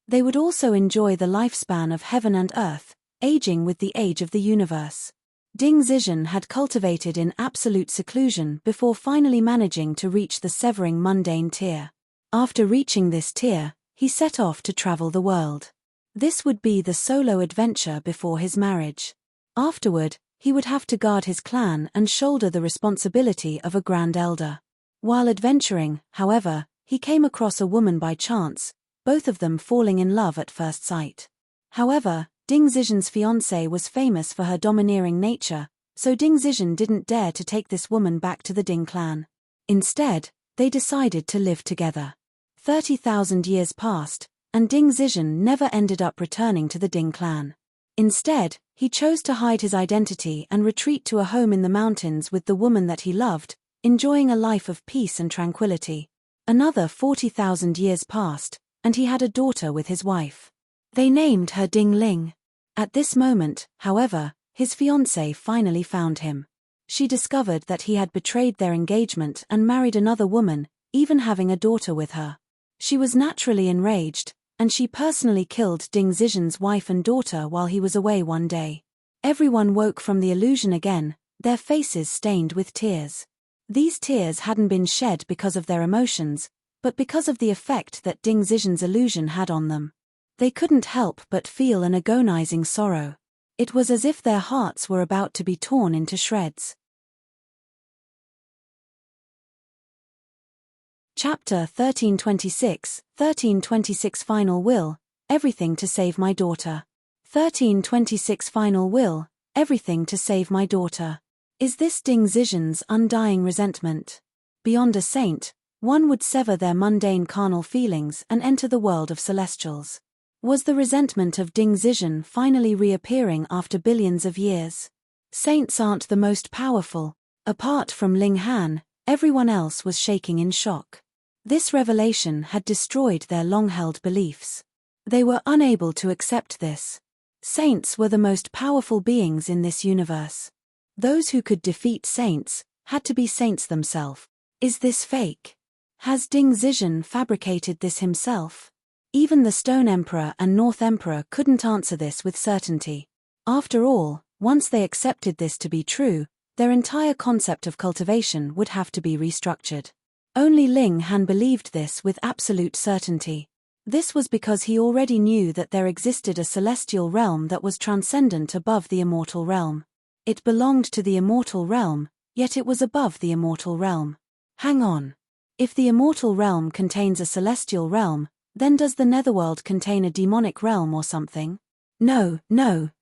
They would also enjoy the lifespan of heaven and earth, aging with the age of the universe. Ding Zizhen had cultivated in absolute seclusion before finally managing to reach the severing mundane tier. After reaching this tier, he set off to travel the world. This would be the solo adventure before his marriage. Afterward, he would have to guard his clan and shoulder the responsibility of a grand elder. While adventuring, however, he came across a woman by chance, both of them falling in love at first sight. However, Ding Zizhen's fiancée was famous for her domineering nature, so Ding Zizhen didn't dare to take this woman back to the Ding clan. Instead, they decided to live together. 30,000 years passed, and Ding Zizhen never ended up returning to the Ding clan. Instead, he chose to hide his identity and retreat to a home in the mountains with the woman that he loved, enjoying a life of peace and tranquility. Another 40,000 years passed, and he had a daughter with his wife. They named her Ding Ling. At this moment, however, his fiancée finally found him. She discovered that he had betrayed their engagement and married another woman, even having a daughter with her. She was naturally enraged, and she personally killed Ding Zizhen's wife and daughter while he was away one day. Everyone woke from the illusion again, their faces stained with tears. These tears hadn't been shed because of their emotions, but because of the effect that Ding Zizhen's illusion had on them. They couldn't help but feel an agonizing sorrow. It was as if their hearts were about to be torn into shreds. Chapter 1326, 1326 Final Will, Everything to Save My Daughter. 1326 Final Will, Everything to Save My Daughter. Is this Ding Zizhen's undying resentment? Beyond a saint, one would sever their mundane carnal feelings and enter the world of celestials. Was the resentment of Ding Zizhen finally reappearing after billions of years? Saints aren't the most powerful. Apart from Ling Han, everyone else was shaking in shock. This revelation had destroyed their long-held beliefs. They were unable to accept this. Saints were the most powerful beings in this universe. Those who could defeat saints had to be saints themselves. Is this fake? Has Ding Zizhen fabricated this himself? Even the Stone Emperor and North Emperor couldn't answer this with certainty. After all, once they accepted this to be true, their entire concept of cultivation would have to be restructured. Only Ling Han believed this with absolute certainty. This was because he already knew that there existed a celestial realm that was transcendent above the immortal realm. It belonged to the immortal realm, yet it was above the immortal realm. Hang on. If the immortal realm contains a celestial realm, then does the netherworld contain a demonic realm or something? No,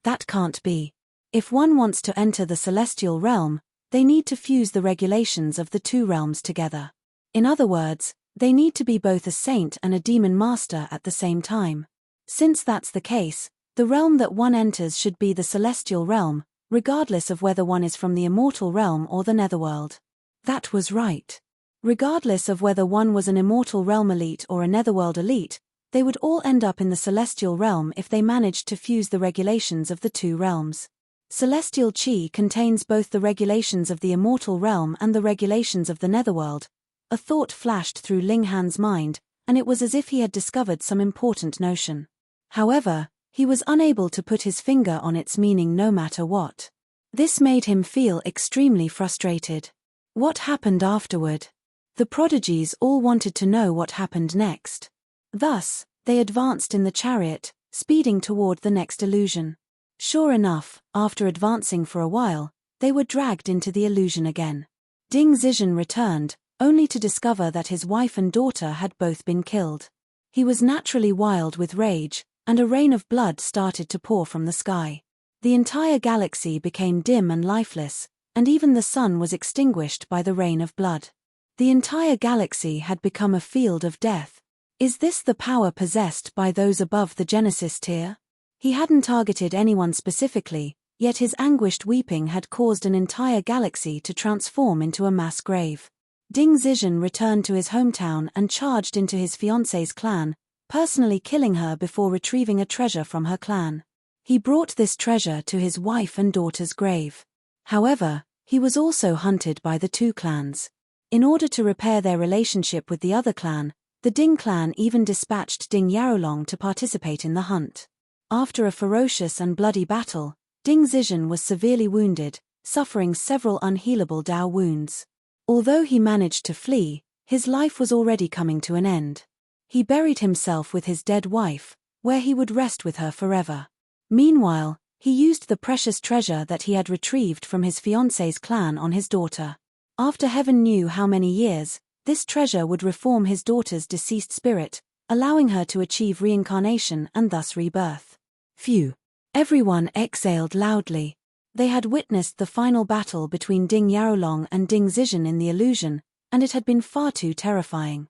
that can't be. If one wants to enter the celestial realm, they need to fuse the regulations of the two realms together. In other words, they need to be both a saint and a demon master at the same time. Since that's the case, the realm that one enters should be the celestial realm, regardless of whether one is from the immortal realm or the netherworld. That was right. Regardless of whether one was an immortal realm elite or a netherworld elite, they would all end up in the celestial realm if they managed to fuse the regulations of the two realms. Celestial Qi contains both the regulations of the immortal realm and the regulations of the netherworld. A thought flashed through Ling Han's mind, and it was as if he had discovered some important notion. However, he was unable to put his finger on its meaning no matter what. This made him feel extremely frustrated. What happened afterward? The prodigies all wanted to know what happened next. Thus, they advanced in the chariot, speeding toward the next illusion. Sure enough, after advancing for a while, they were dragged into the illusion again. Ding Zizhen returned, only to discover that his wife and daughter had both been killed. He was naturally wild with rage, and a rain of blood started to pour from the sky. The entire galaxy became dim and lifeless, and even the sun was extinguished by the rain of blood. The entire galaxy had become a field of death. Is this the power possessed by those above the Genesis tier? He hadn't targeted anyone specifically, yet his anguished weeping had caused an entire galaxy to transform into a mass grave. Ding Zizhen returned to his hometown and charged into his fiancée's clan, personally killing her before retrieving a treasure from her clan. He brought this treasure to his wife and daughter's grave. However, he was also hunted by the two clans. In order to repair their relationship with the other clan, the Ding clan even dispatched Ding Yarolong to participate in the hunt. After a ferocious and bloody battle, Ding Zizhen was severely wounded, suffering several unhealable Dao wounds. Although he managed to flee, his life was already coming to an end. He buried himself with his dead wife, where he would rest with her forever. Meanwhile, he used the precious treasure that he had retrieved from his fiancée's clan on his daughter. After heaven knew how many years, this treasure would reform his daughter's deceased spirit, allowing her to achieve reincarnation and thus rebirth. Phew. Everyone exhaled loudly. They had witnessed the final battle between Ding Yarolong and Ding Zizhen in the illusion, and it had been far too terrifying.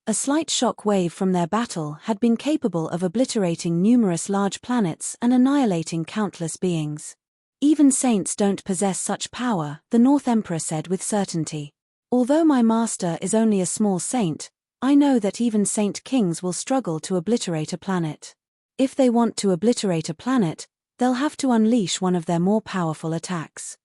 A slight shock wave from their battle had been capable of obliterating numerous large planets and annihilating countless beings. Even saints don't possess such power, the North Emperor said with certainty. Although my master is only a small saint, I know that even saint kings will struggle to obliterate a planet. If they want to obliterate a planet, they'll have to unleash one of their more powerful attacks.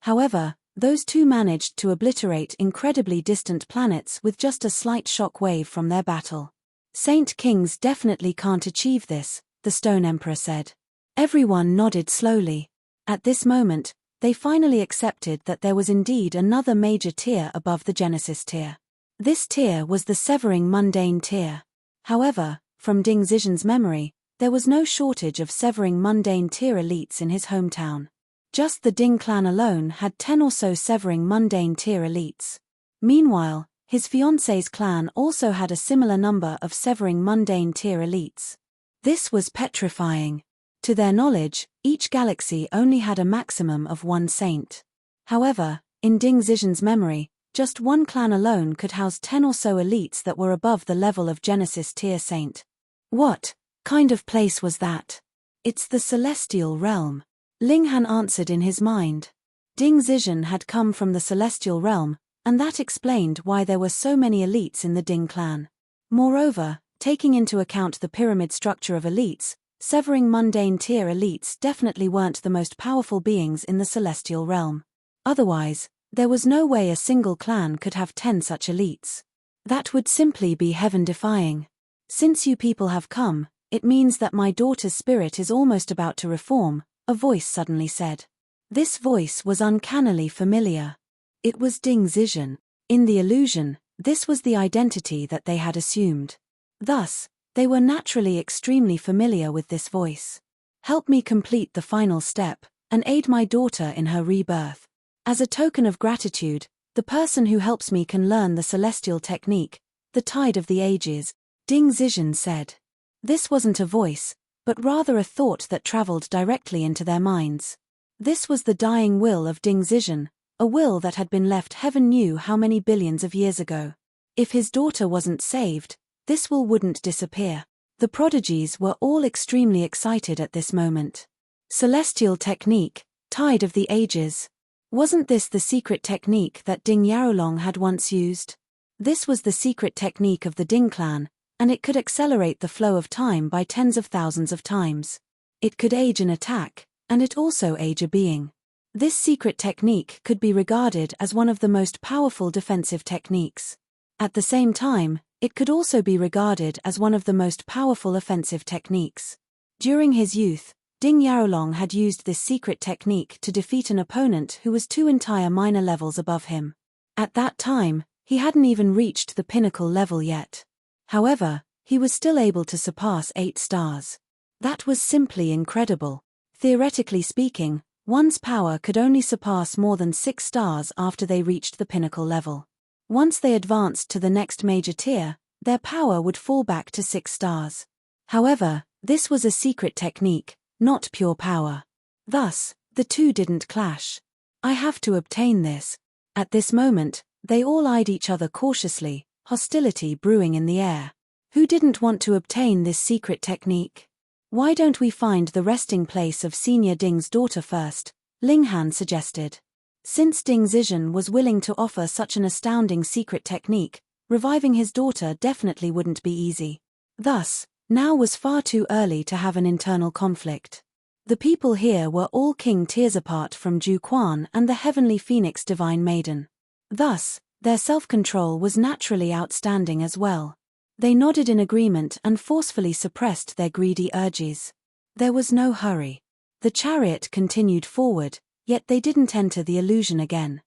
However, those two managed to obliterate incredibly distant planets with just a slight shock wave from their battle. Saint kings definitely can't achieve this, the Stone Emperor said. Everyone nodded slowly. At this moment, they finally accepted that there was indeed another major tier above the Genesis tier. This tier was the Severing Mundane tier. However, from Ding Zizhen's memory, there was no shortage of Severing Mundane tier elites in his hometown. Just the Ding clan alone had 10 or so Severing Mundane tier elites. Meanwhile, his fiancée's clan also had a similar number of Severing Mundane tier elites. This was petrifying. To their knowledge, each galaxy only had a maximum of one saint. However, in Ding Zizhen's memory, just one clan alone could house 10 or so elites that were above the level of Genesis tier saint. What kind of place was that? It's the Celestial Realm. Ling Han answered in his mind. Ding Zizhen had come from the Celestial Realm, and that explained why there were so many elites in the Ding clan. Moreover, taking into account the pyramid structure of elites, Severing Mundane tier elites definitely weren't the most powerful beings in the Celestial Realm. Otherwise, there was no way a single clan could have 10 such elites. That would simply be heaven-defying. Since you people have come, it means that my daughter's spirit is almost about to reform, a voice suddenly said. This voice was uncannily familiar. It was Ding Zizhen. In the illusion, this was the identity that they had assumed. Thus, they were naturally extremely familiar with this voice. Help me complete the final step, and aid my daughter in her rebirth. As a token of gratitude, the person who helps me can learn the celestial technique, the tide of the ages, Ding Zizhen said. This wasn't a voice, but rather a thought that traveled directly into their minds. This was the dying will of Ding Zizhen, a will that had been left heaven knew how many billions of years ago. If his daughter wasn't saved, this will wouldn't disappear. The prodigies were all extremely excited at this moment. Celestial technique, tide of the ages. Wasn't this the secret technique that Ding Yarolong had once used? This was the secret technique of the Ding clan, and it could accelerate the flow of time by tens of thousands of times. It could age an attack, and it also age a being. This secret technique could be regarded as one of the most powerful defensive techniques. At the same time, it could also be regarded as one of the most powerful offensive techniques. During his youth, Ding Yarolong had used this secret technique to defeat an opponent who was 2 entire minor levels above him. At that time, he hadn't even reached the pinnacle level yet. However, he was still able to surpass 8 stars. That was simply incredible. Theoretically speaking, one's power could only surpass more than 6 stars after they reached the pinnacle level. Once they advanced to the next major tier, their power would fall back to 6 stars. However, this was a secret technique, not pure power. Thus, the two didn't clash. I have to obtain this. At this moment, they all eyed each other cautiously, hostility brewing in the air. Who didn't want to obtain this secret technique? Why don't we find the resting place of Senior Ding's daughter first? Ling Han suggested. Since Ding Zizhen was willing to offer such an astounding secret technique, reviving his daughter definitely wouldn't be easy. Thus, now was far too early to have an internal conflict. The people here were all king tiers apart from Ju Quan and the heavenly phoenix divine maiden. Thus, their self-control was naturally outstanding as well. They nodded in agreement and forcefully suppressed their greedy urges. There was no hurry. The chariot continued forward, yet they didn't enter the illusion again.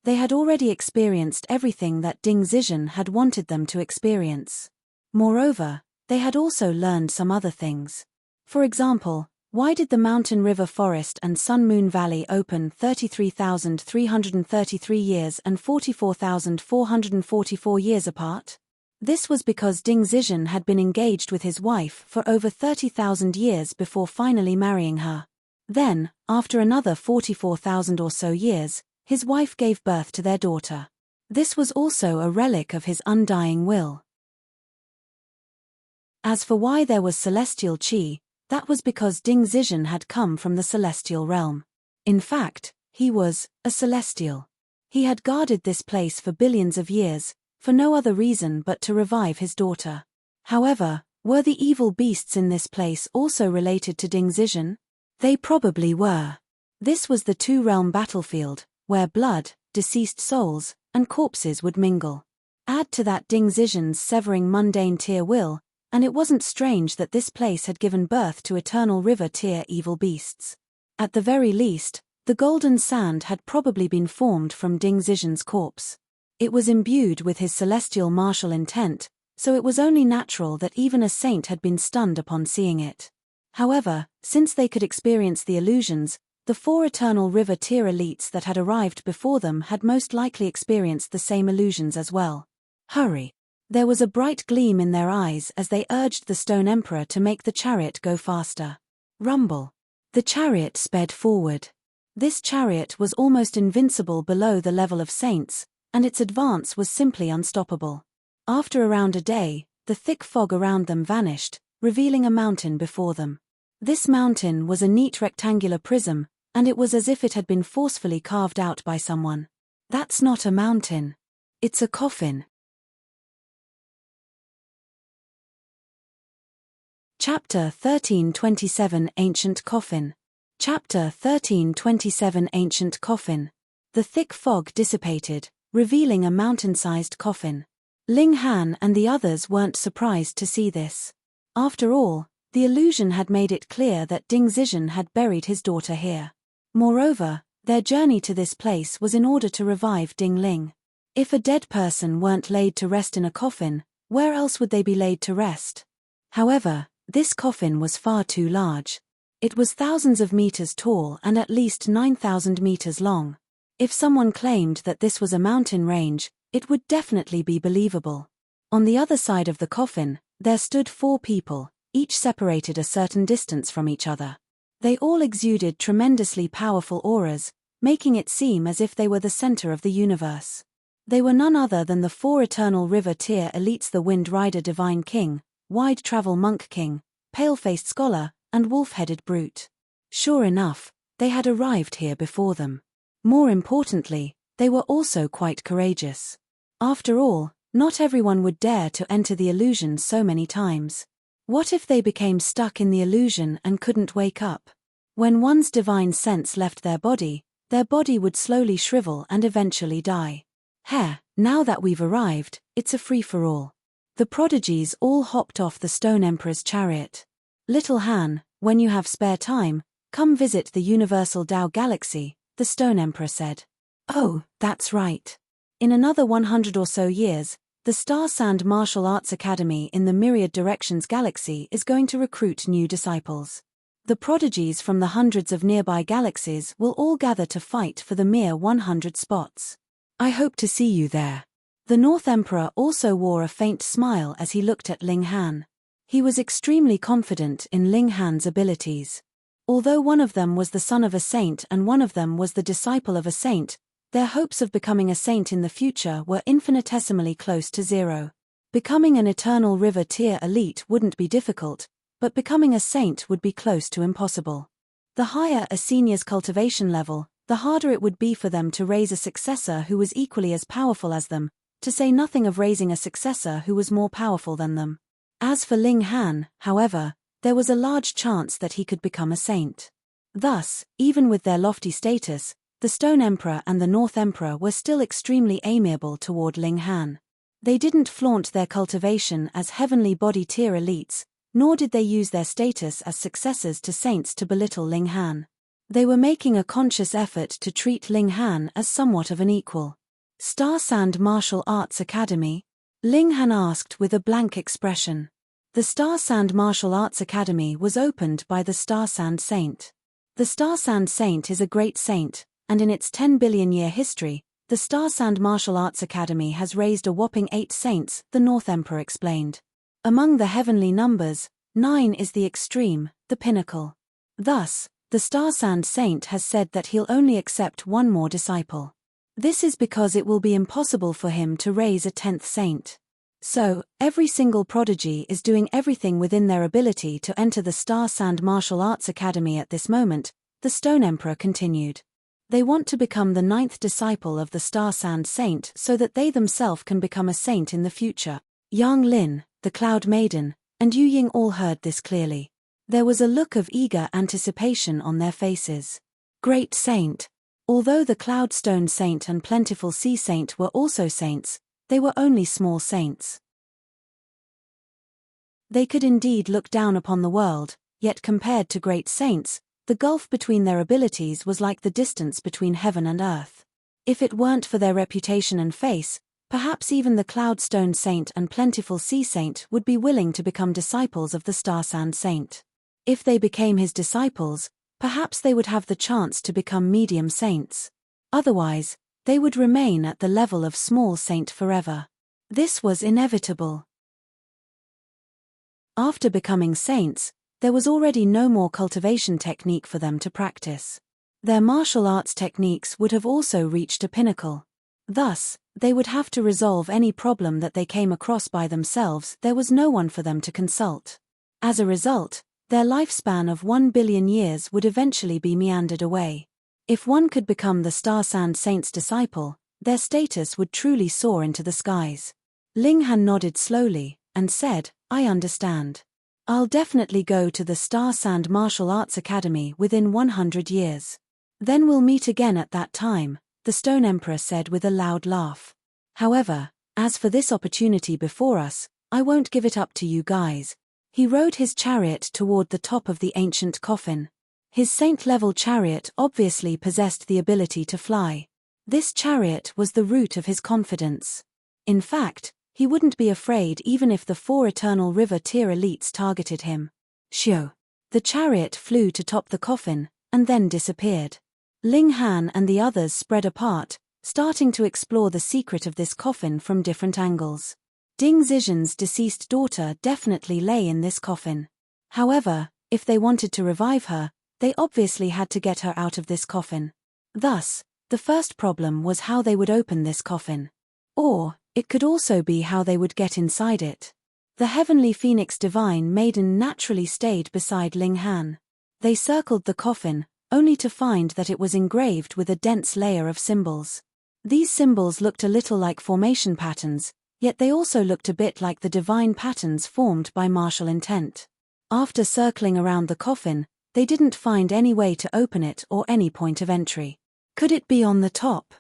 They had already experienced everything that Ding Zizhen had wanted them to experience. Moreover, they had also learned some other things. For example, why did the Mountain River Forest and Sun Moon Valley open 33,333 years and 44,444 years apart? This was because Ding Zizhen had been engaged with his wife for over 30,000 years before finally marrying her. Then, after another 44,000 or so years, his wife gave birth to their daughter. This was also a relic of his undying will. As for why there was celestial qi, that was because Ding Zizhen had come from the celestial realm. In fact, he was a celestial. He had guarded this place for billions of years, for no other reason but to revive his daughter. However, were the evil beasts in this place also related to Ding Zizhen? They probably were. This was the two-realm battlefield, where blood, deceased souls, and corpses would mingle. Add to that Ding Zizhen's severing mundane tier will, and it wasn't strange that this place had given birth to eternal river tier evil beasts. At the very least, the golden sand had probably been formed from Ding Zizhen's corpse. It was imbued with his celestial martial intent, so it was only natural that even a saint had been stunned upon seeing it. However, since they could experience the illusions, the four eternal river tier elites that had arrived before them had most likely experienced the same illusions as well. Hurry! There was a bright gleam in their eyes as they urged the Stone Emperor to make the chariot go faster. Rumble! The chariot sped forward. This chariot was almost invincible below the level of saints, and its advance was simply unstoppable. After around a day, the thick fog around them vanished, revealing a mountain before them. This mountain was a neat rectangular prism, and it was as if it had been forcefully carved out by someone. That's not a mountain. It's a coffin. Chapter 1327 Ancient Coffin. Chapter 1327 Ancient Coffin. The thick fog dissipated, revealing a mountain-sized coffin. Ling Han and the others weren't surprised to see this. After all, the illusion had made it clear that Ding Zizhen had buried his daughter here. Moreover, their journey to this place was in order to revive Ding Ling. If a dead person weren't laid to rest in a coffin, where else would they be laid to rest? However, this coffin was far too large. It was thousands of meters tall and at least 9,000 meters long. If someone claimed that this was a mountain range, it would definitely be believable. On the other side of the coffin, there stood 4 people, each separated a certain distance from each other. They all exuded tremendously powerful auras, making it seem as if they were the center of the universe. They were none other than the 4 eternal river tier elites: the Wind Rider Divine King, Wide Travel Monk King, Pale-Faced Scholar, and Wolf-Headed Brute. Sure enough, they had arrived here before them. More importantly, they were also quite courageous. After all, not everyone would dare to enter the illusion so many times. What if they became stuck in the illusion and couldn't wake up? When one's divine sense left their body would slowly shrivel and eventually die. Now that we've arrived, it's a free-for-all. The prodigies all hopped off the Stone Emperor's chariot. Little Han, when you have spare time, come visit the Universal Tao Galaxy, the Stone Emperor said. Oh, that's right. In another 100 or so years, the Star Sand Martial Arts Academy in the Myriad Directions Galaxy is going to recruit new disciples. The prodigies from the hundreds of nearby galaxies will all gather to fight for the mere 100 spots. I hope to see you there. The North Emperor also wore a faint smile as he looked at Ling Han. He was extremely confident in Ling Han's abilities. Although one of them was the son of a saint and one of them was the disciple of a saint, their hopes of becoming a saint in the future were infinitesimally close to zero. Becoming an eternal river tier elite wouldn't be difficult, but becoming a saint would be close to impossible. The higher a senior's cultivation level, the harder it would be for them to raise a successor who was equally as powerful as them, to say nothing of raising a successor who was more powerful than them. As for Ling Han, however, there was a large chance that he could become a saint. Thus, even with their lofty status, the Stone Emperor and the North Emperor were still extremely amiable toward Ling Han. They didn't flaunt their cultivation as heavenly body tier elites, nor did they use their status as successors to saints to belittle Ling Han. They were making a conscious effort to treat Ling Han as somewhat of an equal. Star Sand Martial Arts Academy? Ling Han asked with a blank expression. The Star Sand Martial Arts Academy was opened by the Star Sand Saint. The Star Sand Saint is a great saint, and in its 10 billion year history, The Star Sand Martial Arts Academy has raised a whopping 8 saints, the North Emperor explained. Among the heavenly numbers, 9 is the extreme, the pinnacle. Thus, the Star Sand Saint has said that he'll only accept one more disciple. This is because it will be impossible for him to raise a 10th saint. So, every single prodigy is doing everything within their ability to enter the Star Sand Martial Arts Academy at this moment, the Stone Emperor continued. They want to become the 9th disciple of the Star Sand Saint so that they themselves can become a saint in the future. Yang Lin, the Cloud Maiden, and Yu Ying all heard this clearly. There was a look of eager anticipation on their faces. Great Saint! Although the Cloudstone Saint and Plentiful Sea Saint were also saints, they were only small saints. They could indeed look down upon the world, yet compared to great saints, the gulf between their abilities was like the distance between heaven and earth. If it weren't for their reputation and face, perhaps even the Cloudstone Saint and Plentiful Sea Saint would be willing to become disciples of the Star Sand Saint. If they became his disciples, perhaps they would have the chance to become medium saints. Otherwise, they would remain at the level of small saint forever. This was inevitable. After becoming saints, there was already no more cultivation technique for them to practice. Their martial arts techniques would have also reached a pinnacle. Thus, they would have to resolve any problem that they came across by themselves. There was no one for them to consult. As a result, their lifespan of 1 billion years would eventually be meandered away. If one could become the Star Sand Saint's disciple, their status would truly soar into the skies. Ling Han nodded slowly, and said, I understand. I'll definitely go to the Star Sand Martial Arts Academy within 100 years. Then we'll meet again at that time, the Stone Emperor said with a loud laugh. However, as for this opportunity before us, I won't give it up to you guys. He rode his chariot toward the top of the ancient coffin. His saint-level chariot obviously possessed the ability to fly. This chariot was the root of his confidence. In fact, he wouldn't be afraid even if the 4 Eternal River tier elites targeted him. Shoo! The chariot flew to top the coffin, and then disappeared. Ling Han and the others spread apart, starting to explore the secret of this coffin from different angles. Ding Zizhen's deceased daughter definitely lay in this coffin. However, if they wanted to revive her, they obviously had to get her out of this coffin. Thus, the first problem was how they would open this coffin. Or, it could also be how they would get inside it. The Heavenly Phoenix Divine Maiden naturally stayed beside Ling Han. They circled the coffin, only to find that it was engraved with a dense layer of symbols. These symbols looked a little like formation patterns, yet they also looked a bit like the divine patterns formed by martial intent. After circling around the coffin, they didn't find any way to open it or any point of entry. Could it be on the top?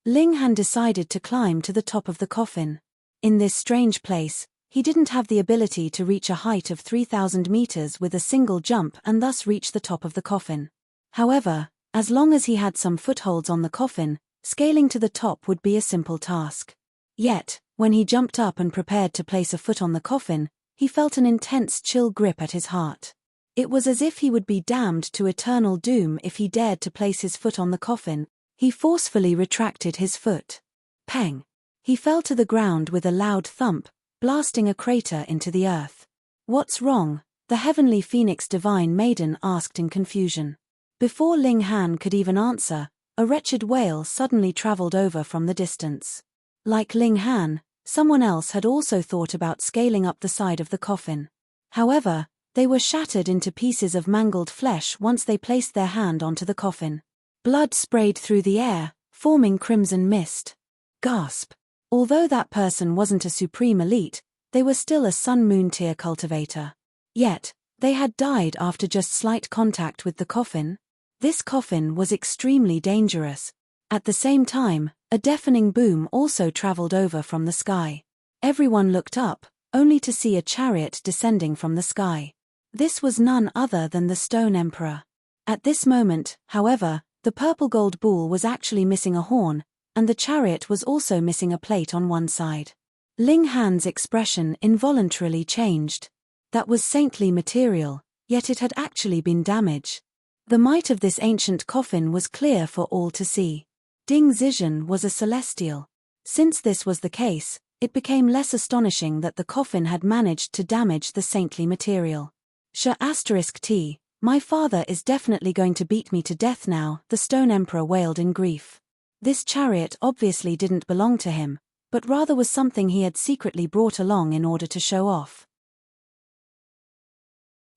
Ling Han decided to climb to the top of the coffin. In this strange place, he didn't have the ability to reach a height of 3,000 meters with a single jump and thus reach the top of the coffin. However, as long as he had some footholds on the coffin, scaling to the top would be a simple task. Yet, when he jumped up and prepared to place a foot on the coffin, he felt an intense chill grip at his heart. It was as if he would be damned to eternal doom if he dared to place his foot on the coffin. He forcefully retracted his foot. Pang! He fell to the ground with a loud thump, blasting a crater into the earth. What's wrong? The Heavenly Phoenix Divine Maiden asked in confusion. Before Ling Han could even answer, a wretched wail suddenly traveled over from the distance. Like Ling Han, someone else had also thought about scaling up the side of the coffin. However, they were shattered into pieces of mangled flesh once they placed their hand onto the coffin. Blood sprayed through the air, forming crimson mist. Gasp! Although that person wasn't a supreme elite, they were still a sun-moon tier cultivator. Yet, they had died after just slight contact with the coffin. This coffin was extremely dangerous. At the same time, a deafening boom also traveled over from the sky. Everyone looked up, only to see a chariot descending from the sky. This was none other than the Stone Emperor. At this moment, however, the purple gold bull was actually missing a horn, and the chariot was also missing a plate on one side. Ling Han's expression involuntarily changed. That was saintly material, yet it had actually been damaged. The might of this ancient coffin was clear for all to see. Ding Zizhen was a celestial. Since this was the case, it became less astonishing that the coffin had managed to damage the saintly material. *T, my father is definitely going to beat me to death now, the Stone Emperor wailed in grief. This chariot obviously didn't belong to him, but rather was something he had secretly brought along in order to show off.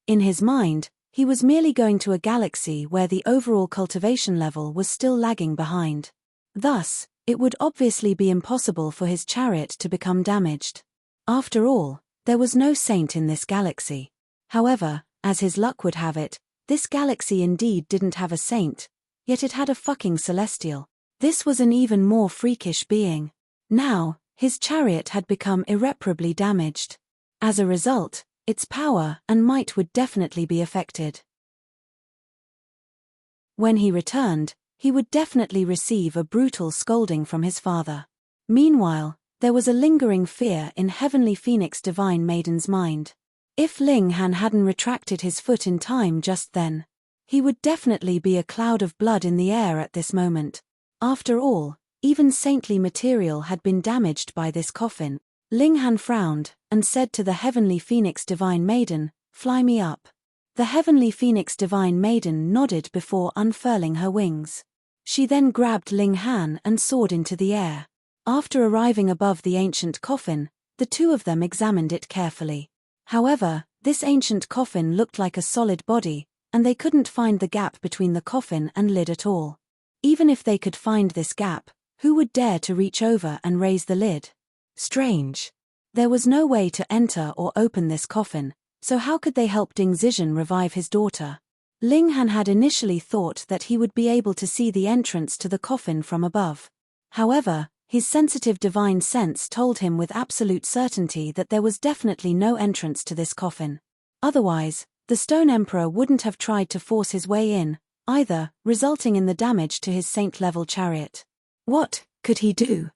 In his mind, he was merely going to a galaxy where the overall cultivation level was still lagging behind. Thus, it would obviously be impossible for his chariot to become damaged. After all, there was no saint in this galaxy. However, as his luck would have it, this galaxy indeed didn't have a saint, yet it had a fucking celestial. This was an even more freakish being. Now, his chariot had become irreparably damaged. As a result, its power and might would definitely be affected. When he returned, he would definitely receive a brutal scolding from his father. Meanwhile, there was a lingering fear in Heavenly Phoenix Divine Maiden's mind. If Ling Han hadn't retracted his foot in time just then, he would definitely be a cloud of blood in the air at this moment. After all, even saintly material had been damaged by this coffin. Ling Han frowned, and said to the Heavenly Phoenix Divine Maiden, "Fly me up." The Heavenly Phoenix Divine Maiden nodded before unfurling her wings. She then grabbed Ling Han and soared into the air. After arriving above the ancient coffin, the two of them examined it carefully. However, this ancient coffin looked like a solid body, and they couldn't find the gap between the coffin and lid at all. Even if they could find this gap, who would dare to reach over and raise the lid? Strange. There was no way to enter or open this coffin, so how could they help Ding Zizhen revive his daughter? Ling Han had initially thought that he would be able to see the entrance to the coffin from above. However, his sensitive divine sense told him with absolute certainty that there was definitely no entrance to this coffin. Otherwise, the Stone Emperor wouldn't have tried to force his way in, either, resulting in the damage to his saint-level chariot. What could he do?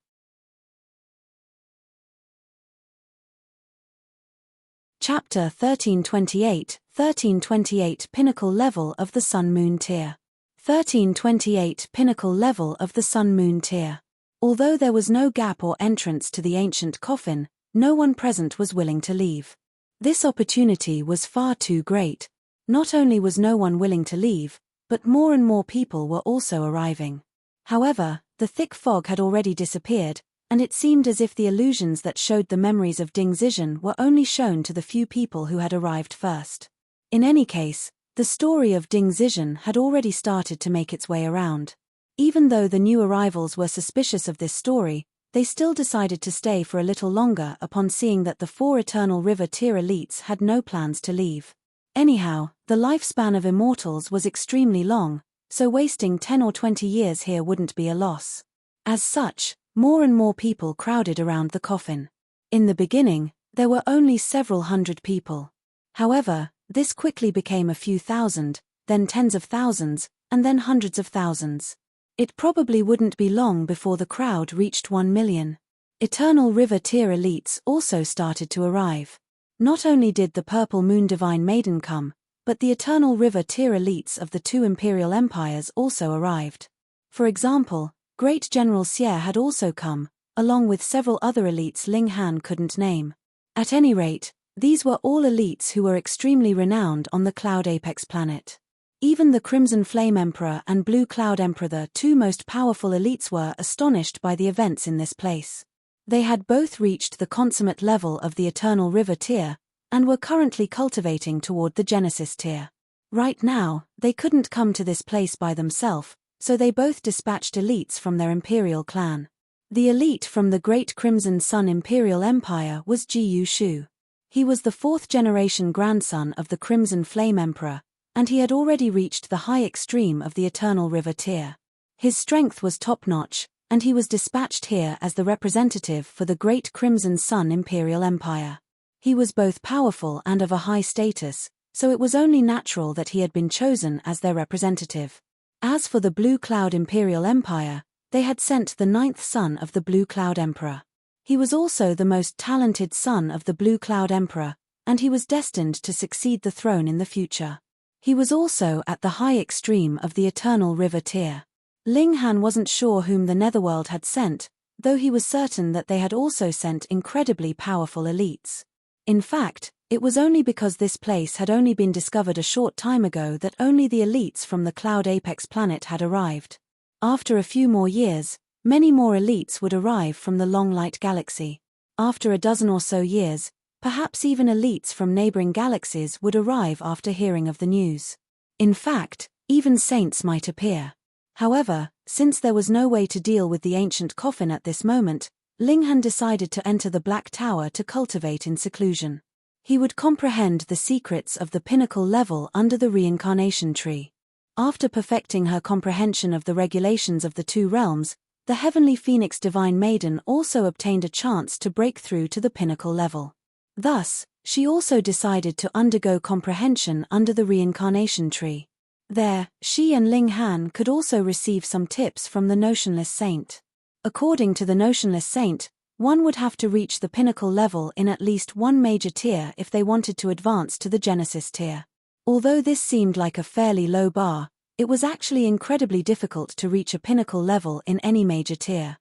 Chapter 1328, 1328 Pinnacle Level of the Sun-Moon Tier. 1328 Pinnacle Level of the Sun-Moon Tier. Although there was no gap or entrance to the ancient coffin, no one present was willing to leave. This opportunity was far too great. Not only was no one willing to leave, but more and more people were also arriving. However, the thick fog had already disappeared, and it seemed as if the illusions that showed the memories of Ding Zizhen were only shown to the few people who had arrived first. In any case, the story of Ding Zizhen had already started to make its way around. Even though the new arrivals were suspicious of this story, they still decided to stay for a little longer upon seeing that the 4 Eternal River tier elites had no plans to leave. Anyhow, the lifespan of immortals was extremely long, so wasting 10 or 20 years here wouldn't be a loss. As such, more and more people crowded around the coffin. In the beginning, there were only several hundred people. However, this quickly became a few thousand, then tens of thousands, and then hundreds of thousands. It probably wouldn't be long before the crowd reached 1 million. Eternal River tier elites also started to arrive. Not only did the Purple Moon Divine Maiden come, but the Eternal River tier elites of the 2 imperial empires also arrived. For example, Great General Xie had also come, along with several other elites Ling Han couldn't name. At any rate, these were all elites who were extremely renowned on the Cloud Apex planet. Even the Crimson Flame Emperor and Blue Cloud Emperor, the 2 most powerful elites, were astonished by the events in this place. They had both reached the consummate level of the Eternal River tier, and were currently cultivating toward the Genesis tier. Right now, they couldn't come to this place by themselves, so they both dispatched elites from their imperial clan. The elite from the Great Crimson Sun Imperial Empire was Ji Yu Shu. He was the 4th-generation grandson of the Crimson Flame Emperor, and he had already reached the high extreme of the Eternal River tier. His strength was top-notch, and he was dispatched here as the representative for the Great Crimson Sun Imperial Empire. He was both powerful and of a high status, so it was only natural that he had been chosen as their representative. As for the Blue Cloud Imperial Empire, they had sent the 9th son of the Blue Cloud Emperor. He was also the most talented son of the Blue Cloud Emperor, and he was destined to succeed the throne in the future. He was also at the high extreme of the Eternal River tier. Ling Han wasn't sure whom the Netherworld had sent, though he was certain that they had also sent incredibly powerful elites. In fact, it was only because this place had only been discovered a short time ago that only the elites from the Cloud Apex planet had arrived. After a few more years, many more elites would arrive from the Long Light Galaxy. After a dozen or so years, perhaps even elites from neighboring galaxies would arrive after hearing of the news. In fact, even saints might appear. However, since there was no way to deal with the ancient coffin at this moment, Ling Han decided to enter the Black Tower to cultivate in seclusion. He would comprehend the secrets of the pinnacle level under the reincarnation tree. After perfecting her comprehension of the regulations of the two realms, the Heavenly Phoenix Divine Maiden also obtained a chance to break through to the pinnacle level. Thus, she also decided to undergo comprehension under the reincarnation tree. There, she and Ling Han could also receive some tips from the Notionless Saint. According to the Notionless Saint, one would have to reach the pinnacle level in at least one major tier if they wanted to advance to the Genesis tier. Although this seemed like a fairly low bar, it was actually incredibly difficult to reach a pinnacle level in any major tier.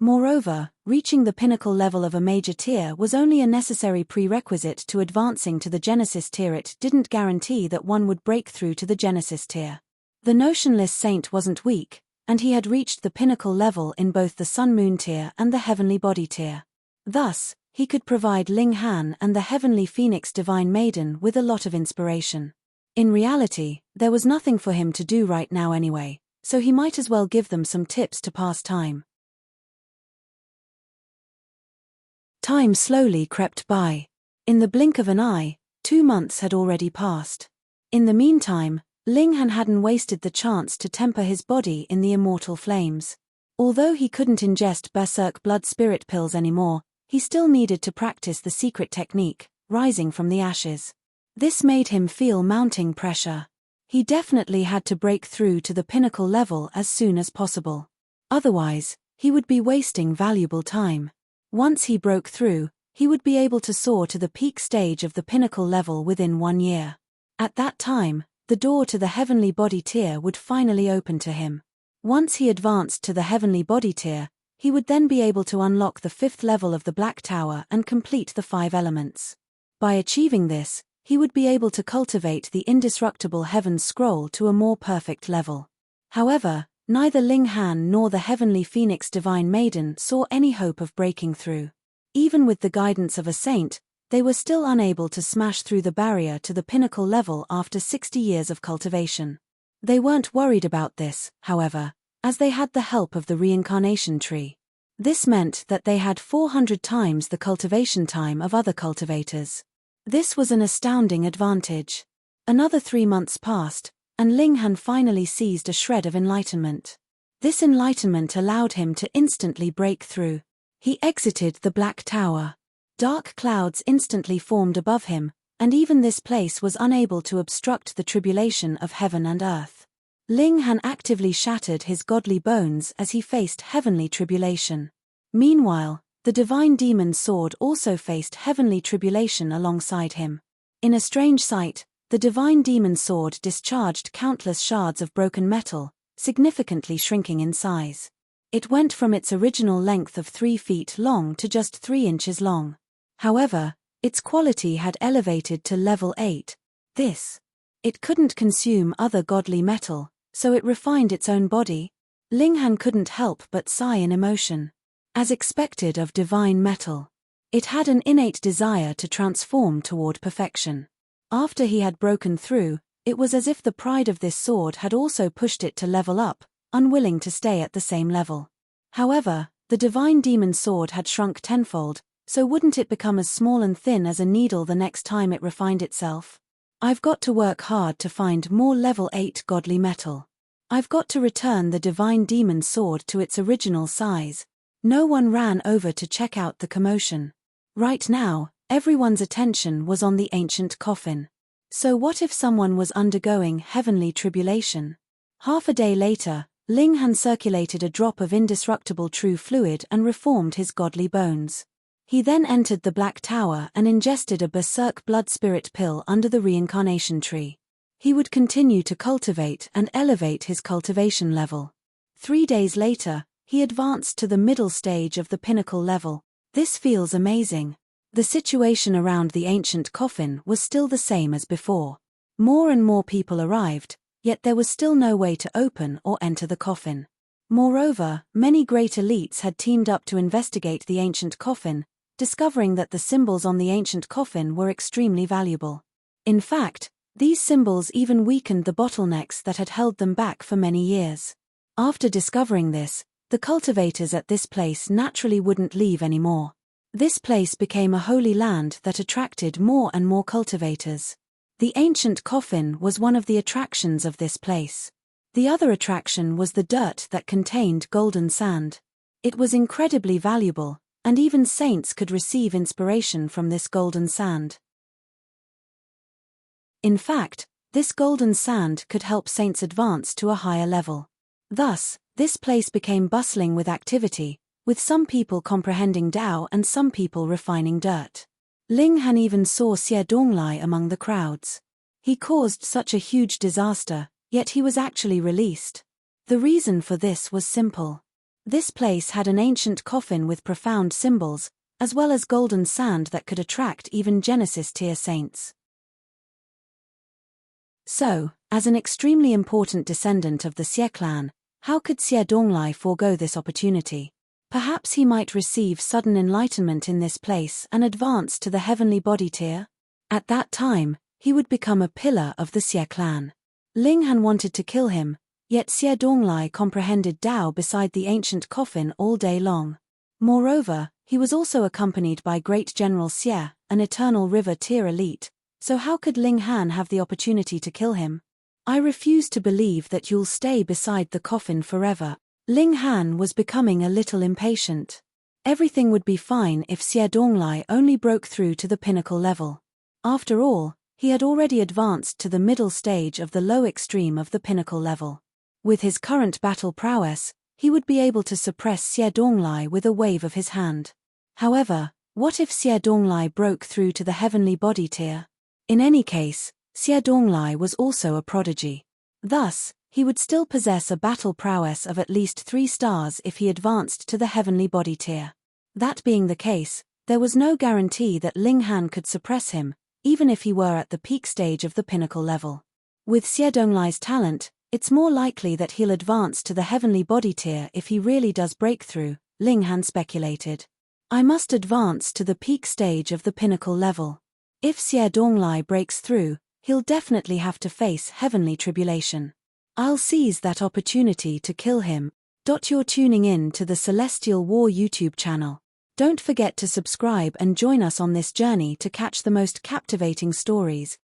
Moreover, reaching the pinnacle level of a major tier was only a necessary prerequisite to advancing to the Genesis tier. It didn't guarantee that one would break through to the Genesis tier. The Notionless Saint wasn't weak, and he had reached the pinnacle level in both the Sun-Moon tier and the Heavenly Body tier. Thus, he could provide Ling Han and the Heavenly Phoenix Divine Maiden with a lot of inspiration. In reality, there was nothing for him to do right now anyway, so he might as well give them some tips to pass time. Time slowly crept by. In the blink of an eye, 2 months had already passed. In the meantime, Ling Han hadn't wasted the chance to temper his body in the immortal flames. Although he couldn't ingest berserk blood spirit pills anymore, he still needed to practice the secret technique, rising from the ashes. This made him feel mounting pressure. He definitely had to break through to the pinnacle level as soon as possible. Otherwise, he would be wasting valuable time. Once he broke through, he would be able to soar to the peak stage of the pinnacle level within 1 year. At that time, the door to the Heavenly Body tier would finally open to him. Once he advanced to the Heavenly Body tier, he would then be able to unlock the 5th level of the Black Tower and complete the 5 elements. By achieving this, he would be able to cultivate the indestructible Heaven's Scroll to a more perfect level. However, neither Ling Han nor the Heavenly Phoenix Divine Maiden saw any hope of breaking through. Even with the guidance of a saint, they were still unable to smash through the barrier to the pinnacle level after 60 years of cultivation. They weren't worried about this, however, as they had the help of the reincarnation tree. This meant that they had 400 times the cultivation time of other cultivators. This was an astounding advantage. Another 3 months passed, and Ling Han finally seized a shred of enlightenment. This enlightenment allowed him to instantly break through. He exited the Black Tower. Dark clouds instantly formed above him, and even this place was unable to obstruct the tribulation of heaven and earth. Ling Han actively shattered his godly bones as he faced heavenly tribulation. Meanwhile, the divine demon sword also faced heavenly tribulation alongside him. In a strange sight, the divine demon sword discharged countless shards of broken metal, significantly shrinking in size. It went from its original length of 3 feet long to just 3 inches long. However, its quality had elevated to level 8. It couldn't consume other godly metal, so it refined its own body. Ling Han couldn't help but sigh in emotion. As expected of divine metal, it had an innate desire to transform toward perfection. After he had broken through, it was as if the pride of this sword had also pushed it to level up, unwilling to stay at the same level. However, the divine demon sword had shrunk tenfold, so wouldn't it become as small and thin as a needle the next time it refined itself? I've got to work hard to find more level 8 godly metal. I've got to return the divine demon sword to its original size. No one ran over to check out the commotion. Right now, everyone's attention was on the ancient coffin. So what if someone was undergoing heavenly tribulation? Half a day later, Ling Han circulated a drop of indestructible true fluid and reformed his godly bones. He then entered the Black Tower and ingested a berserk blood spirit pill under the reincarnation tree. He would continue to cultivate and elevate his cultivation level. 3 days later, he advanced to the middle stage of the pinnacle level. This feels amazing. The situation around the ancient coffin was still the same as before. More and more people arrived, yet there was still no way to open or enter the coffin. Moreover, many great elites had teamed up to investigate the ancient coffin, discovering that the symbols on the ancient coffin were extremely valuable. In fact, these symbols even weakened the bottlenecks that had held them back for many years. After discovering this, the cultivators at this place naturally wouldn't leave anymore. This place became a holy land that attracted more and more cultivators. The ancient coffin was one of the attractions of this place. The other attraction was the dirt that contained golden sand. It was incredibly valuable, and even saints could receive inspiration from this golden sand. In fact, this golden sand could help saints advance to a higher level. Thus, this place became bustling with activity, with some people comprehending Tao and some people refining dirt. Ling Han even saw Xie Donglai among the crowds. He caused such a huge disaster, yet he was actually released. The reason for this was simple. This place had an ancient coffin with profound symbols, as well as golden sand that could attract even Genesis-tier saints. So, as an extremely important descendant of the Xie clan, how could Xie Donglai forego this opportunity? Perhaps he might receive sudden enlightenment in this place and advance to the heavenly body tier? At that time, he would become a pillar of the Xie clan. Ling Han wanted to kill him, yet Xie Donglai comprehended Tao beside the ancient coffin all day long. Moreover, he was also accompanied by Great General Xie, an eternal river tier elite, so how could Ling Han have the opportunity to kill him? I refuse to believe that you'll stay beside the coffin forever. Ling Han was becoming a little impatient. Everything would be fine if Xie Donglai only broke through to the pinnacle level. After all, he had already advanced to the middle stage of the low extreme of the pinnacle level. With his current battle prowess, he would be able to suppress Xie Donglai with a wave of his hand. However, what if Xie Donglai broke through to the heavenly body tier? In any case, Xie Donglai was also a prodigy. Thus, he would still possess a battle prowess of at least 3 stars if he advanced to the heavenly body tier. That being the case, there was no guarantee that Ling Han could suppress him, even if he were at the peak stage of the pinnacle level. With Xie Donglai's talent, it's more likely that he'll advance to the heavenly body tier if he really does break through, Ling Han speculated. I must advance to the peak stage of the pinnacle level. If Xie Donglai breaks through, he'll definitely have to face heavenly tribulation. I'll seize that opportunity to kill him. You're tuning in to the Celestial War YouTube channel. Don't forget to subscribe and join us on this journey to catch the most captivating stories.